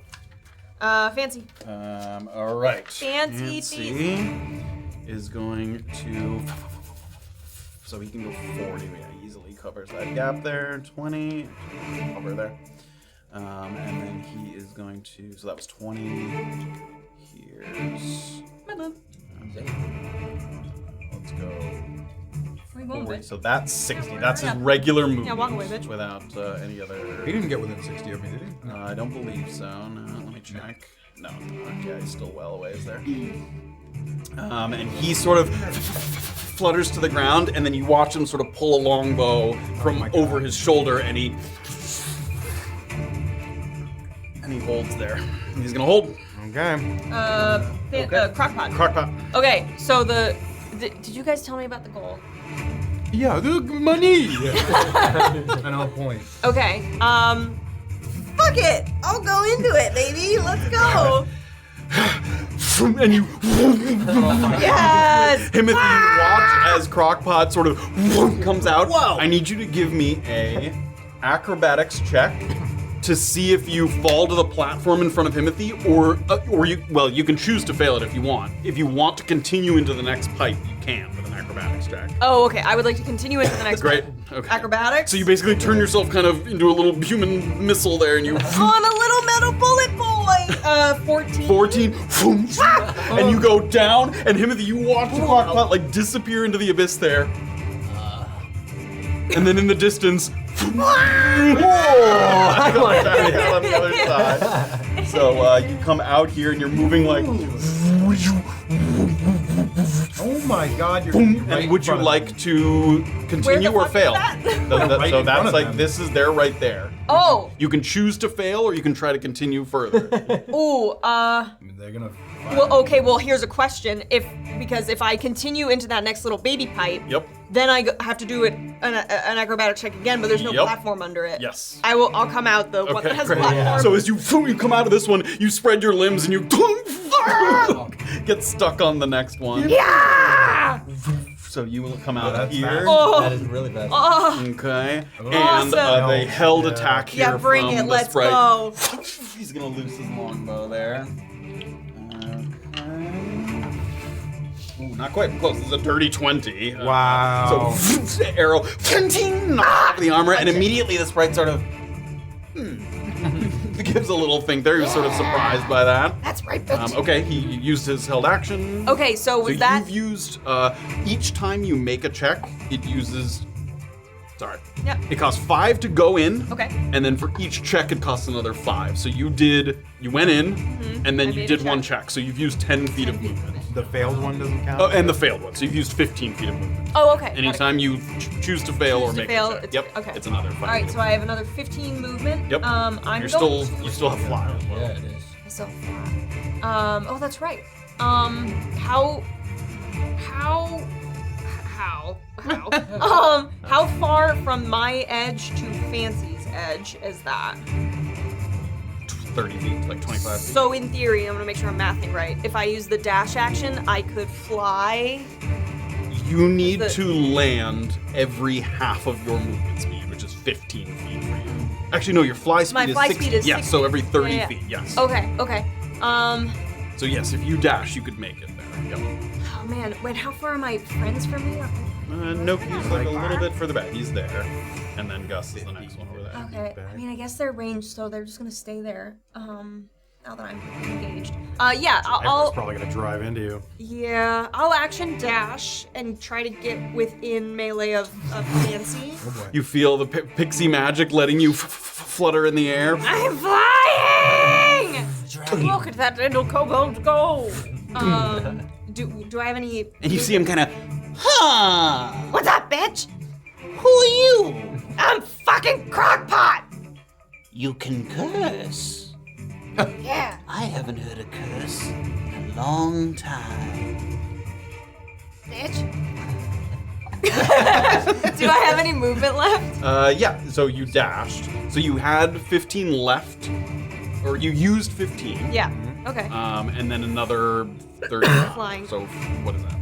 Fancy. All right. Fancy is going to. So he can go 40. Yeah, easily covers that gap there. 20. Cover there. And then he is going to. So that was 20. Here's. My boob. Let's go. Where you going, 40. bitch? So that's 60. That's his regular movement. Yeah, walk away, bitch. Without any other. He didn't get within 60 of me, did he? I don't believe so. No, let me check. No, yeah, he's still well a ways there. And he sort of flutters to the ground, and then you watch him sort of pull a longbow from over his shoulder, and he holds there. And he's gonna hold. Okay. Crockpot. Crockpot. Okay, so did you guys tell me about the goal? Yeah, the money. I know point. Okay. Fuck it. I'll go into it, baby. Let's go. And you Yes. Timothy, you watch as Crockpot sort of comes out. Whoa. I need you to give me a acrobatics check to see if you fall to the platform in front of Timothy, or you can choose to fail it if you want. If you want to continue into the next pipe, you can with an acrobatics check. Oh, okay. I would like to continue into the next Great. one. Okay. Acrobatics. So you basically turn yourself kind of into a little human missile there, and you. Oh, I'm a little metal bullet boy. 14. 14, and you go down, and Timothy, you watch the Crockpot like disappear into the abyss there. And then in the distance, I got that on the other side. So you come out here and you're moving like. Oh my God! You're Boom. right And would you in front of like to continue or fuck fail? is that? Right So in front that's of like them. they're right there. Oh. You can choose to fail or you can try to continue further. Ooh. I mean, they're gonna. Well, okay. Well, here's a question. Because if I continue into that next little baby pipe, Yep. then I have to do an acrobatic check again. But there's no Yep. platform under it. Yes. I'll come out the one that has great. platform. So as you come out of this one, you spread your limbs and you get stuck on the next one. Yeah! So you will come out that's here. fast. Oh. That is really bad. Oh. Okay. And Awesome. they held attack here Yeah, bring from it. the Let's sprite. go. He's gonna loose his longbow there. Okay. Ooh, not quite close. This is a dirty 20. Wow. So arrow knocks off the armor, and immediately the sprite sort of gives a little think there. He was sort of surprised by that. That's right, bitch. Okay, he used his held action. Okay, so was that? You've used each time you make a check, it uses. Sorry. Yep. It costs 5 to go in. Okay. And then for each check, it costs another 5. So you went in, and then I you made a did one check. check. So you've used 10 feet of movement. The failed one doesn't count. Oh, and the failed one. So you've used 15 feet of movement. Oh, okay. got it. Anytime you choose to fail or Choose to make fail, a check. it's- Yep. okay. It's another 5. All right, so I have another 15 movement. Yep. I'm you going still have fly as well. Yeah, it is. So far. Oh, that's right. How far from my edge to Fancy's edge is that? 30 feet, like 25 feet. So in theory, I'm gonna make sure I'm mathing right. If I use the dash action, I could fly. You need The- to land every half of your movement speed, which is 15 feet for you. Actually, no, your fly speed My is fly 60. speed is yes, 60. so every 30 Yeah. feet, yes. Okay. So yes, if you dash, you could make it there. Yep. Oh man, wait, how far are my friends from me? Nope, he's like a little bit further back. He's there. And then Gus is the next one over there. Okay. I mean, I guess they're ranged, so they're just gonna stay there. Now that I'm engaged. Yeah, Everyone's probably gonna drive into you. Yeah, I'll action dash and try to get within melee of Fancy. Oh boy. You feel the pixie magic letting you flutter in the air. I'm flying! Look at that little kobold go. Do I have any? And you see him kind of, huh? What's up, bitch? Who are you? I'm fucking Crockpot! You can curse. Yeah. I haven't heard a curse in a long time. Bitch. Do I have any movement left? Yeah, so you dashed. So you had 15 left, or you used 15. Yeah. Okay. And then another 30. Flying. So what is that?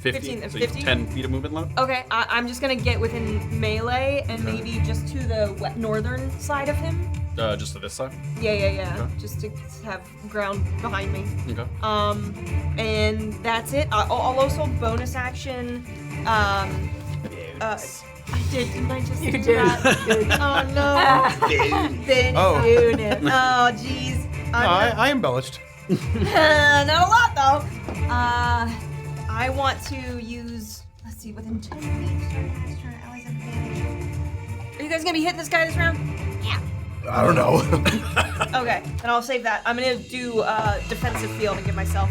50? 15, So you have 50? 10 feet of movement left? Okay, I'm just gonna get within melee and maybe just to the northern side of him. Just to this side? Yeah. Okay. Just to have ground behind me. Okay. And that's it. I'll also bonus action. I did, didn't I just do that? Oh no. Then Oh. unit. Oh jeez. No, I embellished. Not a lot though. I want to use. Let's see, within 10 feet. Starting this turn, always have advantage. Are you guys gonna be hitting this guy this round? Yeah. I don't know. Okay, then I'll save that. I'm gonna do defensive field and give myself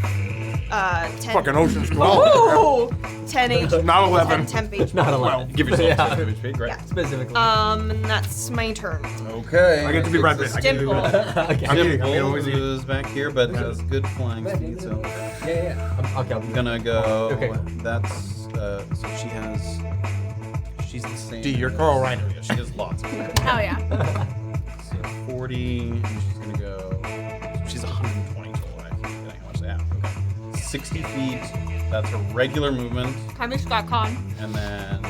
10. Fucking Ocean's 12. Ooh! 10 HP. Not 11. 10 HP. Not 11. Give yourself Yeah. 10 HP, great. Yeah. Specifically. And that's my turn. Okay. I get to be Brad Pitt. I get to be Dimple. Brad Pitt. I'm Dimple always eating. is back here, but has good flying speed, so Yeah. Okay. I'm gonna go. Okay. That's so she's the same. D, you're Carl Reiner. Yeah, she has lots of it. Oh yeah. So 40, and she's gonna go. She's 120 total. I keep forgetting how much they have. Okay. 60 feet. That's a regular movement, Time is got con. and then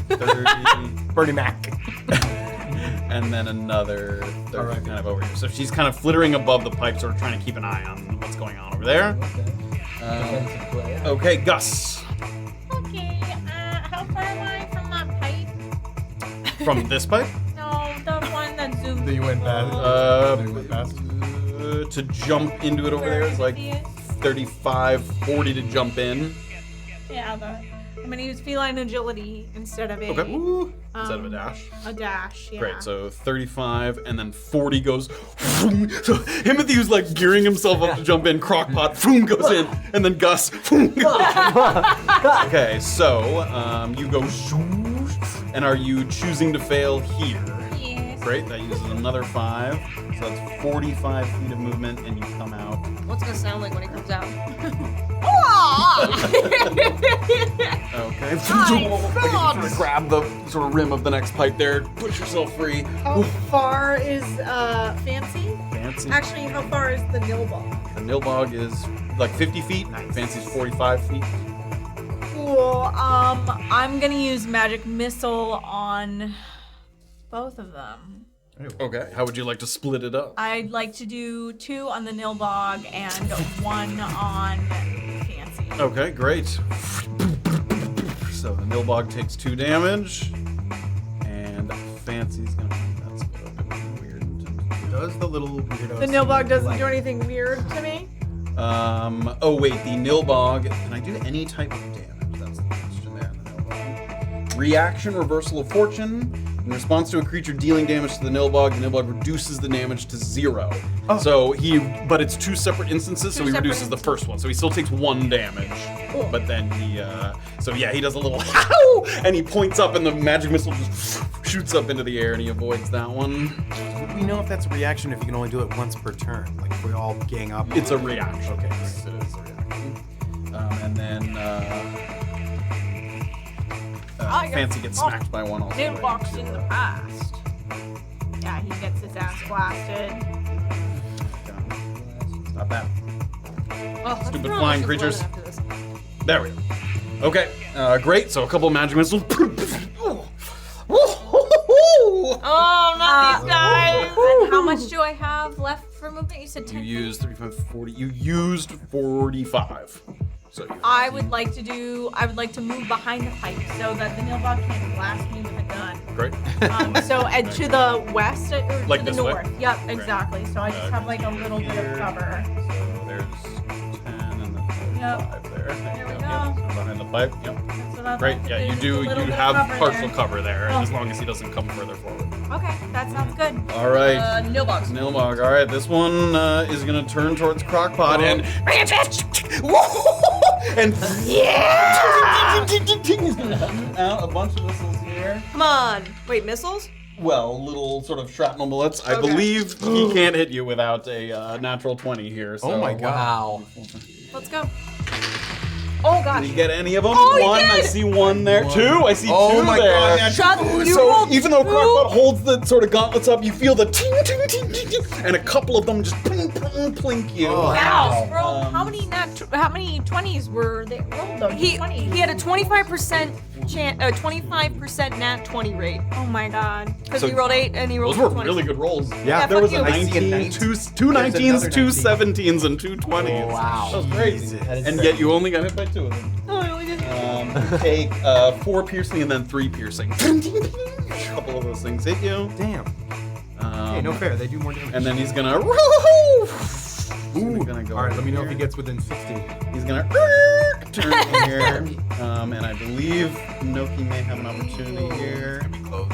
she's 30, Bernie Mac. and then another 30 kind of over here. So she's kind of flittering above the pipe, sort of trying to keep an eye on what's going on over there. Okay, Gus. Okay. How far am I from that pipe? From this pipe? No, the one that zoomed. That you went past. Uh, You went past. To jump into it over there is like 35, 40 to jump in. Yeah, I'm gonna use feline agility instead of a Okay. Instead of a dash. A dash, yeah. Great, so 35 and then 40 goes. So Himothy, who's like gearing himself up to jump in, Crockpot goes in, and then Gus goes in. Okay, so you go, and are you choosing to fail here? Yes. Great, that uses another 5, so that's 45 feet of movement, and you come out. What's it gonna sound like when he comes out? Okay. God. Grab the sort of rim of the next pipe there, push yourself free. How far is Fancy? Fancy. Actually, how far is the Nilbog? The Nilbog is like 50 feet. Fancy's 45 feet. Cool. I'm gonna use magic missile on both of them. Okay. How would you like to split it up? I'd like to do 2 on the Nilbog and 1 on Fancy. Okay, great. So the Nilbog takes 2 damage, and Fancy's gonna. That's a bit weird. Does the little weirdo. The Nilbog doesn't do anything weird to me. Oh wait, the Nilbog. Can I do any type of damage? That's the question there. In the Nilbog. Reaction, reversal of fortune. In response to a creature dealing damage to the Nilbog reduces the damage to 0. So but it's 2 separate instances, so he reduces the first one. So he still takes 1 damage. Cool. But then he, he does a little howl, and he points up, and the magic missile just shoots up into the air, and he avoids that one. We know if that's a reaction if you can only do it once per turn. Like if we all gang up. It's a reaction. Okay, yes, it is a reaction. And then Fancy gets smacked by one also. Nilbog's in the past. Yeah, he gets his ass blasted. Not bad. Oh, Stupid flying creatures. There we go. Okay, great. So a couple of magic missiles. Oh, not these guys! And how much do I have left for movement? You said 10 You used 35, 40. You used 45. So I would like to move behind the pipe so that the Nilbog can't blast me with a gun. great. And to the west or Like to the this way? north. Yep, exactly. So I just have like a little bit of cover. So there's 10 and then Yep. 5 there. There we Yep, go. So behind the pipe. Yep. So that's Great. like Yeah, you just do. a little You bit of have cover partial there. cover there, Oh. as long as he doesn't come further forward. Okay, that sounds good. All right. Nilbogs. Nilbog. All right, this one is gonna turn towards Crockpot and bring it, bitch! And yeah! He's gonna shoot out a bunch of missiles here. Come on. Wait, missiles? Well, little sort of shrapnel bullets. I Okay. believe he can't hit you without a natural 20 here. So. Oh my god. Wow. Let's go. Oh gosh. Did you get any of them? Oh, he One. I did! see one there. 2. I see 2 Oh my there. god. That's Shut you So rolled even though 2? Crockpot holds the sort of gauntlets up, you feel the ting ting ting ting ting, and a couple of them just plink plink plink you. Wow, bro, how many 20s were they rolled though? He 20s. had a 25% chance, 25% nat 20 rate. Oh my god. Because So he rolled 8 and he rolled Those were 20. really good rolls. Yeah, There was fuck a you. I see a 19, 19. two There's 19s, another 2 19. 17s, and 2 20s. Oh, wow. That was crazy. Jesus. That is And crazy. yet you only got hit by 2 of them. Oh, I only did. You take 4 piercing and then 3 piercing. A couple of those things hit you. Damn. Hey, no fair. They do more damage. And then he's gonna. Ooh. Gonna go All right, let me know here. if he gets within 60. He's gonna turn here, and I believe Noki may have an opportunity here. Close.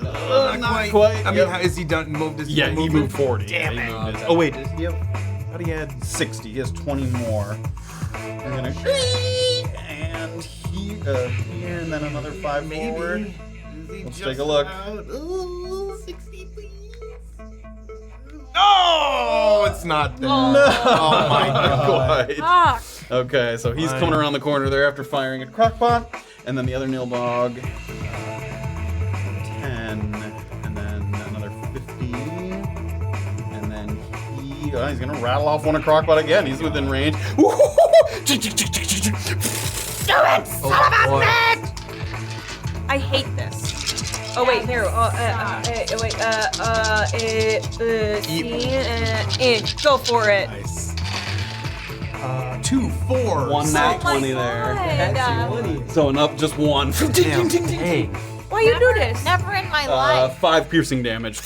Not quite. I mean, Yep. how is he done? Moved his Yeah, he movement? moved 40. Damn Yeah, he it. moved his- Oh wait, does he have? How do you add 60. He has 20 more. I'm gonna and here and then another 5 forward. Let's take a look. Ooh, 60, please. No, it's not there. No. Oh my god. Fuck. Okay, so he's coming around the corner there after firing at Crockpot, and then the other Nilbog, 10, and then another 50, and then he's gonna rattle off one of Crockpot again. He's within range. Do it, son of a bitch! I hate this. Oh wait, here. Go for it. Nice. 2, 4. One nat Oh my 20 there. God. So an up just one. Hey. Why you do this? Never in my life. 5 piercing damage.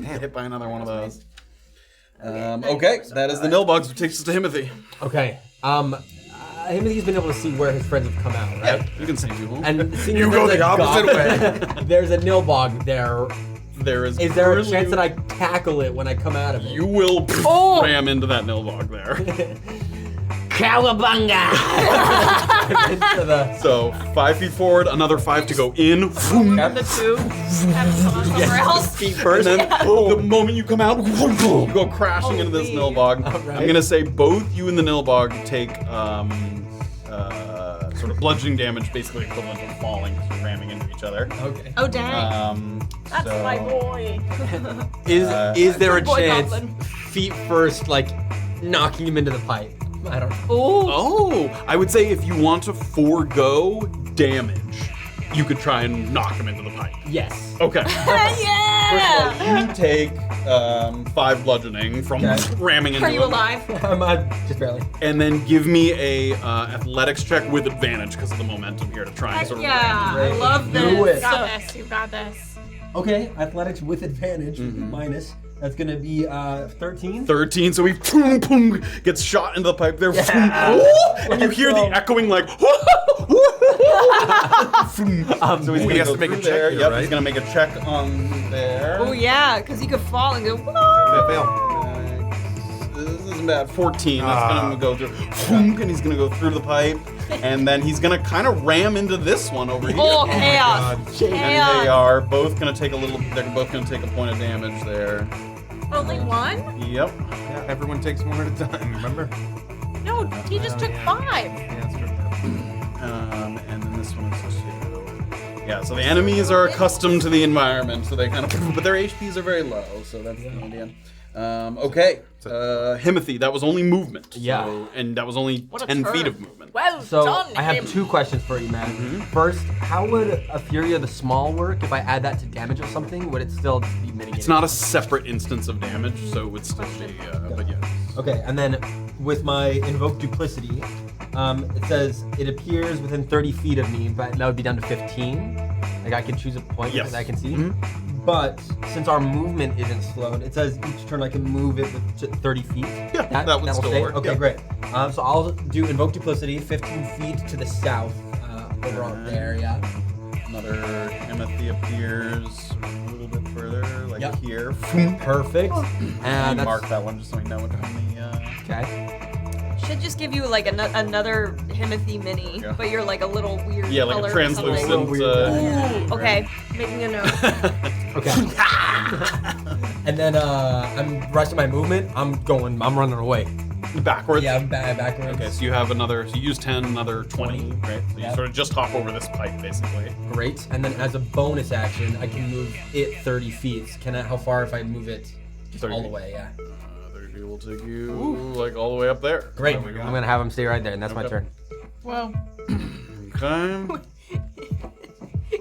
Hit by another one of those. Okay, that is the Nilbogs, which takes us to Himothy. Okay. Himothy's been able to see where his friends have come out, right? Yeah, you can see people. And seeing You as go there's the a opposite way. There's a Nilbog there. There is Is there a currently- chance that I tackle it when I come out of it? You will ram into that Nilbog there. Cowabunga! Into the So 5 feet forward, another 5 to go in. The two. Have someone somewhere else. Feet first, and then the moment you come out, you go crashing into this Nilbog. Alright. I'm gonna say both you and the Nilbog take sort of bludgeoning damage, basically equivalent to falling because you're ramming into each other. okay. Oh dang. That's so, my boy. Is there a Boy chance Goblin. feet first, like knocking him into the pipe? I don't know. Oh. Oh, I would say if you want to forego damage, you could try and knock him into the pipe. Yes. Okay. Yeah. First of all, you take 5 bludgeoning from Okay. ramming into Are you him. alive? Just barely. And then give me a athletics check with advantage because of the momentum here to try and sort of Yeah. Great. I love this. Do it. You got this. You got this. Okay, athletics with advantage, minus. That's gonna be 13. 13, so he boom, boom, gets shot into the pipe there. Yeah. And you hear the Let's go. echoing like. So he's he gonna has go to make a through check there. here, Yep, right? he's gonna make a check on there. Oh yeah, because he could fall and go. Whoa. This isn't bad. 14. That's gonna go through. And he's gonna go through the pipe, and then he's gonna kind of ram into this one over here. Oh, chaos! And they Chaos! are both gonna take a little. They're both gonna take a point of damage there. Only one? Yep. Yeah, everyone takes one at a time, remember? No, he just took 5. Yeah, that's true. And then this one is 2. Yeah, so the enemies are accustomed to the environment, so they kind of, but their HPs are very low, so that's the idea. Okay, Himothy, that was only movement. Yeah. So, and that was only What a 10 feet turn. of movement. Well So done, I have him. 2 questions for you, Matt. First, how would a Fury of the Small work if I add that to damage or something? Would it still just be mitigated? It's not a separate instance of damage, so it would still be, but yeah. Okay, and then with my Invoke Duplicity, it says it appears within 30 feet of me, but that would be down to 15. Like I can choose a point Yes. that I can see. But since our movement isn't slowed, it says each turn I can move it with 30 feet. Yeah, that would that'll still stay? work, Okay, yeah. great. So I'll do Invoke Duplicity, 15 feet to the south, over on there, yeah. Another Himothy appears a little bit further, like Yep. here. Perfect. And Mark that one just so we know which one Okay. Should just give you like another Himothy mini, Yeah. but you're like a little weird Yeah, like color a or translucent. something. Yeah. Okay, making a note. Okay. And then I'm rest of my movement. I'm running away. Backwards? Yeah, I'm backwards. Okay, so you have another, so you use 10, another 20, right? So you Yep. sort of just hop over this pipe, basically. Great. And then as a bonus action, I can move it 30 feet. How far if I move it 30 all the feet. way? Yeah. 30 feet will take you, like, all the way up there. Great. There we go. I'm gonna have him stay right there, and that's my Okay. turn. Well, Okay.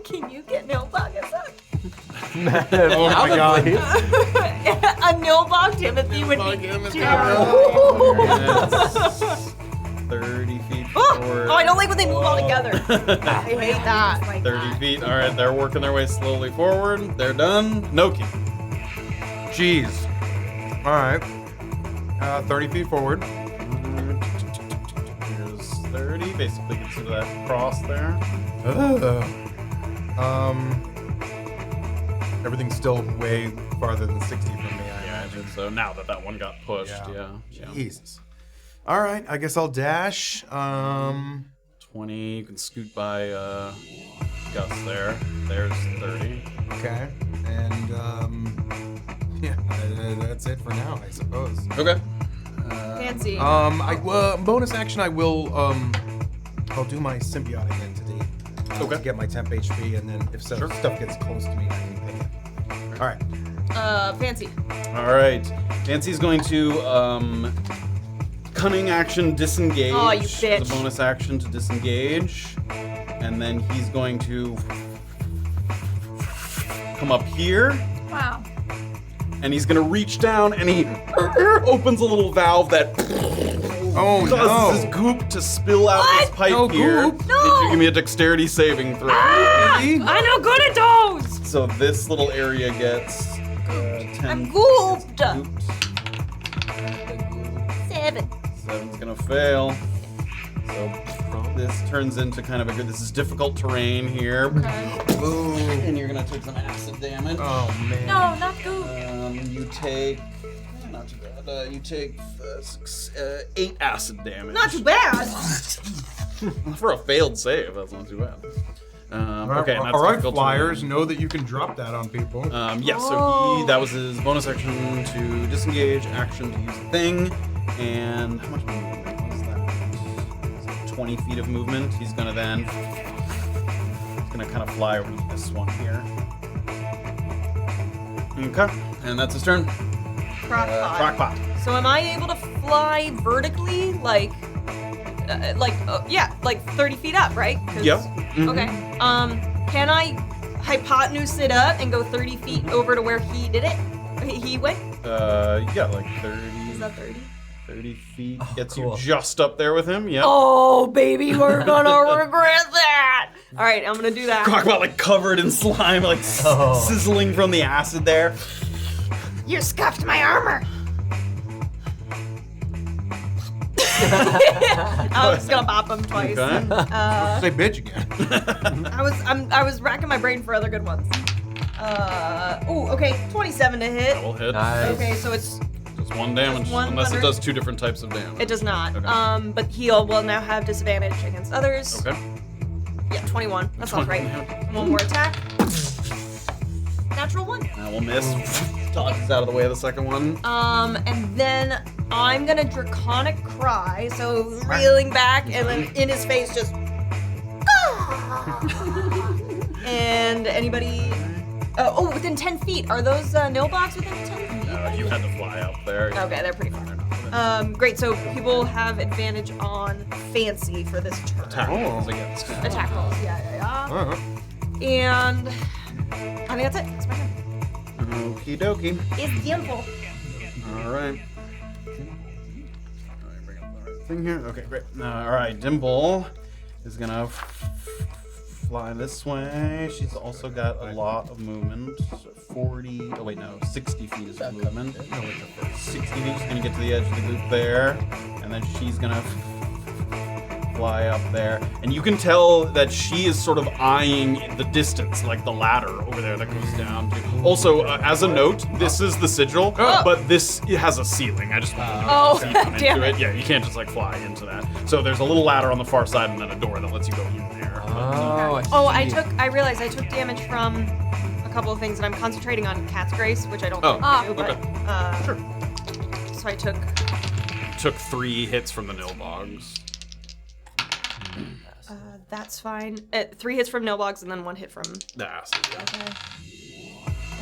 Can you get Nilbog as a Oh my god. a Nilbog Timothy would be terrible. It's 30 feet forward. Oh, I don't like when they move all together. I hate that. 30 feet. All right, they're working their way slowly forward. They're done. Noki. Jeez. All right. 30 feet forward. Here's 30. Basically, consider that cross there. Everything's still way farther than 60 from me, I imagine. So now that one got pushed, yeah. Jesus. All right, I guess I'll dash. 20. You can scoot by Gus there. There's 30. Okay. And yeah, that's it for now, I suppose. Okay. Fancy. Bonus action, I'll do my symbiotic entity. Okay. To get my temp HP, and then if stuff gets close to me, I can pick it. All right. Fancy. All right. Fancy's going to cunning action disengage. Oh, you as bitch. a bonus action to disengage, and then he's going to come up here. Wow. And he's gonna reach down and he opens a little valve that causes his goop to spill out his pipe here. No. Need you to give me a dexterity saving throw. I'm not good at those. So this little area gets 10. I'm gooped. 7. 7's gonna fail. So this turns into kind of this is difficult terrain here. Ooh. And you're gonna take some acid damage. Oh man. No, not goop. You take, not too bad, you take 8 acid damage. Not too bad. For a failed save, that's not too bad. Okay, and that's all right, difficult flyers. terrain. Know that you can drop that on people. Yeah, so that was his bonus action to disengage, action to use the thing, and how much movement was that? 20 feet of movement. He's gonna kind of fly over to this one here. Okay, and that's his turn. Crockpot. So am I able to fly vertically, like 30 feet up, right? 'Cause- Yep. Mhm. Okay. Can I hypotenuse it up and go 30 feet over to where he did it? He went? Yeah, like 30. Is that 30? 30 feet gets cool. you just up there with him. Yep. Oh, baby, we're gonna regret that. All right, I'm gonna do that. Crockpot like covered in slime, like sizzling from the acid there. You scuffed my armor. I was just gonna bop him twice. Okay. Say bitch again. I was racking my brain for other good ones. Okay, 27 to hit. That will hit. Nice. Okay, so it's Just one damage, Just one unless it thunder? does 2 different types of damage. it does not. Okay. But he'll will now have disadvantage against others. Okay. Yeah, 21. That sounds right. 21. One more attack. Natural 1. That will miss. Dodges out of the way of the second one. And then I'm gonna draconic cry, so reeling back, and then in his face just. And anybody. Within 10 feet. Are those nilbox within 10 feet? You had to fly up there. Okay, they're pretty far. Great. So people have advantage on fancy for this turn. Attack rolls against. Attack rolls. Yeah. Uh-huh. And I think that's it. That's my turn. Okie dokie. It's simple. All right. Bring up the right thing here. Okay, great. All right, Dimple is gonna fly this way. She's also got a lot of movement. 60 feet is the movement. 60 feet. She's gonna get to the edge of the loop there, and then she's gonna fly up there. And you can tell that she is sort of eyeing the distance, like the ladder over there that goes down to. Also, as a note, this is the sigil, but it has a ceiling. I just Oh, see you come damn into it. it. Yeah, you can't just like fly into that. So there's a little ladder on the far side and then a door that lets you go in there. Oh, I realized I took damage from a couple of things, and I'm concentrating on Cat's Grace, which I don't Oh, think do, but okay. Sure. so I took Took 3 hits from the Nilbogs. that's fine. 3 hits from Nilbogs and then 1 hit from The acid. Yeah. okay.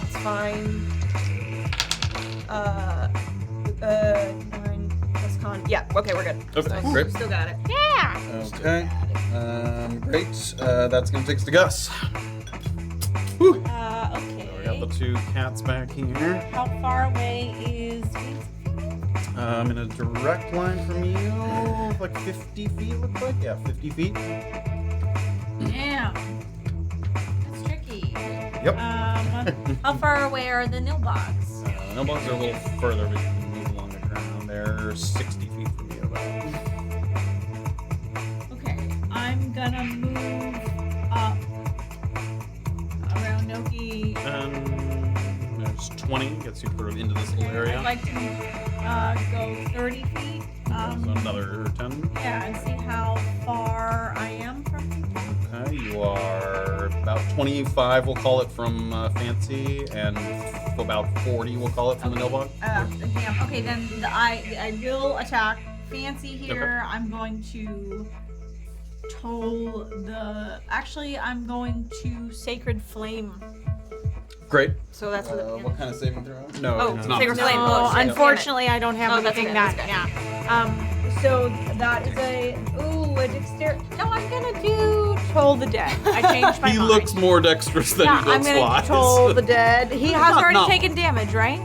That's fine. 9 plus con. Yeah, okay, we're good. Okay, great. Still got it. Yeah. Okay. Great. That's gonna take us to Gus. Okay. We got the 2 cats back here. How far away is In a direct line from you, like 50 feet, looks like. Yeah, 50 feet. Damn. That's tricky. Yep. How far away are the Nilbogs? The Nilbogs are a little further, but you can move along the ground. They're 60 feet from you, about. Okay, I'm gonna move up around Noki. And there's 20 gets you sort of into this little area. I'd like to go 30 feet. So another 10. Yeah, and see how far I am from people. Okay, you are about 25, we'll call it, from Fancy, and about 40, we'll call it, from the Nilbog. Damn. Okay, then I will attack Fancy here. Okay. I'm going to toll the. Actually, I'm going to Sacred Flame. Great. So that's What kind of saving throw? No, Oh, it's not. Sacred Flame. No, Oh, shit. unfortunately, I don't have Oh, that's anything okay, that. that's Yeah. So that is a dexterity. No, I'm gonna do Toll the Dead. I changed my He mind. looks more dexterous than Yeah, he I'm looks gonna wise. Toll the Dead. He has Not already novel. taken damage, right?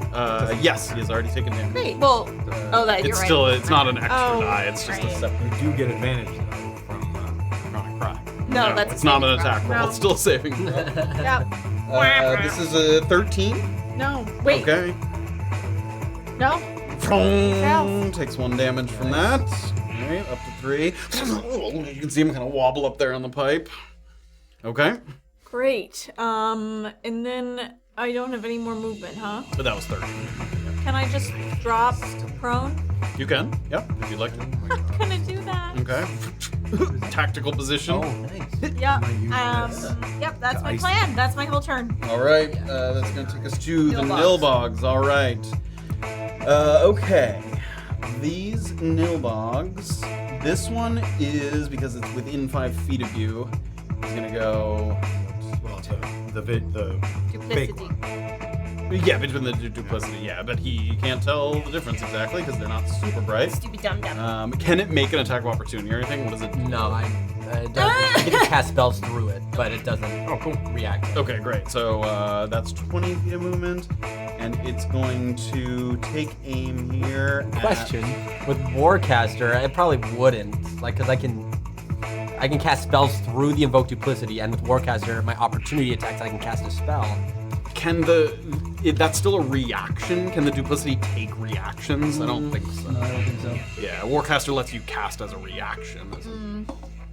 Yes, he has already taken damage. Great. Well, that you're It's right. still, it's not an extra Oh, die, it's just a right. separate. You do get advantage though from Chronic Cry. No, that's a it's not an saving throw. attack roll. No. It's still a saving throw. Yep. This is a 13. No. Wait. Okay. No. Vroom. Takes 1 damage from that. Alright, up to 3. You can see him kind of wobble up there on the pipe. Okay. Great. And then I don't have any more movement, huh? But that was 30. Can I just drop prone? You can. Yep, if you'd like to. I'm gonna do that. Okay. Tactical position. Yep. Yep. That's my plan. That's my whole turn. All right, that's gonna take us to the Nilbogs. Nilbogs. All right. Okay. These Nilbogs. This one is because it's within 5 feet of you. He's gonna go. well, the fake Duplicity. one. Yeah, between the duplicity. Yeah, but he can't tell the difference exactly because they're not super bright. Stupid dumb dumb. Can it make an attack of opportunity or anything? What is it? No, it doesn't. You can cast spells through it, but it doesn't react. to it. Okay, great. So that's 20 feet of movement, and it's going to take aim here. Question: with Warcaster, it probably wouldn't, like, because I can cast spells through the Invoke Duplicity, and with Warcaster, my opportunity attacks, I can cast a spell. Can that's still a reaction? Can the duplicity take reactions? I don't think so. No, I don't think so. Yeah, Warcaster lets you cast as a reaction,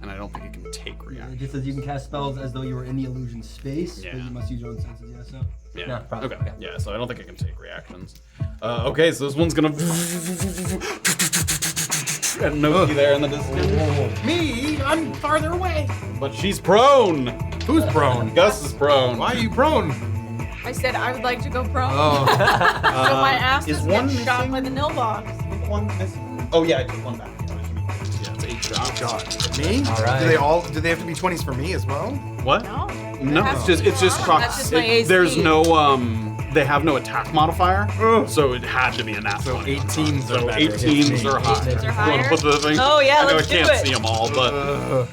and I don't think it can take It reaction. just says you can cast spells as though you were in the illusion space, Yeah. but you must use your own senses. Yeah, so. Yeah. No, probably. Okay. Yeah. So I don't think it can take reactions. Okay. So this one's gonna. And Noki there in the distance. Me, I'm farther away. But she's prone. Who's prone? Gus is prone. Why are you prone? I said I would like to go prone. Oh. So my ass is is one get shot missing? by the Nilbogs. One missing. Oh yeah, I took one back. Yeah, it's 8 shots. God. Me? All right. Do they have to be 20s for me as well? What? No. No, It has it's to just be cross. That's just my AC. There's no they have no attack modifier, so it had to be a nat 20. 18s So are better. 18s are higher. 18s are You wanna higher? put the thing? Oh, yeah, I know let's I can't do it. see them all, but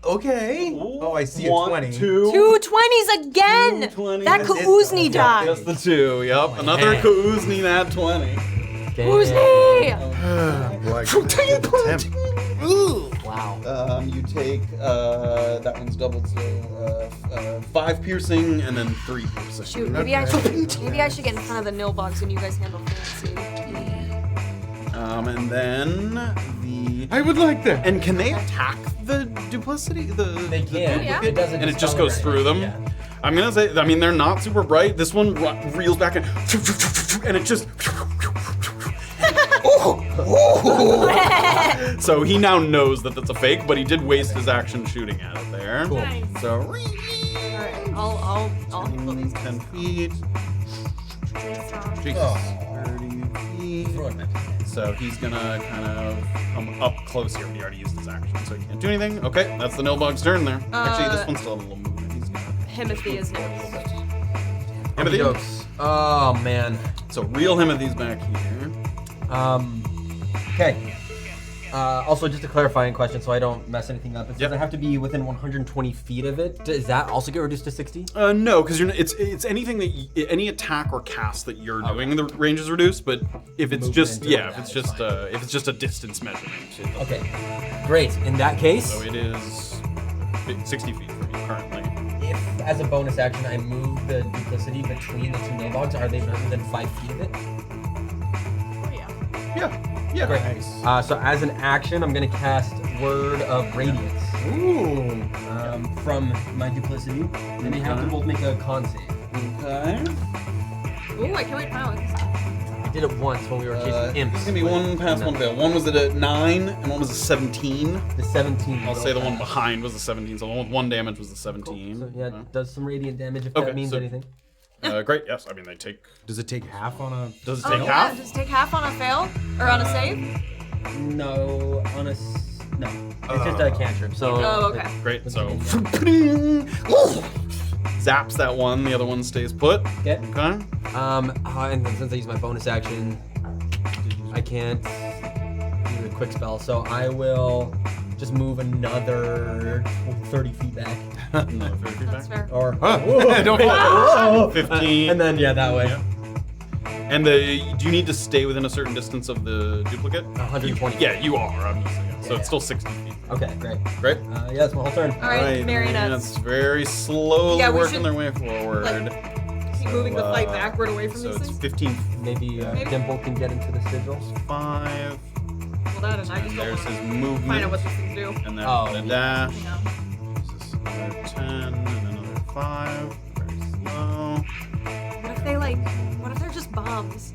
Okay. Oh, I see a 20. 2. 2 20s again! 2 That 20s. Koozni died. That's the 2. Yep, another man. Koozni nat 20. Koozni! Wow. You take that one's doubled, so 5 piercing and then 3 piercing. Shoot, maybe I should get in front of the Nilbogs and you guys handle Fancy. And then the. I would like that. And can they attack the duplicity? They can. yeah. It doesn't And it just dispel goes or through them. anything, yeah. I'm gonna say, I mean, they're not super bright. This one reels back and it just. So he now knows that that's a fake, but he did waste his action shooting at it there. Cool. Nice. So Alright, I'll handle these. 10 feet. Jesus. 30 feet. So he's gonna kind of come up close here. He already used his action, so he can't do anything. Okay, that's the Nilbog's turn there. Actually, this one's still a little movement. He's gonna. Himothy is next. Himothy. Jokes. Oh man. So reel Himothy's back here. Okay. Also, just a clarifying question, so I don't mess anything up. It says Yep. I have to be within 120 feet of it. Does that also get reduced to 60? No, because it's anything that any attack or cast that you're doing, the range is reduced. But if it's Movement just into if that it's is just fine. if it's just a distance measurement, it doesn't- Okay. Great. In that case, So it is 60 feet from you currently. if as a bonus action I move the duplicity between the 2 Nilbogs, are they within 5 feet of it? Oh, yeah. Yeah. Great. So as an action, I'm gonna cast Word of Radiance. Ooh. From my duplicity. Then they have to both make a con save. Okay. Ooh, I can't wait to find out what this is. I did it once when we were chasing imps. It's gonna be one pass, one fail. One was at a 9, and one was a 17. The 17. I'll say the one behind was a 17, so the one with 1 damage was a 17. So, yeah, it does some radiant damage if Okay, that means so- anything. Great, yes. I mean, they take. Does it take half on a? Does it Oh, take yeah, half? Does it take half on a fail or on a save? No, no. It's just a cantrip. So. Oh, okay. Great, so. Zaps that one, the other one stays put. Okay. Okay. And then since I use my bonus action, I can't do a quick spell, so I will just move another 30 feet back. Another 30 feet That's back. fair. Or Don't fall. 15. and then that way. Yeah. And do you need to stay within a certain distance of the duplicate? 120. Yeah, you are, obviously. Yeah. So Yeah. it's still 60 feet. Okay, great. Great. Yeah, that's my whole turn. All right, marionettes. It's very slowly Yeah, we working should, their way forward. Keep moving the fight uh, backward away from So these it's things. 15, Maybe Maybe. Dimple can get into the sigils. 5. Well, that and I just don't There's want his to movement. find out what these things do. And then Oh, a yeah. dash. You know. This is another 10 and another 5. Very slow. What if they're just bombs?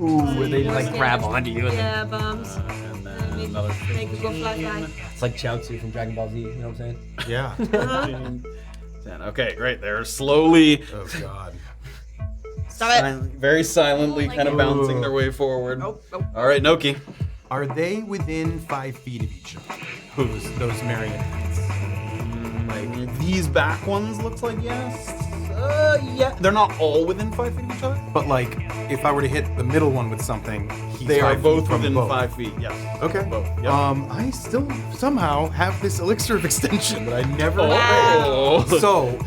Ooh, they just More like grab damage. onto you. And Yeah, bombs. And then another Make it go fly, fly. It's like Chaozu from Dragon Ball Z, you know what I'm saying? Yeah. 15, 10. Okay, great. They're slowly, Oh God. Stop it. very silently, Oh my kind of God. bouncing their way forward. Nope, nope. All right, Noki. Are they within 5 feet of each other? Those marionettes? Like these back ones looks like yes. Yeah. They're not all within 5 feet of each other. But like, if I were to hit the middle one with something, he's They are 5 feet both from within both. 5 feet. Yes. Okay. Both. Yep. I still somehow have this elixir of extension that I never. Oh. So,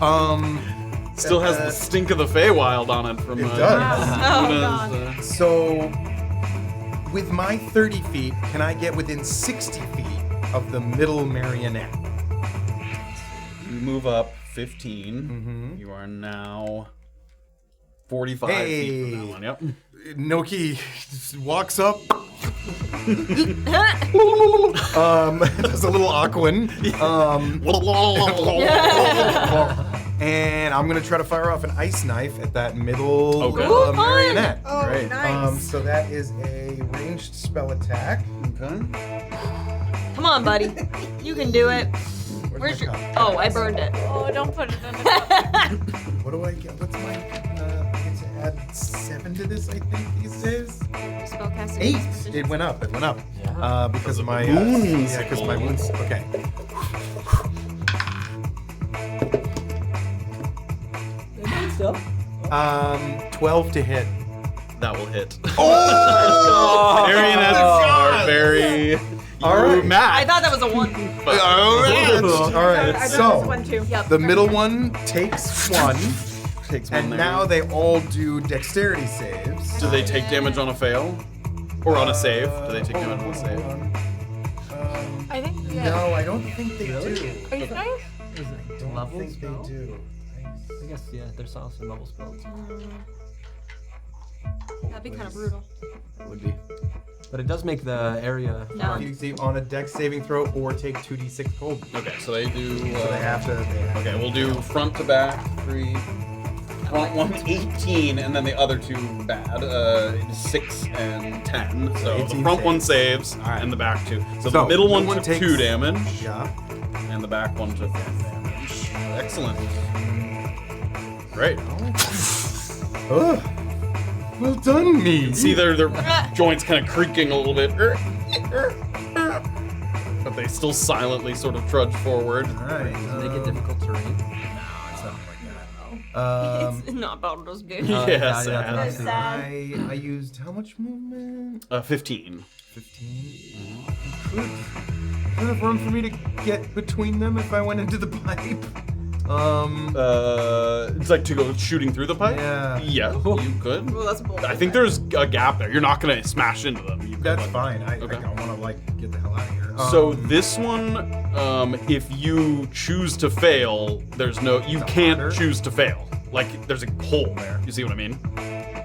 Still has the stink of the Feywild on it from. It does. Oh, Luna's, God. So, with my 30 feet, can I get within 60 feet of the middle marionette? You move up 15. You are now 45 feet Hey. from that one. Yep. Noki walks up. There's a little Aquan. And I'm gonna try to fire off an ice knife at that middle Okay. Ooh, fun. marionette. Oh, Great. nice. So that is a ranged spell attack. Okay. Come on, buddy. You can do it. Where's my your? cup? Oh, I burned it. Oh, don't put it in the cup. What do I get? What's my? I get to add 7 to this. I think these days. Spellcasting. 8. It went up. It went up. Yeah. Because of my wounds. yeah, because my wounds. Okay. Still. 12 to hit. That will hit. Oh! Marionettes are very. All right. Mad. I thought that was a 1. All right. I So this one too. Yep. the middle one takes 1, Takes one and there. now they all do dexterity saves. Do they take damage on a fail? Or on a save? Do they take damage on a Hold save? on. I think, yeah. No, I don't think they do. Are you nice? I don't Level think spell? they do. I guess, yeah, there's also level spells. That'd be kind of brutal. Would be. But it does make the area. No. You see on a dex saving throw or take 2d6 cold. Okay, so they do. So they have to. Okay, we'll do front to back 3. Front one 18, and then the other 2 bad. 6 and 10. So the 18 front one saves. saves, Alright. and the back 2. So, So, the middle one middle one took takes- 2 damage, Yeah. and the back one took 1 damage. Excellent. Great. Ugh. Well done, me. See their joints kind of creaking a little bit. But they still silently sort of trudge forward. All right. Make it difficult terrain. It's not about those games. Yes, that's and, I used how much movement? 15. 15. Could have room for me to get between them if I went into the pipe. It's like to go shooting through the pipe? Yeah. Yeah, you could. Well, that's bullshit. I think there's a gap there. You're not gonna smash into them. You could, That's like- fine. I Okay. want to like get the hell out of here. So this one, if you choose to fail, there's no. You It's can't harder? choose to fail. Like there's a hole there. You see what I mean?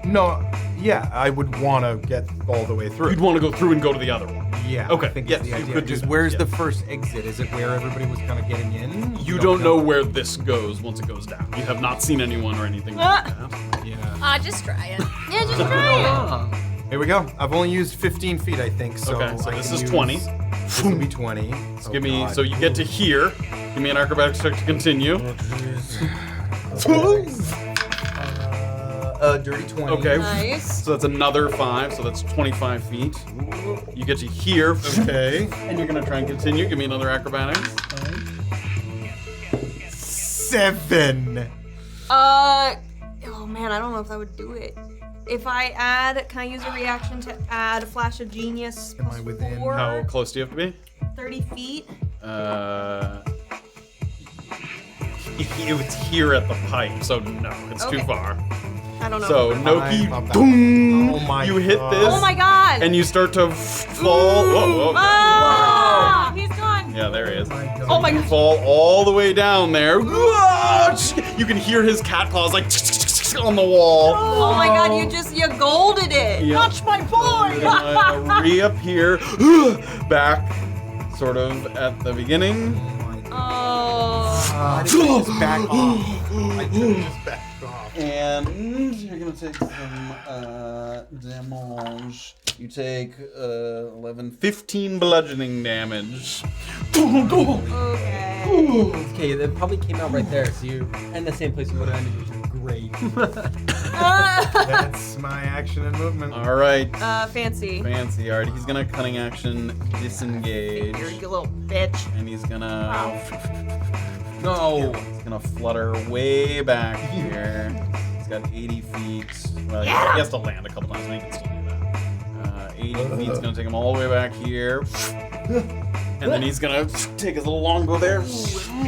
no, Yeah, I would want to get all the way through. You'd want to go through and go to the other one. Yeah. Okay. I think Yes, is the you idea. could do Just that, where's yeah. the first exit? Is it where everybody was kind of getting in? You don't know where this goes once it goes down. You have not seen anyone or anything like that. Yeah. Just try it. Yeah, just try it. Here we go. I've only used 15 feet, I think. So Okay, so I this can is use- 20. This will be 20. So give me. So you get to here. Give me an acrobatics check to continue. Dirty 20. Okay. Nice. So that's another 5. So that's 25 feet. You get to here. Okay. And you're gonna try and continue. Give me another acrobatics. 7. Oh man, I don't know if I would do it. If I add, can I use a reaction to add a flash of genius? Am I within? 4, How close do you have to be? 30 feet. It's here at the pipe, so no, it's too Okay. far. I don't know. So if Noki, I'm- boom! Oh my You hit God. this, Oh my god! and you start to fall. Whoa, whoa. Ah! He's gone. Yeah, there he is. Oh my You god. fall all the way down there. You can hear his cat claws like on the wall. Oh my god, you golded it. Yeah. Touch my boy. Reappear back, sort of at the beginning. Oh. I didn't just back off. I should've just backed off. And you're gonna take some damage. You take 11, 15 bludgeoning damage. Okay. Okay, that probably came out right there, so you're in the same place you would have ended, which is great. That's my action and movement. All right. Fancy. Fancy. All right. He's gonna cunning action disengage, You little bitch. and he's gonna no. He's gonna flutter way back here. He's got 80 feet. Well, he has to land a couple times, but he can still do that. 80 feet is gonna take him all the way back here. And then he's gonna take his little longbow there.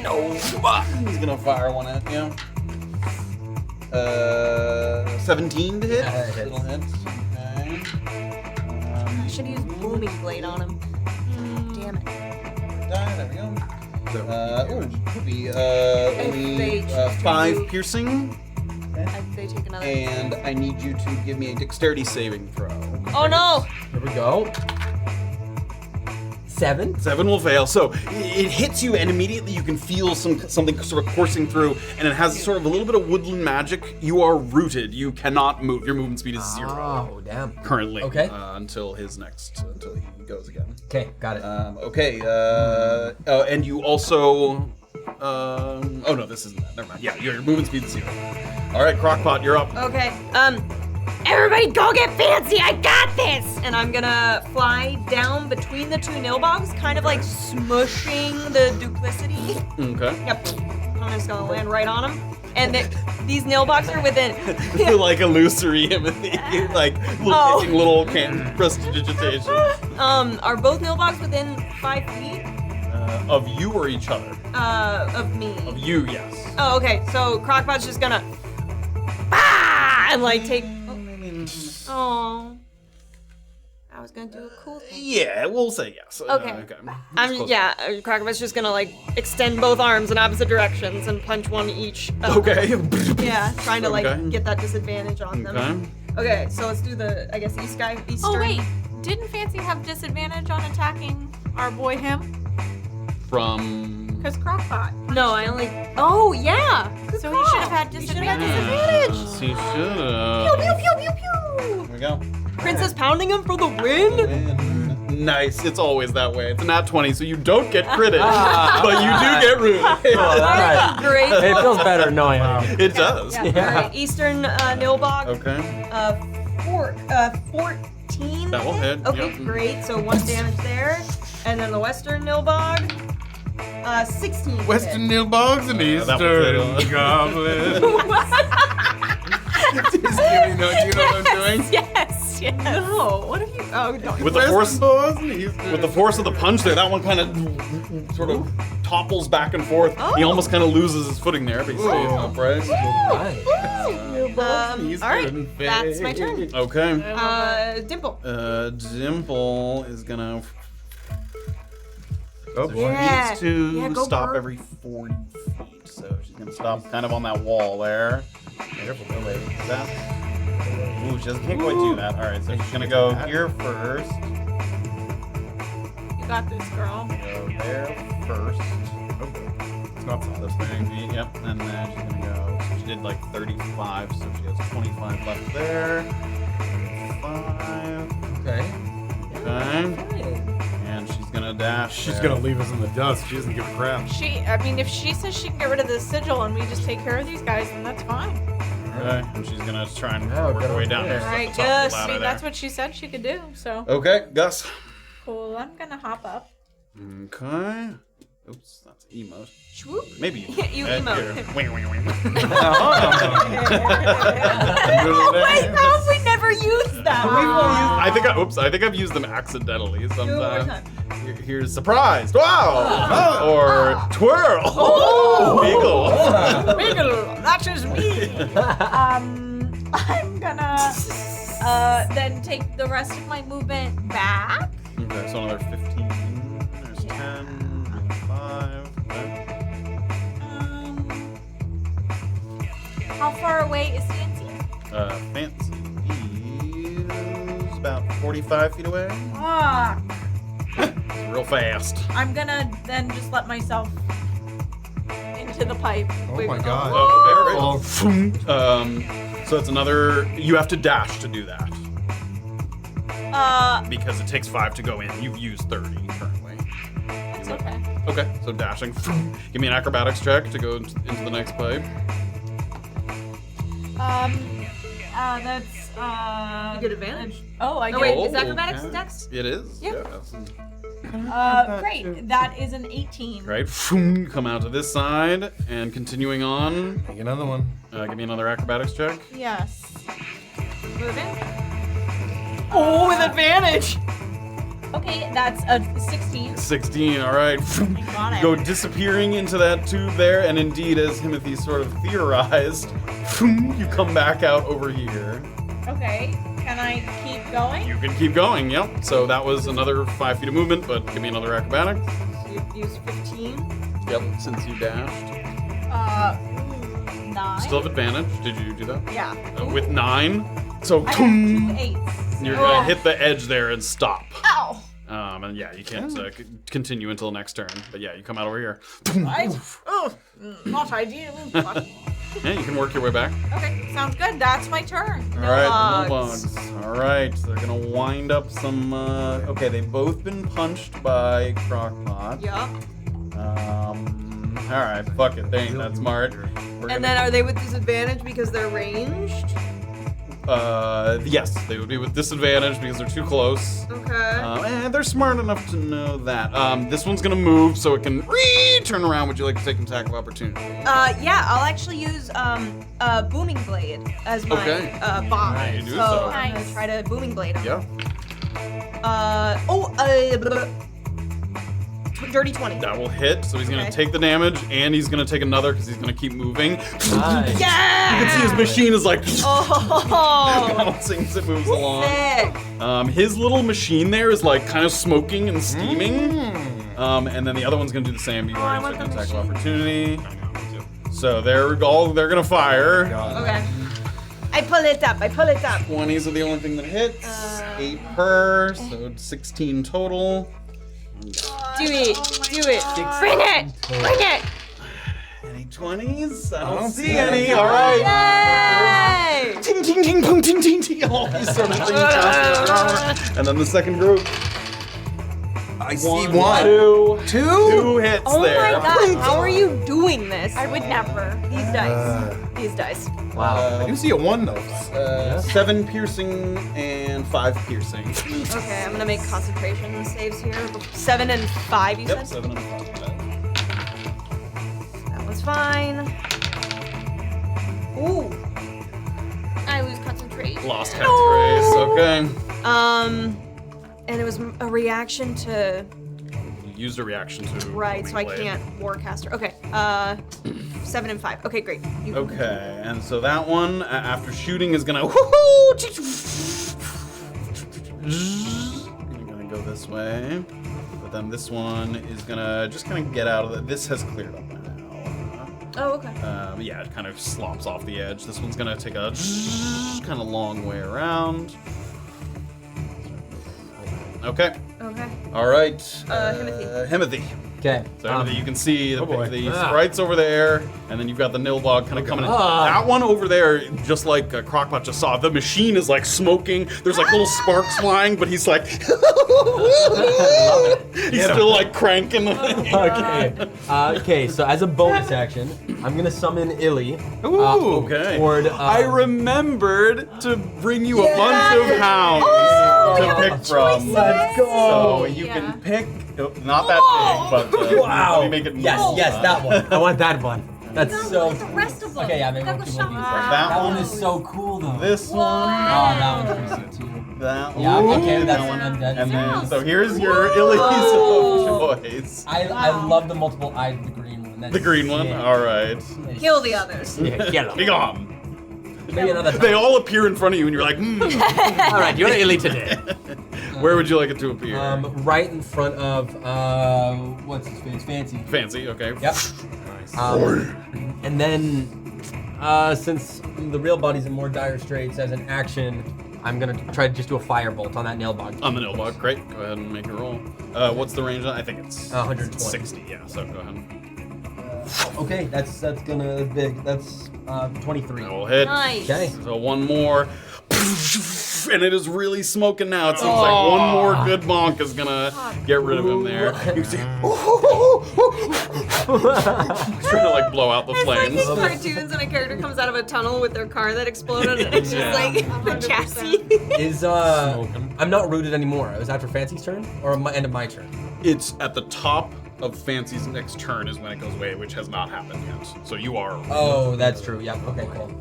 No. He's gonna fire one at you. 17 to hit. Yeah, that hits. It'll hit. Okay. I should use booming blade on him. Damn it. There we go. Could be only 5 piercing. They take another. And I need you to give me a dexterity saving throw. Oh no! Here we go. 7. 7 will fail. So it hits you, and immediately you can feel something sort of coursing through, and it has sort of a little bit of woodland magic. You are rooted. You cannot move. Your movement speed is 0 Oh, damn. currently. Okay. Until he goes again. Okay, got it. Okay. And you also. Oh no, this isn't that. Never mind. Yeah, your movement speed is 0. All right, Crockpot, you're up. Okay. Everybody go get fancy. I got this. And I'm gonna fly down between the two nilbogs, kind of like smushing the duplicity. Okay. Yep. I'm just gonna land right on them. And these nilbogs are within. Like illusory imagery, like Oh. taking little prestidigitation. Are both nilbogs within 5 feet Of you or each other? of me? Of you, yes. Oh, okay. So Crockpot's just gonna and like take. Oh. I was gonna do a cool thing. Yeah, we'll say yes. Okay. Crockpot's just gonna like extend both arms in opposite directions and punch one each. Okay. Yeah, trying to like Okay. get that disadvantage on them. Okay. Okay, so let's do the eastern. Oh wait, didn't Fancy have disadvantage on attacking our boy him? From. Because Crockpot. No, I only. Oh yeah. Good So call. he should have had He should have disadvantage. had disadvantage. He should Pew pew pew pew. Here we go. Princess pounding him for the win. Nice. It's always that way. It's a nat 20, so you don't get critted, but you do get rooted. Alright. Great. It feels better knowing It does. Yeah. All right, Eastern Nilbog. Okay. 14. That will hit. Okay, Yep. great. So 1 damage there, and then the Western Nilbog. 16. to Western hit. Nilbogs and that will Eastern Goblin. Just kidding, no, do you know what I'm doing? Yes, yes. No, what have you? Oh no. With the force, Western and Eastern. with the force of the punch there, that one kind of sort of topples back and forth. He almost kind of loses his footing there, but he stays upright. Nice. All right, that's my turn. Okay. Dimple. Dimple is gonna. Oh, So boy. Yeah. she needs to Yeah, go stop bird. every 40 feet. So she's gonna stop kind of on that wall there. Careful, no way. That. Ooh, she can't quite do that. All right, so she's gonna go here first. You got this, girl. Go there first. It's not So 30 feet, yep. And then she's gonna go. So she did like 35, so she has 25 left there. 5. Okay. Okay. And she's gonna dash. She's there. gonna leave us in the dust. She doesn't give a crap. I mean, if she says she can get rid of the sigil and we just take care of these guys, then that's fine. Okay. And she's gonna try and Yeah, work get her way over down there. there. All right, So at the top of Gus. the I ladder mean, there. that's what she said she could do. So Okay, Gus. cool. I'm gonna hop up. Okay. Oops, that's emote. Swoop. Maybe You emote. here. Wing, wing, wing. Wait, no, we never used that. I think I've used them accidentally Do it one more sometimes. time. Here's surprised. Wow. Or twirl. Wiggle. Wiggle. That is me. I'm gonna then take the rest of my movement back. Okay, so another 15. There's 10. 5. Okay. How far away is Fancy? Fancy is about 45 feet away. Ah, It's real fast. I'm gonna then just let myself into the pipe. Oh Wait, my god. Oh, so it's another. You have to dash to do that because it takes 5 to go in. You've used 30 currently. That's okay. Okay, so dashing. Give me an acrobatics check to go into the next pipe. That's You get advantage. Oh, I Oh, get wait, it. is acrobatics okay. next? It is. Yeah. Yeah. Great. That is an 18. Right. Come out to this side and continuing on. Take another one. Give me another acrobatics check. Yes. Moving. Oh, with advantage. Okay, that's a 16. 16. All right. got it. Go disappearing into that tube there, and indeed, as Timothy sort of theorized, you come back out over here. Okay, can I keep going? You can keep going. Yep. So that was another 5 feet of movement, but give me another acrobatics. You used 15. Yep. Since you dashed, 9. still have advantage. Did you do that? Yeah. With 9. So I have 2 8s. you're gonna hit the edge there and stop. Ow! And yeah, you can't continue until next turn. But yeah, you come out over here. Right? Oh, not ideal. But... Yeah, you can work your way back. Okay, sounds good. That's my turn. All right, no bugs. bugs. All right, they're gonna wind up some. Okay, they've both been punched by Crockpot. Yup. All right, fuck it. They ain't that smart. We're And then are they with disadvantage because they're ranged? yes, they would be with disadvantage because they're too close. Okay. And they're smart enough to know that. This one's gonna move, so it can turn around. Would you like to take an attack of opportunity? Yeah, I'll actually use Booming Blade as my Okay. bomb. Nice. You do So so. I'm gonna try to Booming Blade him. Yeah. Dirty 20. That will hit, so he's gonna Okay. take the damage, and he's gonna take another because he's gonna keep moving. Nice. Yeah! You can see his machine is like Oh, bouncing as it moves along. sick. His little machine there is like kind of smoking and steaming. And then the other one's gonna do the same. But you I already want took an the attack of machine. opportunity. So they're gonna fire. Okay. I pull it up. 20s are the only thing that hits. 8 per, so 16 total. Do it. Bring it. Any 20s? I don't see any. All right. Yay! Ting ting ting pong ting ting ting. All these sort of things. And then the second group. I see One, one. two. Two? 2 hits Oh there. my god, how are you doing this? I would never. These dice. I do see a one though. 7 piercing and 5 piercing. Okay, I'm gonna make concentration saves here. 7 and 5, you Yep, said? 7 and 5. That was fine. Ooh. I lose concentration. Lost catchphrase. Okay. And it was a reaction to. You used a reaction to. Right, so I Wingblade. can't Warcaster. Okay, 7 and 5. Okay, great. You- Okay, and so that one, after shooting, is gonna. Gonna go this way, but then this one is gonna just kind of get out of it. This has cleared up now. Oh, okay. Yeah, it kind of slops off the edge. This one's gonna take a kind of long way around. Okay. Okay. All right. Himothy. Himothy. Okay. So Himothy, you can see the, boy. the sprites over there, and then you've got the Nilbog kind of coming in. That one over there, just like Crockpot just saw, the machine is like smoking. There's like little sparks flying, but he's like, he's still like cranking. Okay, so as a bonus action, I'm gonna summon Illy. Ooh, okay. Toward, I remembered to bring you a bunch of hounds to pick from. Let's go. So you can pick, not that big, but let me make it Yes, more. yes, that one. I want that one. That's so. The rest of them. Okay, yeah, maybe we'll keep looking. That That one one is so cool though. This one. Oh, that one's pretty sick too. That one. Yeah, okay, that's that one. I'm dead. And then, so here's your Illy's of choice. I love the multiple eyes, the green one. That's The green one? sick. All right. Kill the others. Yeah, get Be gone. Maybe another time. They all appear in front of you, and you're like, All right, you're Illy today. Where would you like it to appear? Right in front of what's his face? Fancy. Fancy, okay. Yep. And then, since the real body's in more dire straits, as an action, I'm gonna try to just do a firebolt on that Nilbog. On the Nilbog, great. Go ahead and make a roll. What's the range on? I think it's 120. 60. Yeah. So go ahead. Okay, that's gonna big. That's 23. That will hit. Nice. Okay. So one more. And it is really smoking now. It seems like one more good bonk is gonna get rid of him there. You see, trying to like blow out the It's like flames. in cartoons when a character comes out of a tunnel with their car that exploded and it's just like the chassis. Is I'm not rooted anymore. It was after Fancy's turn or end of my turn. It's at the top of Fancy's next turn is when it goes away, which has not happened yet. So you are. Oh, that's true. Yep. Okay, cool.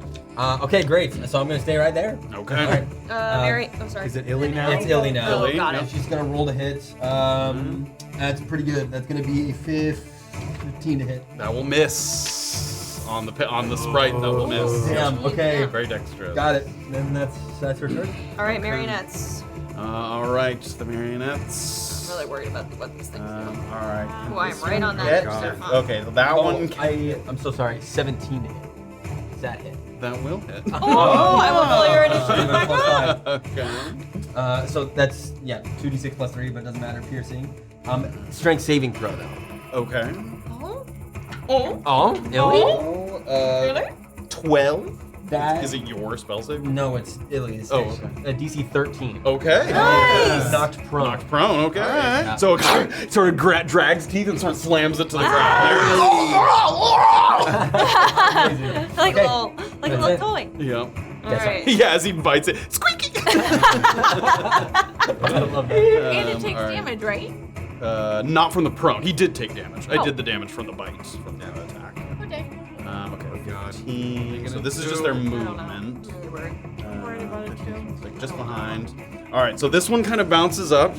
Okay, great. So I'm gonna stay right there. Okay. All right. Mary, I'm sorry. Is it Illy now? It's Illy now. Illy, got yeah. it. She's gonna roll to hit. That's pretty good. That's gonna be a 15 to hit. That will miss on the sprite. That will miss. Damn. Okay. Very dexterous. Got it. Then that's her turn. All right, marionettes. All right, the marionettes. I'm really worried about what these things do. All right. Oh, I'm right on that. Hit. They're fun. Okay, so that one. I'm so sorry. 17 to hit. Is that hit? That will hit. Oh, I will roll your initiative back Plus up. Okay. So that's 2d6 plus 3, but it doesn't matter. Piercing. Strength saving throw though. Okay. Oh, Illy? Really? 12. That Is it your spell save? No, it's Illy's. Oh, It's okay. a DC 13. Okay. Nice. Knocked prone. Knocked prone. Okay. Yeah. So it sort of drags teeth and sort of slams it to the ground. Like Okay. a little That's it. toy. Yeah. All right. Yeah, as he bites it, squeaky. I love that. And it takes all right. damage, right? Not from the prone. He did take damage. I did the damage from the bite, from the attack. Okay. Okay. 15. So this is just their movement. Worried about it too. Like just behind. All right. So this one kind of bounces up.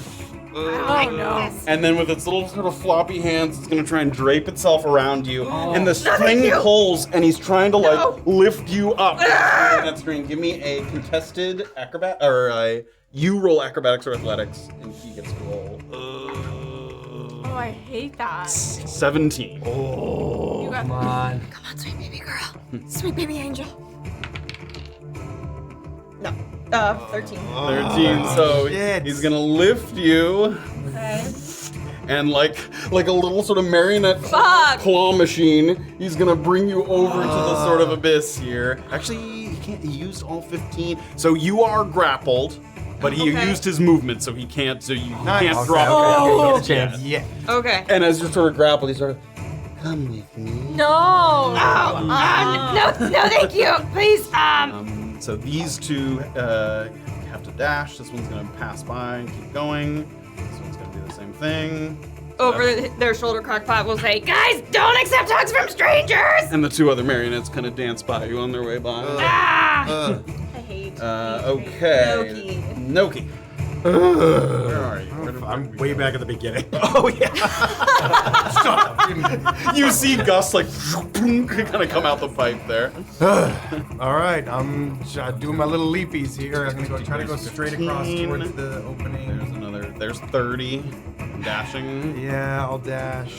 Oh no. And then with its little sort of floppy hands, it's gonna try and drape itself around you. And the string pulls, and he's trying to like lift you up. That string. Give me a contested acrobat, or you roll acrobatics or athletics, and he gets to roll. Oh, I hate that. 17. You got Come on. Come on, sweet baby girl. Sweet baby angel. No. 13. 13. So he's gonna lift you. Okay. And like a little sort of marionette Fuck. claw machine, he's gonna bring you over to the sort of abyss here. Actually, he can't. He used all 15, so you are grappled, but he Okay. used his movement, so he can't. So you Nice. can't Okay, drop. okay, Get a chance. Yeah. Okay. And as you're sort of grappled, he's sort of, come with me. No. No, thank you. Please, So these two have to dash. This one's gonna pass by and keep going. This one's gonna do the same thing. Over their shoulder, Crockpot will say, guys, don't accept hugs from strangers. And the two other marionettes kind of dance by you on their way by. I hate. Okay. Noki. Where are you? I'm way back at the beginning. Oh yeah. You see Gus like kind of come out the pipe there. All right, I'm doing my little leapies here. I'm gonna try to go straight across 15. towards the opening. There's 30. Dashing. Yeah, I'll dash.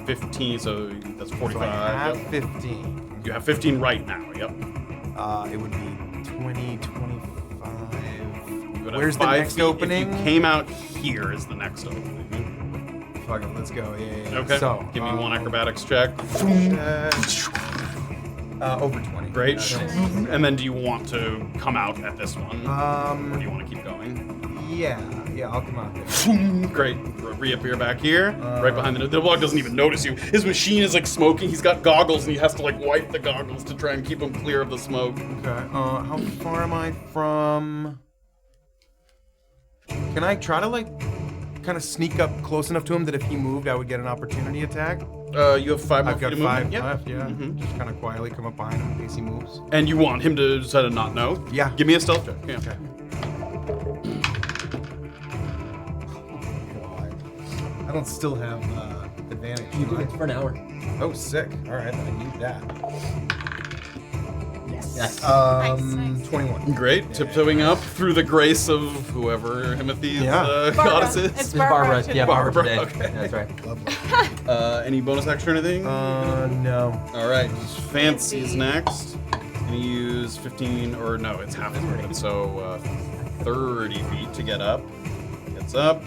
15, so that's So 45. I have Yep. 15. You have 15 right now, yep. It would be 20, 25. You would have Where's the 5 next feet. opening? If you came out here is the next opening. Fuck it, let's go. Yeah. Okay. So, give me one acrobatics check. Over 20. Great. And then do you want to come out at this one? Or do you want to keep going? Yeah, I'll come out there. Great. Reappear back here, right behind the dog doesn't even notice you. His machine is like smoking. He's got goggles and he has to like wipe the goggles to try and keep him clear of the smoke. Okay. How far am I from? Can I try to like kind of sneak up close enough to him that if he moved, I would get an opportunity attack? You have 5 more I've got feet of 5 movement. left. Yeah. Just kind of quietly come up behind him in case he moves. And you want him to sort of not know? Yeah. Give me a stealth check. Yeah. Okay. I don't still have advantage. You do it for an hour. Oh, sick. All right, I need that. Yes. 21. Great. Tiptoeing up through the grace of whoever Himothy's goddess is. It's Barbara. today. Yeah, Barbara today. Okay. Yeah, that's right. Any bonus action or anything? No. All right. Fancy's next. Gonna use 15, or no, it's half his movement, so 30 feet to get up. Gets up.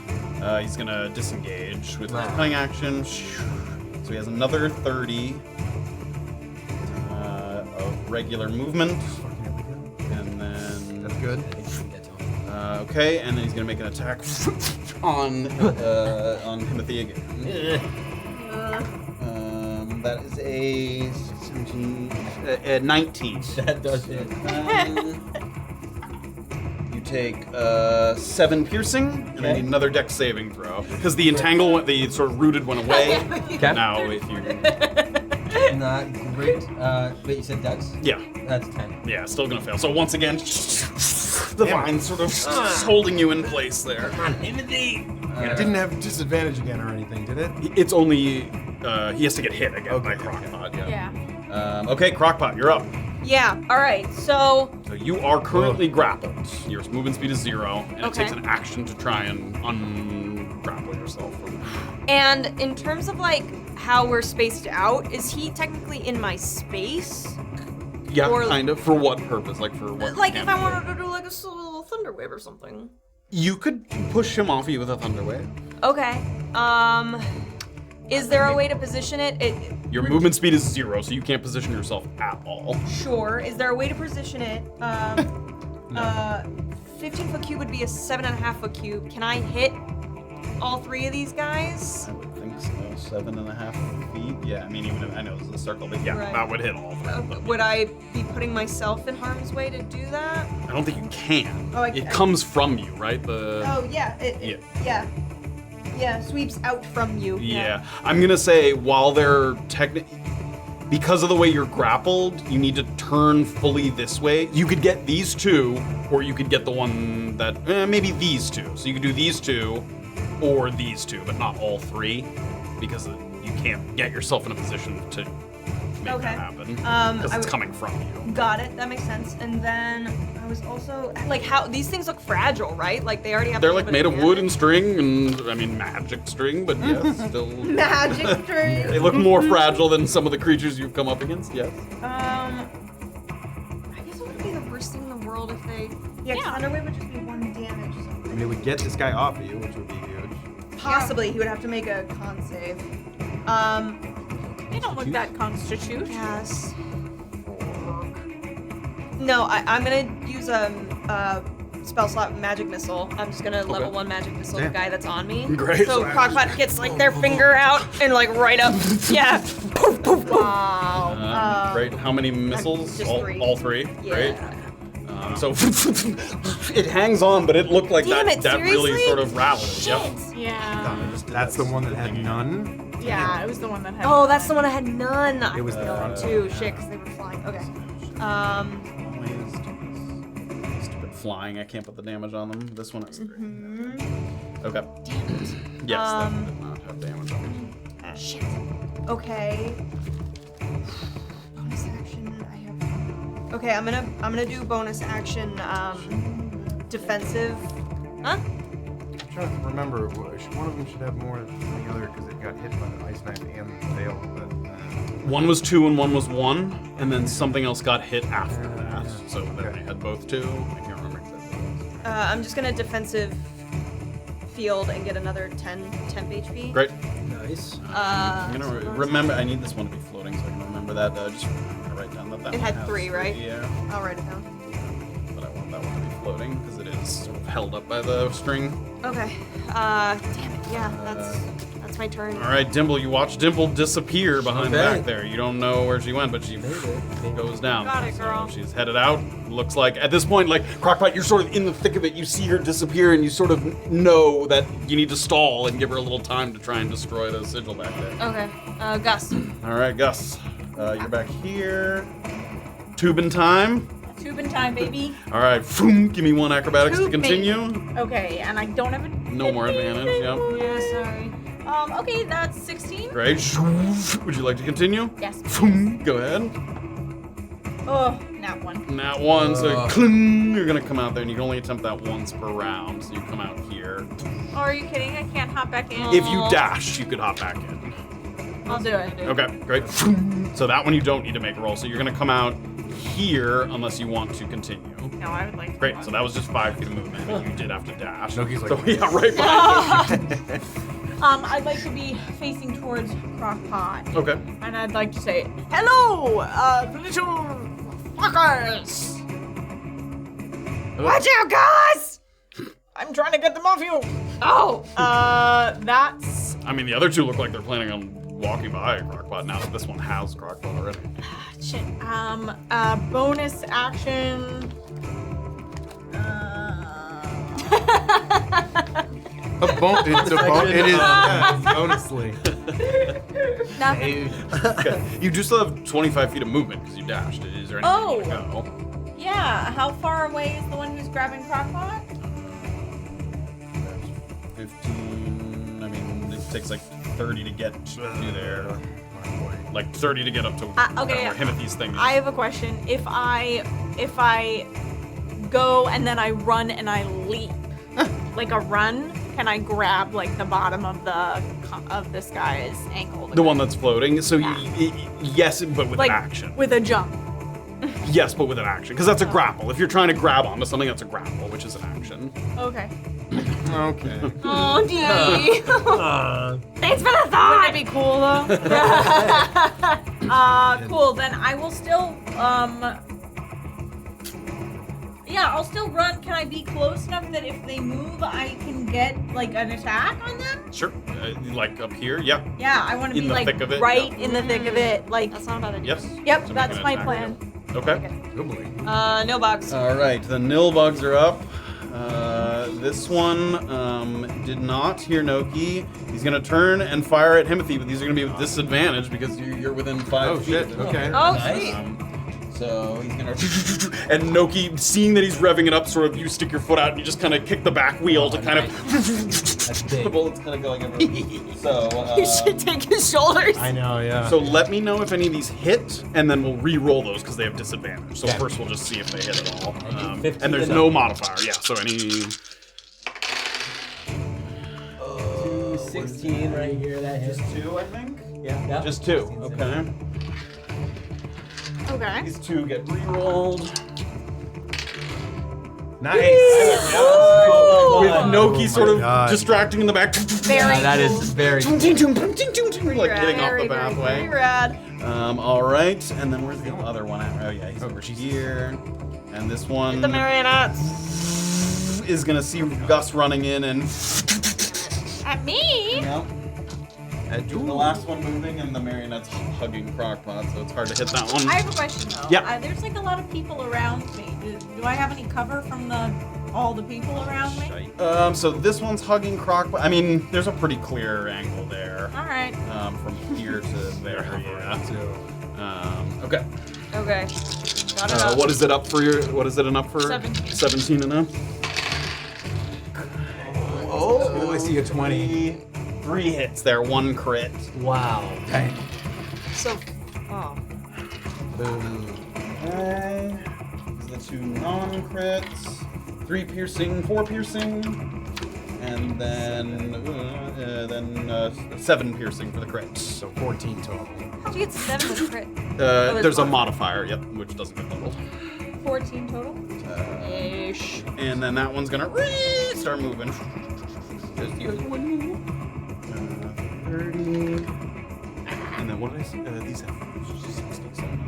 He's gonna disengage with his cunning action. So he has another 30 of regular movement. And then. That's good. Okay, and then he's gonna make an attack on Himothy again. That is a 17, 19. That does it. You take 7 piercing, and I need another dex saving throw. Because the entanglement, the sort of rooted went away. Okay. Now, if you. Not great. Wait, you said Dex? Yeah. That's 10. Yeah, still gonna fail. So once again, the vine sort of holding you in place there. It didn't have disadvantage again or anything, did it? It's only. He has to get hit again by Crockpot, yeah. Okay, Crockpot, you're up. Yeah. All right. So So you are currently grappled. Your movement speed is 0, and it Okay. takes an action to try and ungrapple yourself. And in terms of like how we're spaced out, is he technically in my space? Yeah, Or- kind of. For what purpose? Like for what? Like if I campaign? wanted to do like a little thunder wave or something. You could push him off you with a thunder wave. Okay. Is there a way to position it? Your movement speed is 0, so you can't position yourself at all. Sure. Is there a way to position it? 15-foot cube would be a 7.5-foot cube. Can I hit all 3 of these guys? I would think so. 7.5 feet. Yeah, I mean, even if I know it's a circle, but yeah, Right. that would hit all of them. Would I be putting myself in harm's way to do that? I don't think you can. Oh, It comes from you, right? Oh yeah. Yeah. Sweeps out from you. Yeah. I'm gonna say while they're because of the way you're grappled, you need to turn fully this way. You could get these 2, or you could get the one that maybe these 2. So you could do these 2, or these 2, but not all 3, because you can't get yourself in a position to make that happen. Because it's coming from you. Got it. That makes sense. And then I was also like, how these things look fragile, right? Like they already have. They're a like little made bit of wood and string, and I mean magic string, but yes, still. Magic string. They look more fragile than some of the creatures you've come up against. Yes. I guess it wouldn't be the worst thing in the world if they. Yeah. Thunderwave would just be 1 damage. I mean, it would get this guy off of you, which would be huge. Possibly, he would have to make a con save. They don't look that constitute. Yes. No, I'm gonna use a spell slot magic missile. I'm just gonna level 1 magic missile the guy that's on me. Great. So Crockpot gets like their finger out and like right up. Yeah. Poof, poof, poof. Wow. Great. How many missiles? just 3. All 3. Yeah. Great. So it hangs on, but it looked like Damn that. it, That really seriously? sort of rattled. Yep. Yeah. That's the one that had none? Yeah, it was the one that had. Oh, that's the one I had none. It was the front Too. Shit, because they were flying. Okay. Stupid flying. I can't put the damage on them. This one is 3. Mm-hmm. Okay. Yes, that did not have damage on them. Shit. Okay. Bonus action. I have. Okay, I'm gonna do bonus action. Defensive. Huh? trying to remember. One of them should have more than the other because it got hit by the ice knife and the veil. But one was 2 and one was 1, and then something else got hit after that. So then they had both 2. I can't remember exactly. I'm just gonna defensive field and get another 10 temp HP. Great. Nice. I'm gonna remember. I need this one to be floating, so I can remember that. Just write down that It had one 3, has right? Yeah. I'll write it down. But I want that one to be floating because it is sort of held up by the string. Okay. Damn it. Yeah, that's my turn. All right, Dimple. You watch Dimple disappear behind the Okay. back there. You don't know where she went, but she goes down. Got it, girl. So she's headed out. Looks like at this point, like Crockpot, you're sort of in the thick of it. You see her disappear, and you sort of know that you need to stall and give her a little time to try and destroy the sigil back there. Okay. Gus. All right, Gus. You're back here. Tubing time. Tubing time, baby. All right, vroom, give me 1 acrobatics to Tube me. continue. Okay, and I don't have a. No more advantage. Yep. Yeah, sorry. Okay, that's 16. Great. Would you like to continue? Yes. Vroom, go ahead. Oh, nat 1. Nat 1, so cling, you're gonna come out there, and you can only attempt that once per round. So you come out here. Oh, are you kidding? I can't hop back in. If you dash, you could hop back in. I'll do it. Okay, great. Vroom. So that one you don't need to make a roll. So you're gonna come out here unless you want to continue. No, I would like to. Great. So that was just 5 feet of movement, but you did have to dash. Noki's like- so yeah, right behind. I'd like to be facing towards Crockpot. Okay. And I'd like to say, hello, little fuckers! Watch out, guys! I'm trying to get them off you! Oh! That's... I mean, the other 2 look like they're planning on walking by Crockpot now that this one has Crockpot already. Shit. Bonus action... It is bonusly. Nothing. Okay. You do still have 25 feet of movement because you dashed. Is there anything you want to go? Yeah, how far away is the one who's grabbing Crockpot? 15. I mean, it takes like 30 to get to there. Like 30 to get up to Okay, where Timothy's thing is. I have a question. If I go and then I run and I leap, like a run, can I grab like the bottom of this guy's ankle? The one that's floating. So yes, but with like action. with a jump. Yes, but with an action, because that's a grapple. If you're trying to grab onto something, that's a grapple, which is an action. Okay. Okay. Oh, Dee. Thanks for the thought! Wouldn't it be cool though? Cool. Then I will still yeah, I'll still run. Can I be close enough that if they move, I can get like an attack on them? Sure. Like up here, yeah. Yeah, I want to In be the like thick of it, right yeah. in the thick of it. Like That's not a bad idea. Yes. Yep, So make that's an my attack. plan. Okay. No box. All right, the Nilbugs are up. This one did not hear Noki. He's gonna turn and fire at Timothy, but these are gonna be with disadvantage because you're within 5 feet. Oh shit. Okay. Oh, sweet. So he's gonna and Noki, seeing that he's revving it up, sort of you stick your foot out and you just kind of kick the back wheel to kind of That's the big. bullet's kind of going everywhere. So You should take his shoulders. I know. Yeah. so let me know if any of these hit, and then we'll re-roll those because they have disadvantage. So first we'll just see if they hit at all. 15 And there's to no no. modifier. Yeah. So any. 16 right here. That hits. 2, I think. Yeah. Just 2. Okay. Okay. These 2 get re-rolled. Nice. With Noki sort of God. distracting in the back. Very That cool. is very. Like hitting off the Very, very pathway. rad. All right, and then where's the other one at? Oh yeah, he's over here. And this one The marionettes. is gonna see Gus running in and. At me? Yep. And the last one moving, and the marionette's hugging Crockpot, so it's hard to hit that one. I have a question though. Yeah. There's like a lot of people around me. Do I have any cover from all the people around me? So this one's hugging Crockpot. I mean, there's a pretty clear angle there. All right. From here to there. Yeah. Okay. Okay. Got it up. What is it up for your? What is it an up for? 17. 17 and up. Oh, I see a 20. 3 hits there, 1 crit. Wow. So, oh. Okay. These are the 2 non-crits. 3 piercing, 4 piercing. and then 7 piercing for the crit. So 14 total. How'd you get 7 with crit? There's a modifier, yep, which doesn't get doubled. 14 total. Ish. And then that one's gonna start moving. Just use one move. 30. And then what did I say? These have 67.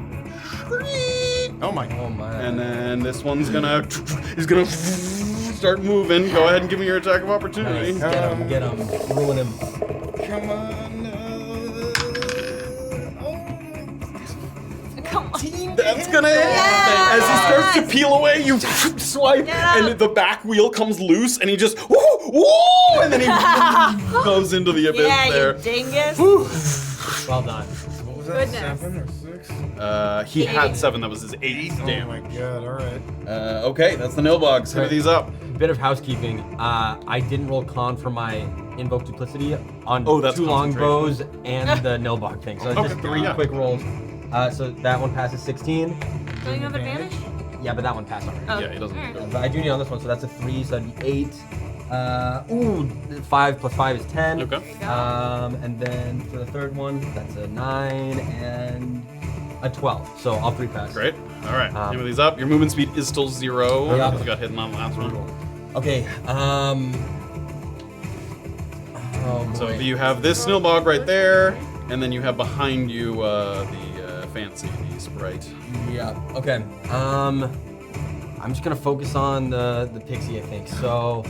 Oh my. Oh my. And then this one's gonna start moving. Go ahead and give me your attack of opportunity. Nice. Get him. Ruin him. Come on. Come on. That's gonna hit. As he starts to peel away, you swipe, and the back wheel comes loose, and he just woo, and then he goes into the abyss Yeah, there. you dingus. Well done. What was that? Goodness. 7 or 6? He had 7. That was his 8th Oh my damage. god! All right. Okay, that's the Nilbogs. Hit Right. these up. Bit of housekeeping. I didn't roll con for my invoke duplicity on that's 2 longbows concentration. and the Nilbog thing. So it's just 3 quick rolls. So that one passes 16. Don't you have advantage? Yeah, but that one passed already. Oh. Yeah, he doesn't. But I do need on this one, so that's a 3, so that'd be 8. 5 plus 5 is 10. Okay. And then for the third one, that's a 9 and a 12. So all 3 pass. Great. All right. Give me these up. Your movement speed is still 0 Yeah. because you got hit on the last one. Okay. Oh So boy. you have this Nilbog right there, and then you have behind you the fancy, the sprite. Yeah. Okay. I'm just gonna focus on the pixie, I think. So.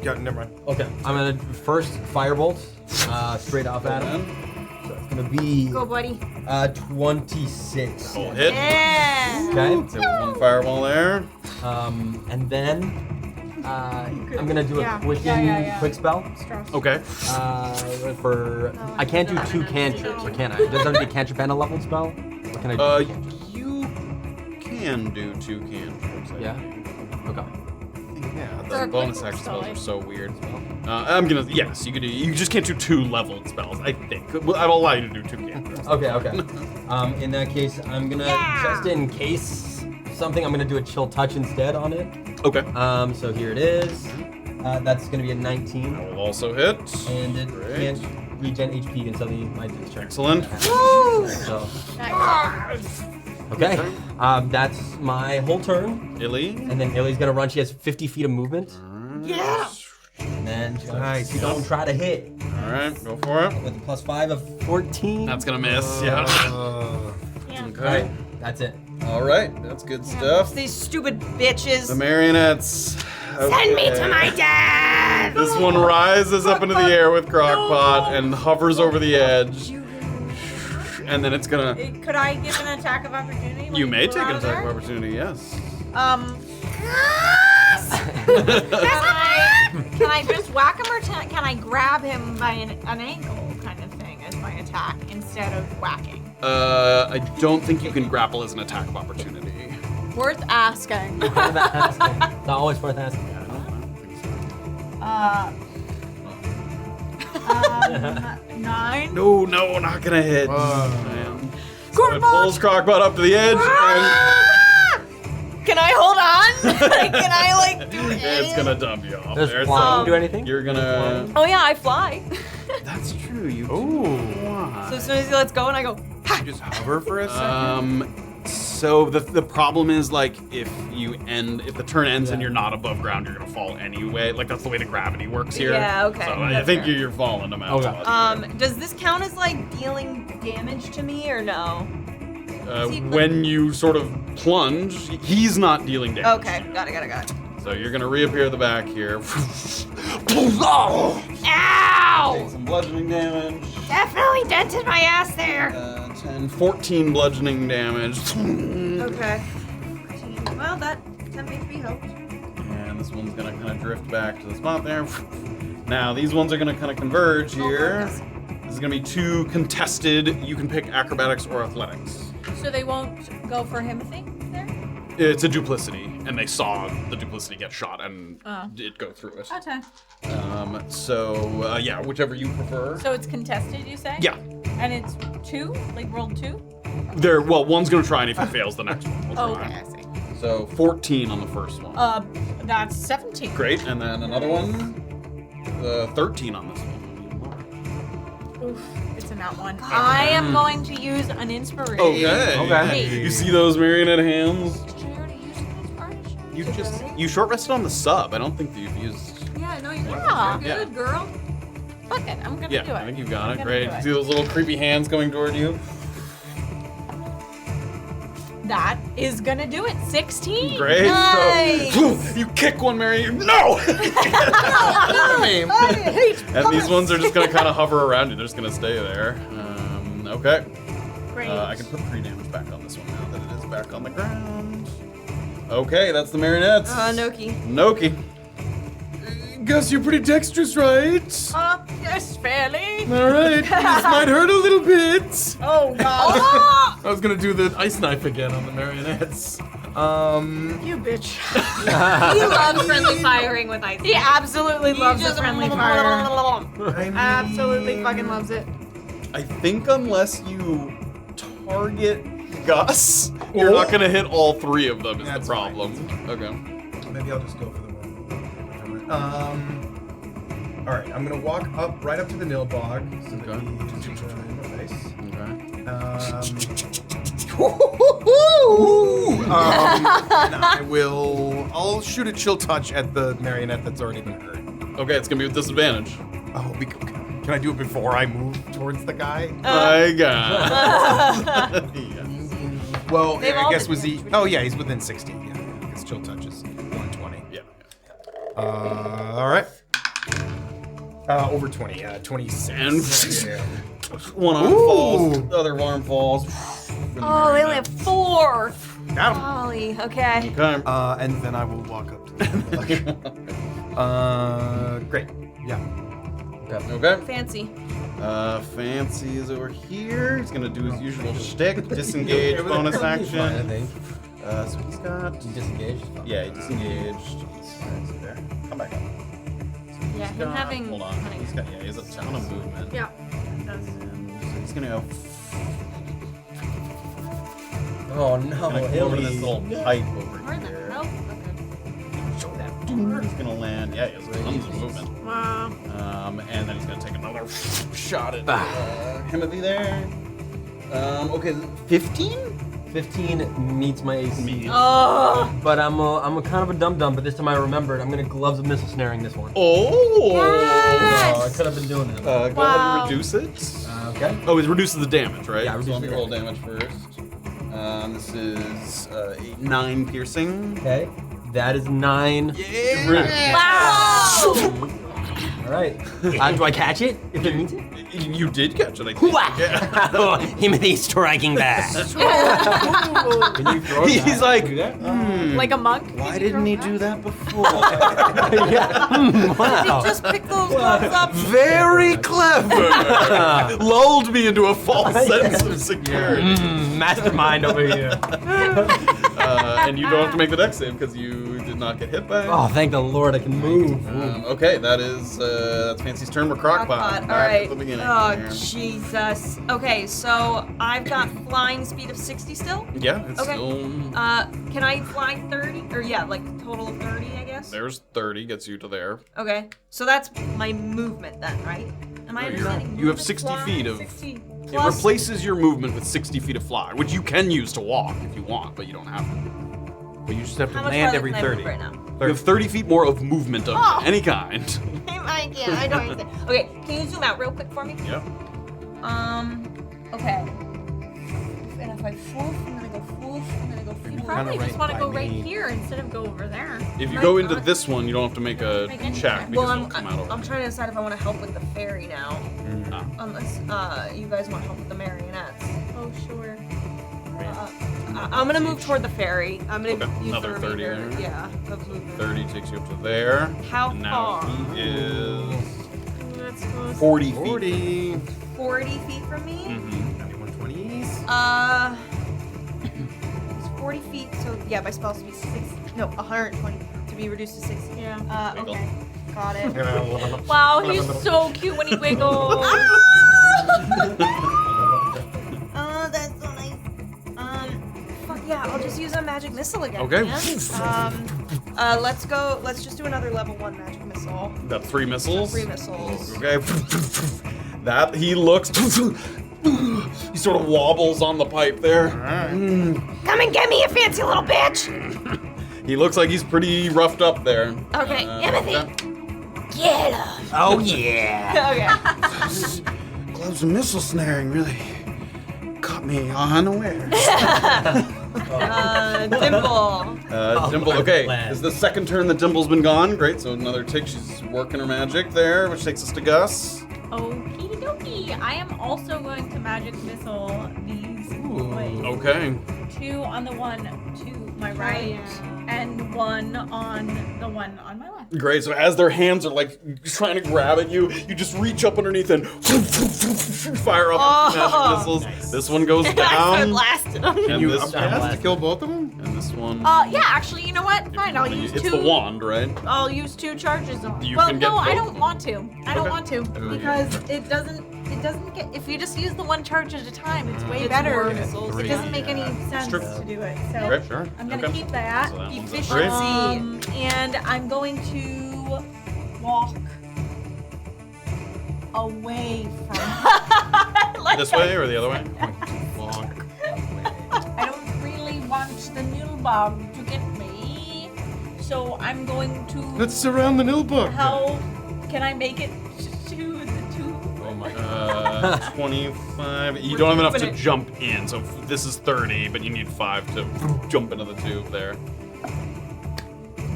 Yeah, never mind. Okay. I'm gonna first firebolt straight off at him. So it's gonna be Go, buddy. 26. Full hit. Yeah. Okay. So one fireball there. And then I'm gonna do a quick spell. Okay. For I can't do 2 cantrips, or can I? Does that be a cantrip and a leveled spell? Or can I do 2 cantrips? You can do 2 cantrips. I Yeah. Okay. Yeah, For the a bonus quick action spell, spells are so weird. I'm gonna yes, you could do. You just can't do 2 leveled spells. I think. Well, I'll allow you to do 2 cantrips. Okay. In that case, I'm gonna just in case something, I'm gonna do a chill touch instead on it. Okay. So here it is. That's gonna be a 19, That will also hit. and it Great. can't regen HP until my turn. Excellent. So okay, that's my whole turn. Illy. And then Illy's gonna run. She has 50 feet of movement. Yeah. And then she's Nice. nice. Don't try to hit All right, go for it. with a +5 of 14. That's gonna miss. Yeah. Okay. That's it. All right, that's good stuff. These stupid bitches. The marionettes. Send me to Okay. my dad. This one rises up into the air with Crockpot and hovers over the edge. And then it's gonna. Could I give an attack of opportunity? when You may flew take out an of attack of there? opportunity, yes. Can I just whack him, or can I grab him by an ankle kind of thing as my attack instead of whacking? I don't think you can grapple as an attack of opportunity. Worth asking. Worth asking. It's always worth asking. Uh, 9. No, not gonna hit. Man. So it Crockpot! pulls Crockpot up to the edge, and Can I hold on? Can I like do it's anything? gonna dump you off Does there. flying do anything? You're gonna. Oh yeah, I fly. That's true. You So as soon as he lets go and I go, You just hover for a second. So the problem is like if the turn ends and you're not above ground, you're gonna fall anyway. Like that's the way the gravity works here. Yeah, okay, So I that's think fair. you're falling no matter what. does this count as like dealing damage to me or no? When you sort of plunge, he's not dealing damage. Okay, got it. So you're gonna reappear the back here. Ow! Take some bludgeoning damage. Definitely dented my ass there. 10, 14 bludgeoning damage. Okay. Well, that makes me hope. And this one's gonna kind of drift back to the spot there. Now these ones are gonna kind of converge here. This is gonna be 2 contested. You can pick acrobatics or athletics. So they won't go for Himothy there? It's a duplicity, and they saw the duplicity get shot and it go through it. Okay. Yeah, whichever you prefer. So it's contested, you say? Yeah. And it's 2? Like rolled 2? One's gonna try, and if he fails, the next one will try. Oh, okay, I see. So 14 on the first one. That's 17. Great, and then another one. 13 on this one. Oof, it's a nat one. I am going to use an inspiration. Okay. You see those marionette hands? Did I already use an inspiration? You short rested on the sub. I don't think that you've used. Yeah, no, you're Yeah. good, girl. Fuck it, I'm gonna do it. Yeah, I think you've got I'm it. gonna Great. do it. See those little creepy hands coming toward you? That is gonna do it. 16. Great. Nice. So, you kick one marionette. No! And these ones are just gonna kind of hover around you. They're just gonna stay there. Okay. Great. I can put 3 damage back on this one now that it is back on the ground. Okay, that's the marionettes. Noki. Noki. Guess you're pretty dexterous, right? Yes, fairly. All right. This might hurt a little bit. Oh god. I was gonna do the ice knife again on the marionettes. You bitch. He loves friendly firing with ice. He absolutely loves the just- friendly fire. Absolutely fucking loves it. I think unless you target Gus, you're not gonna hit all 3 of them. Is That's the problem? Okay. Maybe I'll just go for the one. All right. I'm gonna walk right up to the Nilbog. So that Okay. nice. Okay. I'll shoot a chill touch at the marionette that's already been hurt. Okay, it's gonna be with disadvantage. Oh, can I do it before I move towards the guy? I got it. Yes. Well, They've I all guess been was he? damaged. Oh yeah, he's within 60. Yeah, his chill touch is 120. Yeah. All right. Over 20. 26. And one arm falls, the other arm falls. Oh, they only have 4. Got him. Golly. Okay. Okay. And then I will walk up to the great. Yeah. Okay. Fancy. Fancy is over here. He's gonna do his usual shtick, disengage, bonus action. I think. So he's got. Disengaged. Yeah, he disengaged. There. Come back up. Yeah, He's him got- having. Hold on. He's got. Yeah, he has a ton of movement. Yeah. And so he's gonna go. Oh no, Gonna go over to this little pipe over Where the here. hell? Show that. He's gonna land. Yeah, he has tons of movement. Wow. And then he's gonna take another shot at Timothy there. Okay, 15? 15 meets my AC. Oh. But I'm a kind of a dum dum. But this time I remembered. I'm gonna gloves of missile snaring this one. Oh! Yes. I could have been doing that. Go ahead Wow. and reduce it. Okay. Oh, it reduces the damage, right? Yeah, so reduce let me the roll damage first. This is 9 piercing. Okay. That is 9. Yeah! Wow. All right. Do I catch it if it meets it? You did catch it, I think. Oh, Timothy striking back. Can you throw it He's back? like, Do that? Like a monk? why didn't he do that before? Wow. Just pick those gloves up. Very clever! Lulled me into a false sense of security. Mastermind over here. And you don't have to make the dex save because you did not get hit by it. Oh, thank the Lord, I can move. Okay, that's Fancy's turn. We're Crockpot. All Back right. at the beginning. Oh, here. Jesus. Okay, so I've got flying speed of 60 still. Yeah, it's Okay. still. Can I fly 30? Or yeah, like total of 30, I guess. There's 30, gets you to there. Okay, so that's my movement then, right? Am I understanding? You have movement 60 fly? feet of. 60 It plus. replaces your movement with 60 feet of fly, which you can use to walk if you want, but you don't have to. But you just have to How much land farther every can I move 30. right now? You have 30 feet more of movement of Oh. any kind. I can't. I don't understand. Okay, can you zoom out real quick for me? Yeah. Okay. And if I foof, I'm gonna go foof, I'm gonna go You foof. probably Kinda just want to right go by right me. here instead of go over there. If you Might go into not. this one, you don't have to make a Make any check check. because Well, it'll come out over I'm trying to decide if I want to help with the fairy now. Ah. Unless you guys want help with the marionettes. Oh, sure. I'm gonna move toward the fairy. I'm gonna Okay, use another the 30 remainder. there. Yeah, of movement. 30 takes you up to there. How and now far? he is That's close. 40 feet. 40. 40 feet from me. Mhm. 120s. It's 40 feet. So yeah, my spell speed 120 to be reduced to 60. Yeah. Wiggle. Okay, got it. Wow, he's so cute when he wiggles. Oh, that's so nice. Fuck Yeah, I'll just use a magic missile again. Okay. Man. Let's go. Let's just do another level 1 magic missile. Got 3 missiles. 3 missiles. Okay. That he looks. He sort of wobbles on the pipe there. Come and get me, you fancy little bitch! He looks like he's pretty roughed up there. Okay, Timothy, get him! Oh yeah. Okay. Gloves and missile snaring really caught me unaware. Dimple. Dimple, okay. Is the second turn that Dimple's been gone? Great, so another tick. She's working her magic there, which takes us to Gus. Okie dokie. I am also going to magic missile these boys. Okay. 2 on the one to my right, and 1 on the one on my left. Great, so as their hands are like trying to grab at you, you just reach up underneath and fire off magic missiles. This one goes I start down. blasting them. And this to kill both of them? And this one. Yeah, actually, you know what? Fine, I'll use It's 2. the wand, right? I'll use 2 charges on. You Well, can get no, I both. don't want to. I don't Okay. want to because it doesn't get. If you just use the 1 charge at a time, it's way It's better. more missiles. It doesn't make any sense true. to do it. So Okay, sure. I'm gonna Okay. keep that. So that one's up. Efficiency. And I'm going to walk away from. This way or the other way? I don't really want the Nilbog to get me, so I'm going to. Let's surround the Nilbug. How can I make it to the 2? Oh my god. 25. You don't have enough to jump in, so this is 30, but you need 5 to jump into the tube there.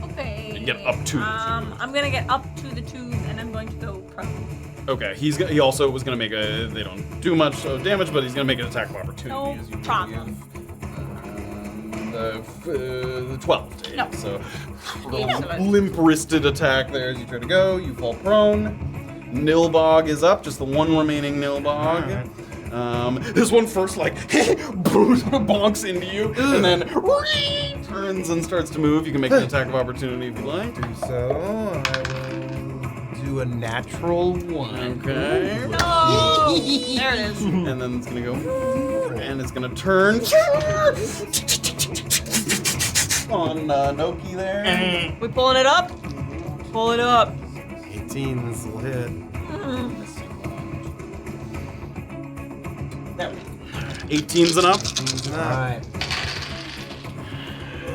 Okay. You get up to the tube. I'm gonna get up to the tube, and I'm going to go prone. Okay, he also was gonna make a. They don't do much damage, but he's gonna make an attack of opportunity. No as you problem. The 12 to hit. No. So, Yeah. limp-wristed attack there as you try to go. You fall prone. Nilbog is up, just the one remaining Nilbog. This one first, like, bonks into you, and then turns and starts to move. You can make an attack of opportunity if you like. Do so. I will do a natural 1. Okay. Oh, there it is. And then it's gonna go, and it's gonna turn on Noki there. We pulling it up? Pull it up. 18, this will hit. There we go. 18's and up. Alright.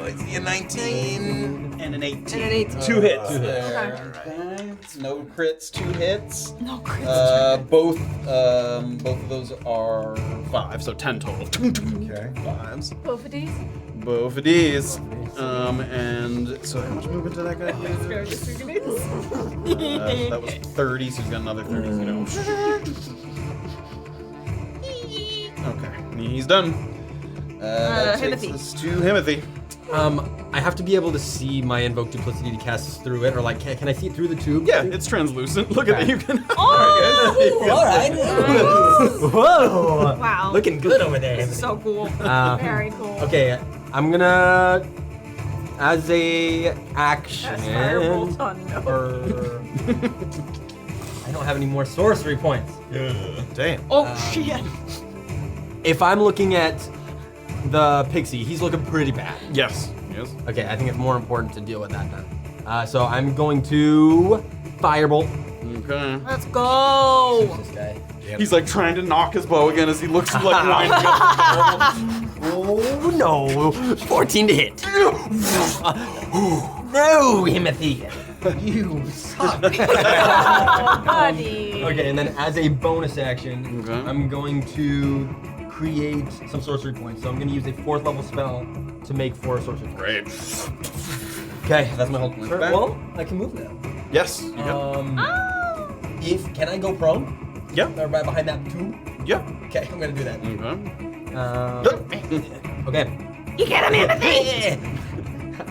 I see a 19. And an 18. And an 18. 2 hits. There. Okay. No crits, 2 hits. No crits. Both of those are 5, so 10 total. Okay. 5s. Both of these. Both of these. And so how much movement did that guy use? That was 30, so he's got another 30. You know. Okay, he's done. That takes Himothy. us to Himothy. I have to be able to see my invoke duplicity to cast through it, or like, can I see it through the tube? Yeah, it's translucent. Look at that. You can. All right. Whoa. Wow. Looking good over there. So cool. Very cool. Okay, I'm gonna, as a action, That's firebolt on no. or I don't have any more sorcery points. Damn. Oh, shit. If I'm looking at the pixie, he's looking pretty bad. Yes. Yes. Okay, I think it's more important to deal with that then. So I'm going to firebolt. Okay. Let's go. This guy. He's like trying to knock his bow again as he looks like winding up. Oh no! 14 to hit. No, Himothy. You suck. Oh, buddy. Okay, and then as a bonus action, Okay. I'm going to create some sorcery points. So I'm going to use a 4th level spell to make 4 sorcery points. Great. Okay, that's my whole turn. back. Well, I can move now. Yes. You If can I go prone? Yeah. Or right behind that tube? Yeah. Okay, I'm gonna do that. Okay. Okay. You get him, Timothy!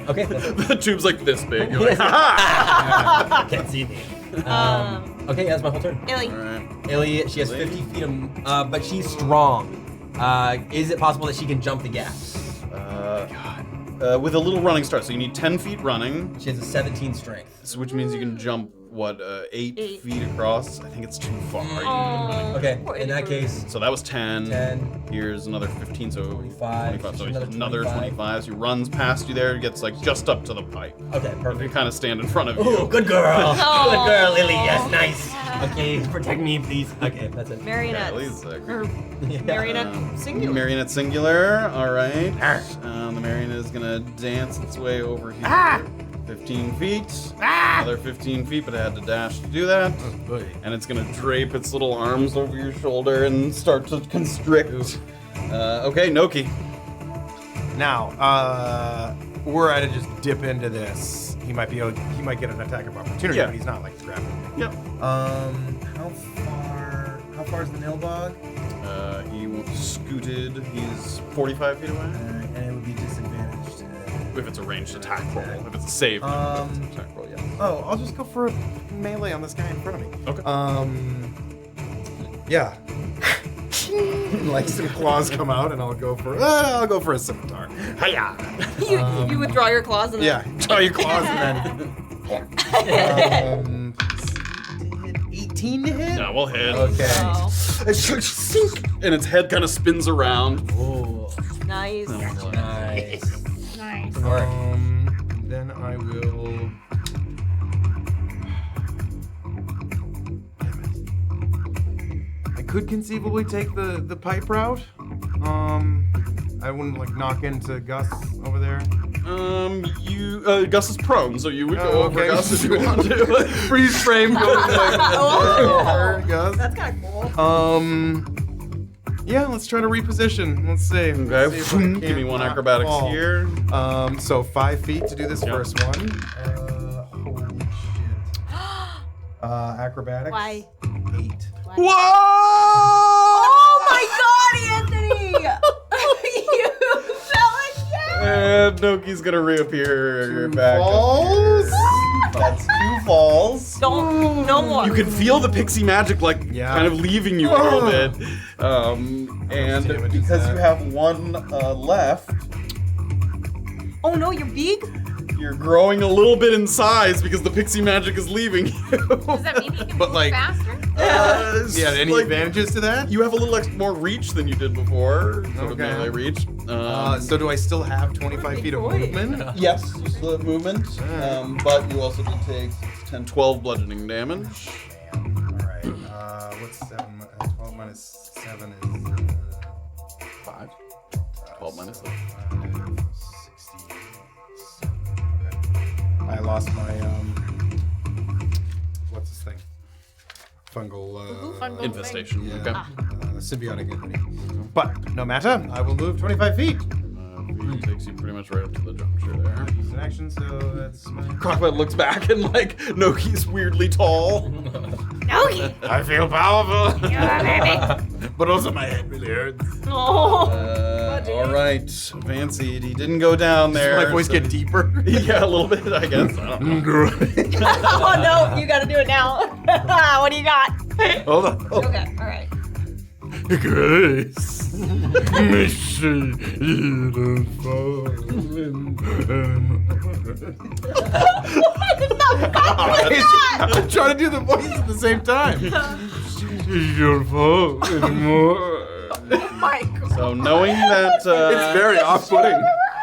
Okay. that's- The tube's like this big. You're like, ha Can't see me. Okay, that's my whole turn. Illy. Alright. Illy, she has 50 feet of, but she's strong. Is it possible that she can jump the gap? With a little running start, so you need 10 feet running, She has a 17 strength. which means you can jump 8 8. feet across. I think it's too far. Okay, in that case, So that was 10. 10. Here's another 15, so 25. So Another another 25. 25. So he runs past you there, gets like just up to the pipe. Okay, You perfect. kind of stand in front of Ooh, you. good girl. Oh. Good girl, Lily. Yes, nice. Okay, protect me, please. Okay, that's it. Marionettes. Or Marionette singular. Marionette singular. All right. The marionette is gonna dance its way over here. 15 feet. Another 15 feet, but it had to dash to do that. And it's gonna drape its little arms over your shoulder and start to constrict. Okay, Noki. Now, were I to just dip into this, he might get an attack of opportunity, Yeah. but he's not like grabbing. Yep. How far is the Nilbog? He scooted. He's 45 feet away. And it would be disadvantaged. If it's a ranged attack roll. If it's a save, it's an attack roll, yeah. Oh, I'll just go for a melee on this guy in front of me. Okay. Yeah. Like some claws come out, and I'll go for a scimitar. Hiya! You withdraw your claws and then. Yeah, draw your claws and then. 18 to hit. No, we'll hit. Okay. Oh, And its head kind of spins around. nice. Nice. Nice. Then I will. I could conceivably take the pipe route. I wouldn't like knock into Gus over there. Gus is prone, so you would go over okay. Gus if you want to. Freeze frame goes over Gus. That's kind of cool. Yeah, let's try to reposition. Let's see. Okay. Let's see if I Give can't me one not acrobatics fall. here. So 5 feet to do this Yep. first one. Holy shit. Acrobatics. Why? 8. Whoa! Oh my God, Anthony! You fell again. And Noki's gonna reappear back. Falls. That's 2 falls. Don't. No more. You can feel the pixie magic like Yeah. kind of leaving you a little bit. And damage is because that? you have 1 left, Oh no, you're big. you're growing a little bit in size because the pixie magic is leaving you. Does that mean you can But, move like- faster? Yeah, any like, advantages to that? You have a little more reach than you did before. Sort of Okay. melee reach. So do I still have 25 feet of boy. movement? Yes, you still have movement, but you also did take 10, 12 bludgeoning damage. Alright, what's 7? 12 minus 7 is 5. 12 minus 67. Okay. I lost my, what's this thing? Fungal, Fungal infestation. yeah, Okay. symbiotic immunity. But no matter, I will move 25 feet. It takes you pretty much right up to the juncture there. Use an action, so that's my... Crocbot looks back and like, Noki's weirdly tall. Noki, I feel powerful. you are baby. But also my head really hurts. Oh. All right, Fancy, he didn't go down there. Does my voice so- get deeper? Yeah, a little bit, I guess. I don't know. Oh no, you gotta do it now. What do you got? Hold on. Okay, all right. Grace. Mission I'm trying to do the voice at the same time. So knowing that It's very off-putting.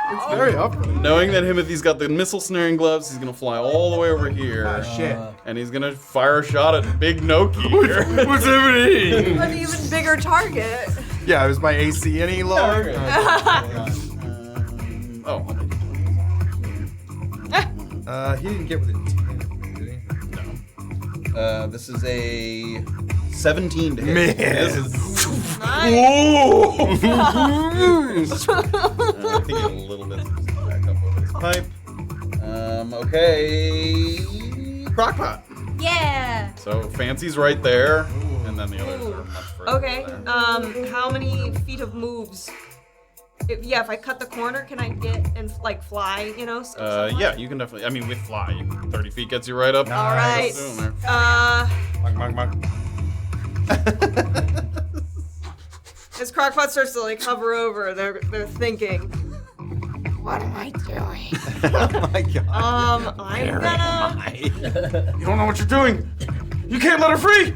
It's very off-putting. knowing that Himothy's got the missile snaring gloves, he's gonna fly all the way over here. Shit. And he's gonna fire a shot at Big Noki here. What's happening? An even bigger target. Yeah, is my AC any lower? Okay. Oh, I'll make it. He didn't get within 10, did he? This is a 17 to hit. Man. This is, Nice. I think a little bit back up over his pipe. Okay. Crockpot. Yeah. So Fancy's right there, and then the others are much further. Okay. there. How many feet of moves? If I cut the corner, can I get and like fly? You know. Somewhat? Yeah, you can definitely. I mean, with fly, 30 feet gets you right up. All right. Soon there. Monk. As Crockpot starts to like hover over, they're thinking, What am I doing? Oh my god. I'm gonna. You don't know what you're doing. You can't let her free.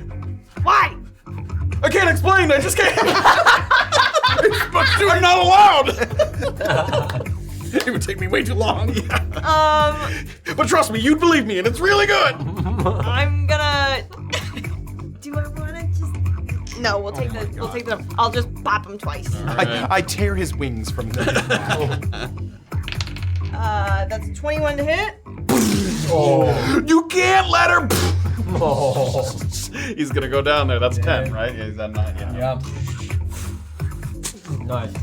Why? I can't explain. I just can't. I'm not allowed. It would take me way too long. But trust me, you'd believe me, and it's really good. I'm gonna. Do I wanna just? No, we'll take the. We'll take the. I'll just pop him twice. I tear his wings from the. That's a 21 to hit. You can't let her. He's gonna go down there. That's 10, right? Yeah, he's at 9. Yeah. Yep. Nice.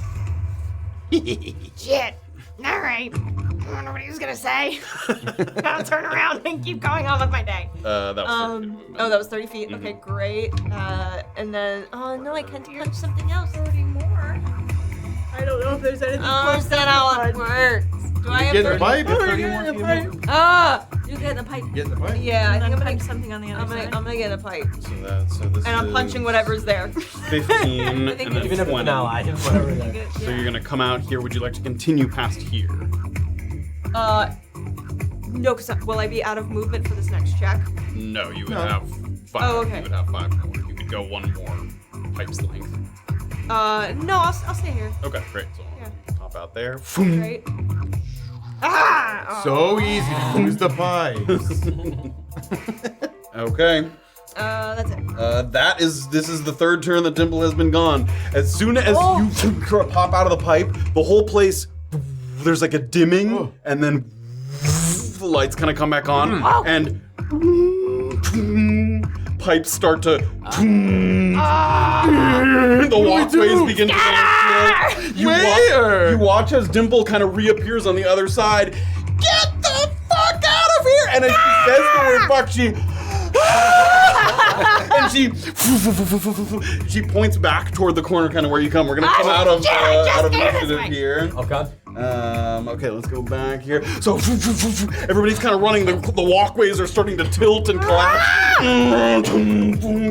Shit. All right. I wonder what he was gonna say. I'll turn around and keep going on with my day. That was 30. Oh, that was 30 feet. Okay, great. And then, oh no, I can't punch something else. 30 more. I don't know if there's anything Oh, close is to that how it works? Do I have Get in the 30? pipe. Oh, yeah, the pipe. You get in the pipe. Get in the pipe. Yeah, I think I'm gonna punch something on the other side. I'm gonna get in a pipe. So this And I'm punching whatever's there. 15 and then Even if it's 20. an ally, whatever it is. So you're gonna come out here. Would you like to continue past here? No, because will I be out of movement for this next check? No, you would have 5. Oh, okay. You would have 5 more. You could go one more pipe's length. No, I'll stay here. Okay, great. So Yeah. pop out there. Great. Ah! So easy to lose the pipes. Okay. That's it. This is the third turn that Dimple has been gone. As soon as you pop out of the pipe, the whole place, there's like a dimming, and then the lights kind of come back on, and pipes start to. The walkways begin to go. You watch as Dimple kind of reappears on the other side. Get the fuck out of here! And as she says the word fuck, and she points back toward the corner, kind of where you come. We're gonna come out of initiative here. Okay. Okay, let's go back here. So everybody's kind of running. The walkways are starting to tilt and collapse. And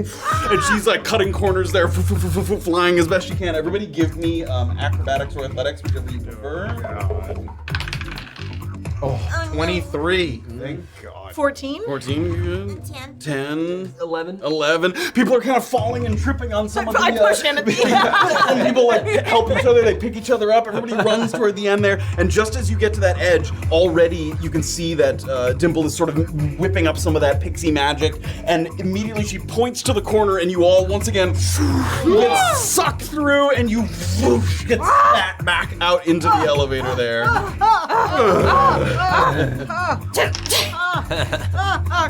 she's like cutting corners there, flying as best she can. Everybody, give me acrobatics or athletics, whichever you prefer. Oh, 23. Thank God. 14. 14. 10. 10. 11. 11. People are kind of falling and tripping on some of the. I push him at the end. And people like help each other. They pick each other up. Everybody runs toward the end there. And just as you get to that edge, already you can see that Dimple is sort of whipping up some of that pixie magic. And immediately she points to the corner, and you all once again get sucked through, and you get spat back out into the elevator there.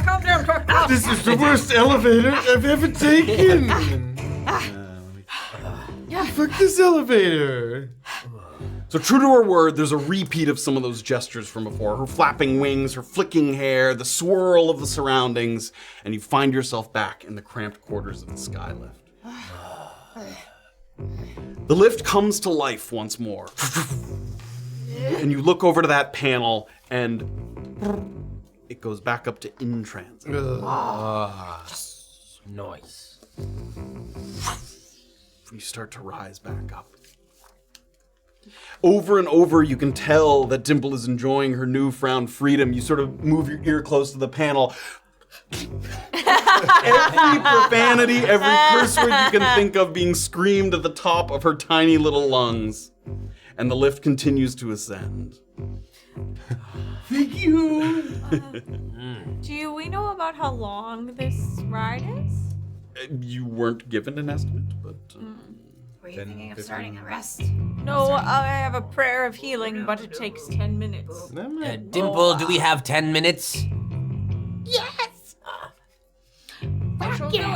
Calm down. This is the worst elevator I've ever taken. Fuck this elevator. So true to her word, there's a repeat of some of those gestures from before. Her flapping wings, her flicking hair, the swirl of the surroundings, and you find yourself back in the cramped quarters of the Skylift. The lift comes to life once more. And you look over to that panel, and it goes back up to in transit. Nice. You start to rise back up. Over and over, you can tell that Dimple is enjoying her newfound freedom. You sort of move your ear close to the panel. Every profanity, every curse word you can think of being screamed at the top of her tiny little lungs. And the lift continues to ascend. Thank you. Do we know about how long this ride is? You weren't given an estimate, but... Were you thinking of starting a rest? No, I have a prayer of healing, but it takes 10 minutes. Dimple, do we have 10 minutes? Yes! I shall do it. All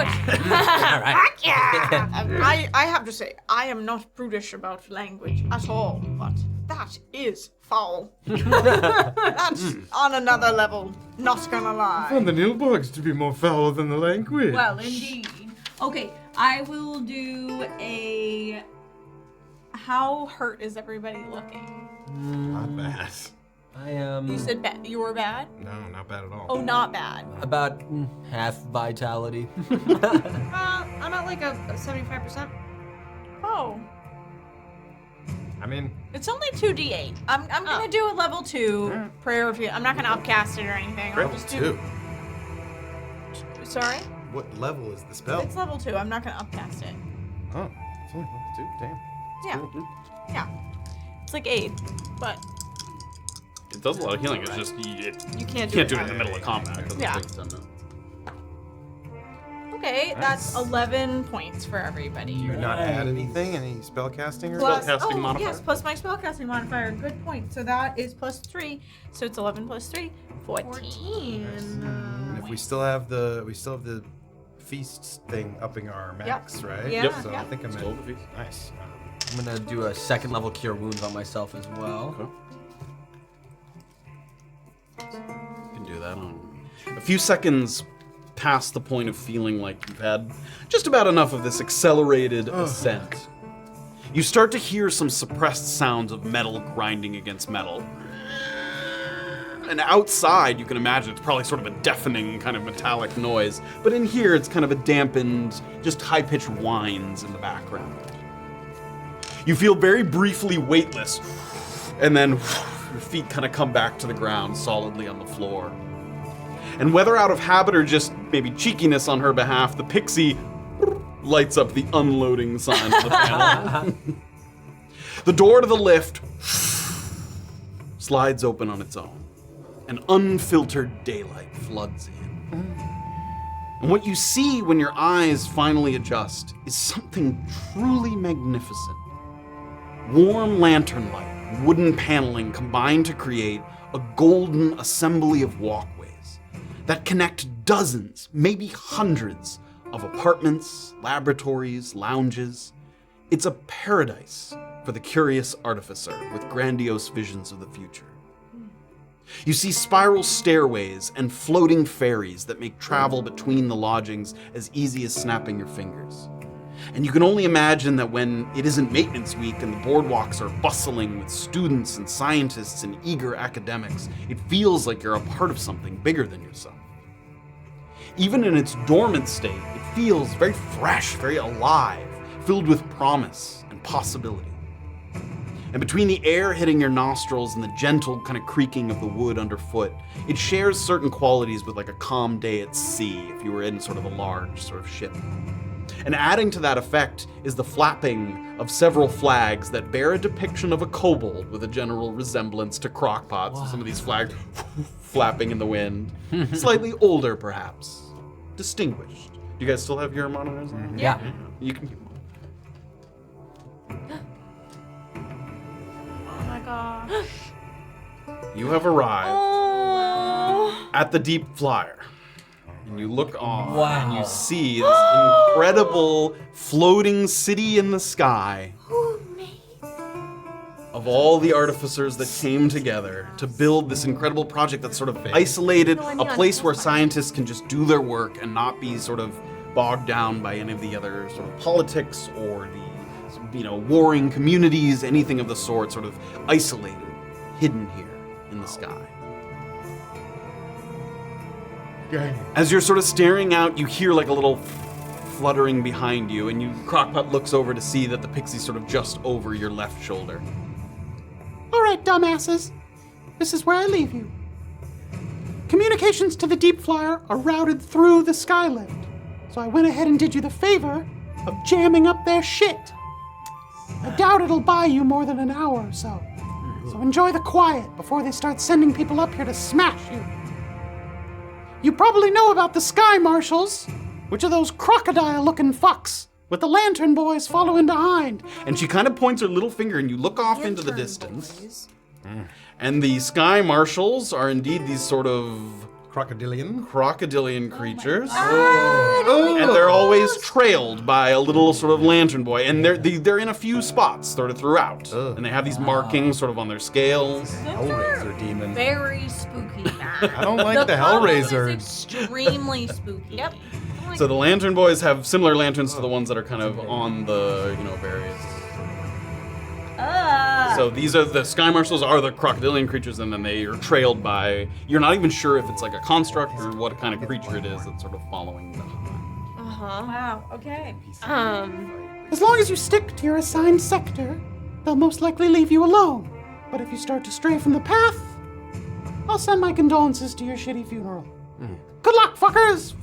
right. I have to say, I am not prudish about language at all, but that is foul. That's on another level, not gonna lie. I found the Nilbogs to be more foul than the language. Well, indeed. Okay, I will do a... How hurt is everybody looking? Not bad. I am You said you were bad? No, not bad at all. Oh, not bad. about half vitality. I'm at like a 75%. Oh. I mean, It's only 2d8. I'm gonna do a level 2 prayer of healing. I'm not gonna upcast it or anything. I'll Level just 2. Sorry? What level is the spell? It's level 2. I'm not gonna upcast it. Oh, it's only level 2. Damn. Yeah. Yeah. It's like 8, but It does a lot of healing. It's just you you can't do can't it. do it in the middle of combat. 'Cause Yeah. it's like 10 minutes. Okay, that's 11 points for everybody. Do you not add anything? Any spell casting or Plus, Spellcasting oh, modifier? yes, plus my spellcasting modifier. Good point. So that is plus 3. So it's 11 plus 3, 14. And if we still have the feast thing upping our max, right? Yeah, So yeah. I think I'm Still at the feast. nice. I'm gonna do a second level cure wounds on myself as well. Okay. You can do that on a few seconds past the point of feeling like you've had just about enough of this accelerated ascent. You start to hear some suppressed sounds of metal grinding against metal. And outside, you can imagine it's probably sort of a deafening kind of metallic noise. But in here, it's kind of a dampened, just high-pitched whines in the background. You feel very briefly weightless, and then your feet kind of come back to the ground solidly on the floor. And whether out of habit or just maybe cheekiness on her behalf, the pixie lights up the unloading sign of the panel. The door to the lift slides open on its own, and unfiltered daylight floods in. And what you see when your eyes finally adjust is something truly magnificent. Warm lantern light, wooden paneling combined to create a golden assembly of walkways that connect dozens, maybe hundreds, of apartments, laboratories, lounges. It's a paradise for the curious artificer with grandiose visions of the future. You see spiral stairways and floating ferries that make travel between the lodgings as easy as snapping your fingers. And you can only imagine that when it isn't maintenance week and the boardwalks are bustling with students and scientists and eager academics, it feels like you're a part of something bigger than yourself. Even in its dormant state, it feels very fresh, very alive, filled with promise and possibility. And between the air hitting your nostrils and the gentle kind of creaking of the wood underfoot, it shares certain qualities with like a calm day at sea if you were in sort of a large sort of ship. And adding to that effect is the flapping of several flags that bear a depiction of a kobold with a general resemblance to Crockpot. So some of these flags flapping in the wind. Slightly older, perhaps. Distinguished. Do you guys still have your monitors? Yeah. You can keep them. Oh my gosh. You have arrived Oh. at the Deep Flyer. And you look on and you Wow. see this incredible floating city in the sky of all the artificers that came together to build this incredible project that's sort of isolated, a place where scientists can just do their work and not be sort of bogged down by any of the other sort of politics or the, warring communities, anything of the sort, sort of isolated, hidden here in the sky. As you're sort of staring out, you hear like a little fluttering behind you, and Crockpot looks over to see that the pixie's sort of just over your left shoulder. All right, dumbasses. This is where I leave you. Communications to the Deep Flyer are routed through the Skylift, so I went ahead and did you the favor of jamming up their shit. I doubt it'll buy you more than an hour or so, so enjoy the quiet before they start sending people up here to smash you. You probably know about the Sky Marshals, which are those crocodile-looking fucks with the Lantern Boys following behind. And she kind of points her little finger, and you look off into the distance. And the Sky Marshals are indeed these sort of crocodilian creatures. And they're always trailed by a little sort of lantern boy. And they're in a few spots sort of throughout. And they have these markings sort of on their scales. Hellraiser demon. Very spooky. I don't like the Hellraiser. Extremely spooky. Yep. So the lantern boys have similar lanterns to the ones that are kind of on the, various. So these are the Sky Marshals are the crocodilian creatures, and then they are trailed by. You're not even sure if it's like a construct or what kind of creature it is that's sort of following behind. Wow. Okay. As long as you stick to your assigned sector, they'll most likely leave you alone. But if you start to stray from the path, I'll send my condolences to your shitty funeral. Good luck, fuckers!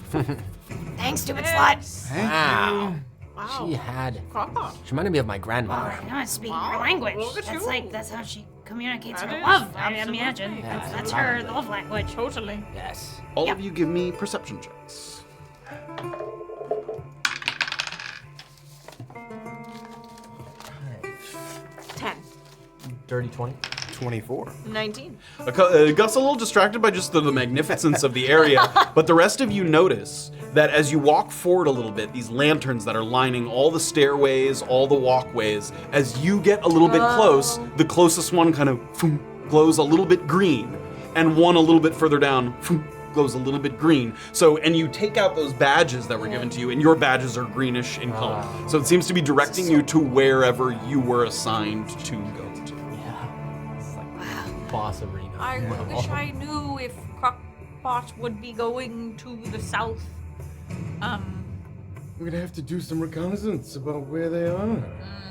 Thanks, stupid slut. Wow. Wow. She had. Crockpot. She reminded me of my grandmother. You're not speaking her language. Look at That's you. that's how she communicates That her is love. I absolutely. imagine. Yeah, That's her love language. Totally. Yes. All of you give me perception checks. Dirty 20. 24. 19. Gus a little distracted by just the magnificence of the area, but the rest of you notice that as you walk forward a little bit, these lanterns that are lining all the stairways, all the walkways, as you get a little bit close, the closest one kind of glows a little bit green, and one a little bit further down glows a little bit green. So, and you take out those badges that were given to you, and your badges are greenish in color. So it seems to be directing you to wherever you were assigned to go to. Boss arena. I wish I knew if Crockpot would be going to the south. We're gonna have to do some reconnaissance about where they are.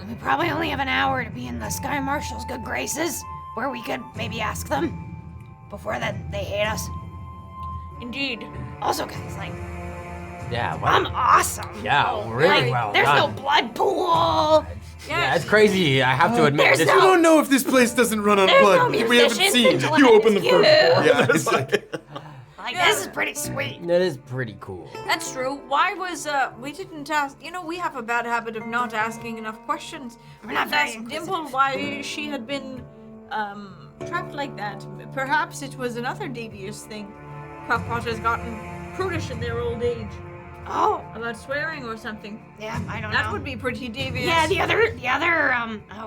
We probably only have an hour to be in the Sky Marshal's good graces, where we could maybe ask them. Before then, they hate us. Indeed. Also, guys, like, Yeah, I'm well, awesome. yeah, really Like, well there's done. no blood pool. Yeah, it's crazy. I have to admit. There's This no- I don't know if this place doesn't run on There's blood. no we haven't musicians seen. until You I open the ask first you. door. Yeah, it's like. Like, this is pretty sweet. That is pretty cool. That's true. Why was we didn't ask? You know, we have a bad habit of not asking enough questions. We're not We very asked inquisitive. Dimple why she had been trapped like that. Perhaps it was another devious thing. Crockpot has gotten prudish in their old age Oh, about swearing or something. yeah, I don't know. That would be pretty devious. Yeah, the other,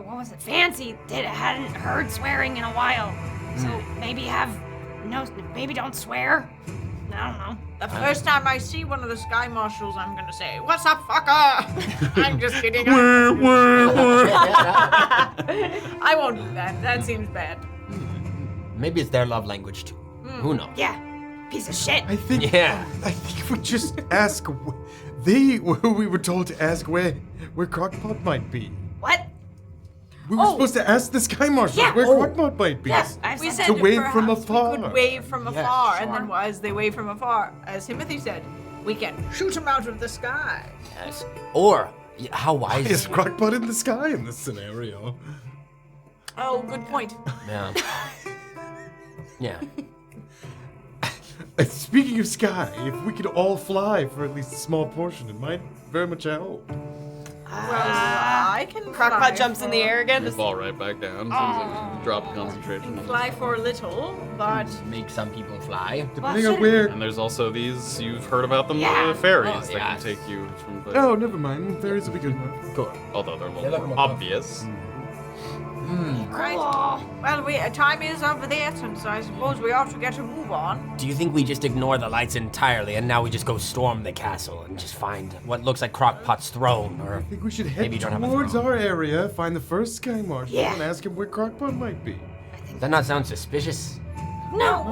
what was it? Fancy hadn't heard swearing in a while, so maybe don't swear. I don't know. The first time I see one of the Sky Marshals, I'm gonna say, "What's up, fucker?" I'm just kidding. I won't do that. That seems bad. Maybe it's their love language too. Who knows? Yeah, piece of shit. I think. Yeah. I think we just ask. We were told to ask where Crockpot might be. What? We were supposed to ask the Sky Marshal Yeah. where Crockpot might be. Yes, I've We said said To wave from perhaps afar. We could wave from Yeah, afar, and sure. then as they wave from afar, as Timothy said, we can shoot him out of the sky. Yes. Or how wise? Is Crockpot in the sky in this scenario? Oh, good point. Yeah. Yeah. Speaking of sky, if we could all fly for at least a small portion, it might very much help. Well, I can Crockpot fly jumps in the for- air again. You fall right back down. So drop can concentration. fly for a little, but Make some people fly. Depending on where. And there's also these, you've heard about them, Yeah. the fairies Oh, that yes. can take you from places. Oh, never mind. Fairies will be good enough. Cool. Although they're a Yeah, little look more 'em up. obvious. right. Well, time is of the essence. I suppose we ought to get a move on. Do you think we just ignore the lights entirely and now we just go storm the castle and just find what looks like Crockpot's throne? Or I think we should head Maybe you don't have a towards throne. our area, find the first Sky Marshal, Yeah. and ask him where Crockpot might be. does that not sound suspicious? No,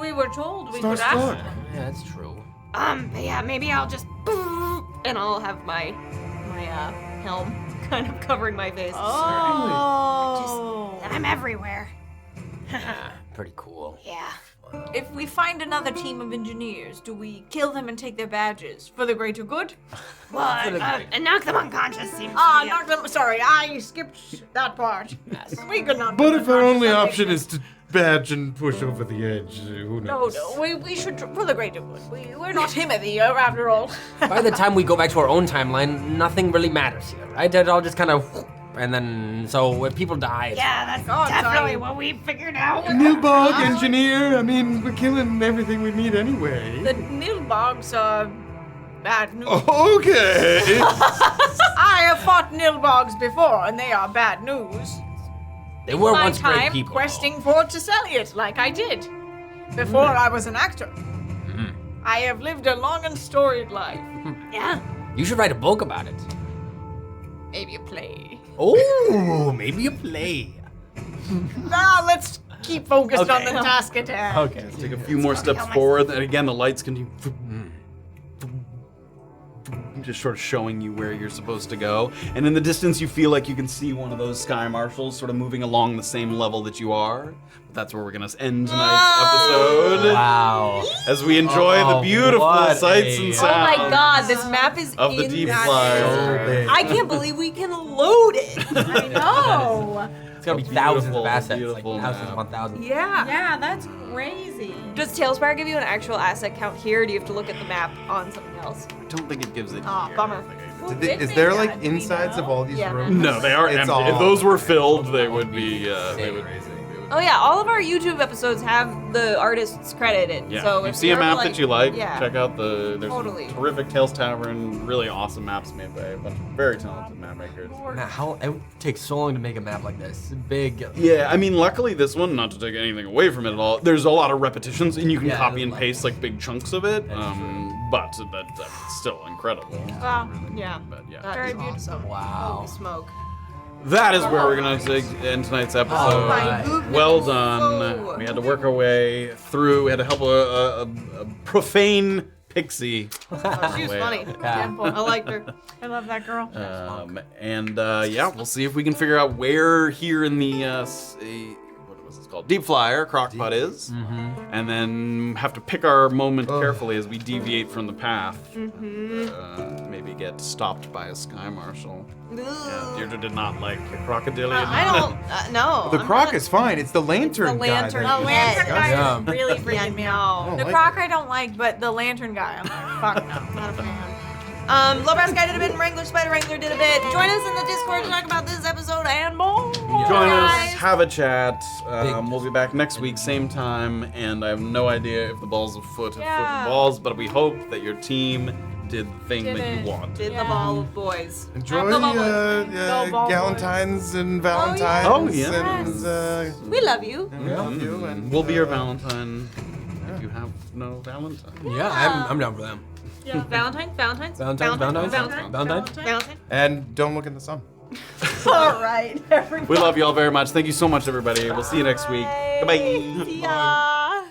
we were told we Start could ask start. them. Yeah, that's true. But yeah, maybe I'll just. And I'll have my helm kind of covering my face. Oh. I'm everywhere. Yeah, pretty cool. Yeah. If we find another team of engineers, do we kill them and take their badges for the greater good? Well, and knock them unconscious seems. Ah, knock them. Sorry, I skipped that part. Yes. We could not. But do if that. our only option is to badge and push over the edge, who No, knows? no, we should for the greater good. We're not Timothy after all. By the time we go back to our own timeline, nothing really matters here, right? It all just kind of, and then so if people die, Yeah, that's God, definitely sorry. what we figured out. Nilbog, engineer, I mean, we're killing everything we meet anyway. The Nilbogs are bad news. Okay. I have fought Nilbogs before, and they are bad news. they were My once great time people. questing for Tesseliot, like I did before I was an actor. I have lived a long and storied life. Yeah. You should write a book about it. Maybe a play. Oh, maybe a play. Now let's keep focused on Okay. the task at hand. Okay. Take a few more steps forward, and again, the lights continue. just sort of showing you where you're supposed to go. And in the distance, you feel like you can see one of those sky marshals sort of moving along the same level that you are. But that's where we're going to end tonight's episode. Wow. As we enjoy the Oh, beautiful what sights a- and Oh sounds. my god, this map is of the deep insane. flyer. I can't believe we can load it. I know. It's gonna be Beautiful, thousands of assets, like beautiful thousands map. upon thousands. Yeah. Yeah, that's crazy. Does Tailspire give you an actual asset count here, or do you have to look at the map on something else? I don't think it gives it Aw, here. bummer. Is there like insides of all these Yeah. rooms? No, they are It's empty. all- If those were filled, they would be. They would. Oh yeah, all of our YouTube episodes have the artists credited. Yeah. So if you if see a you're, map like, that you like, yeah. check out there's Totally. some terrific Tales Tavern, really awesome maps made by a bunch of very talented map makers. Now, how it takes so long to make a map like this? Big. Yeah, I mean, luckily this one, not to take anything away from it at all, there's a lot of repetitions and you can Yeah, copy and like- paste like big chunks of it. That is But that's still incredible. Wow. Yeah. But yeah. That Very is beautiful. awesome. Wow. Holy smoke. That is where we're gonna end tonight's episode. Oh my goodness. Well done. Oh. We had to work our way through. We had to help a profane pixie. She was Way funny. Yeah. I liked her. I love that girl. Yeah, we'll see if we can figure out where here in the what was this called? Deep Flyer Crockpot is, and then have to pick our moment carefully as we deviate from the path. Maybe get stopped by a sky marshal. Yeah, Deirdre did not like the crocodilian. I don't. No. The I'm croc not- is fine. It's the lantern, the lantern. guy. The that lantern is guy disgusting. is really Yeah, freaking me out. no. The like croc I don't like, but the lantern guy, I'm like, fuck no. Not a fan. Lowbrass Guy did a bit, and Wrangler Spider Wrangler did a bit. Join us in the Discord to talk about this episode and more. Join us, guys. have a chat. We'll be back next week, same time, and I have no idea if the balls of foot have Yeah. foot balls, but we hope that your team did the thing Did that it. you want. Did the ball of boys. Enjoy Go Bubbles. Go Bubbles. Galentine's and Valentine's. Oh, yeah. And, We love you. love you. And, We'll be your Valentine if you have no Valentine. Yeah, I'm down for them. Yeah. Valentine's. and don't look in the sun. All right, everybody. We love you all very much. Thank you so much, everybody. We'll see you next week. Goodbye. See ya.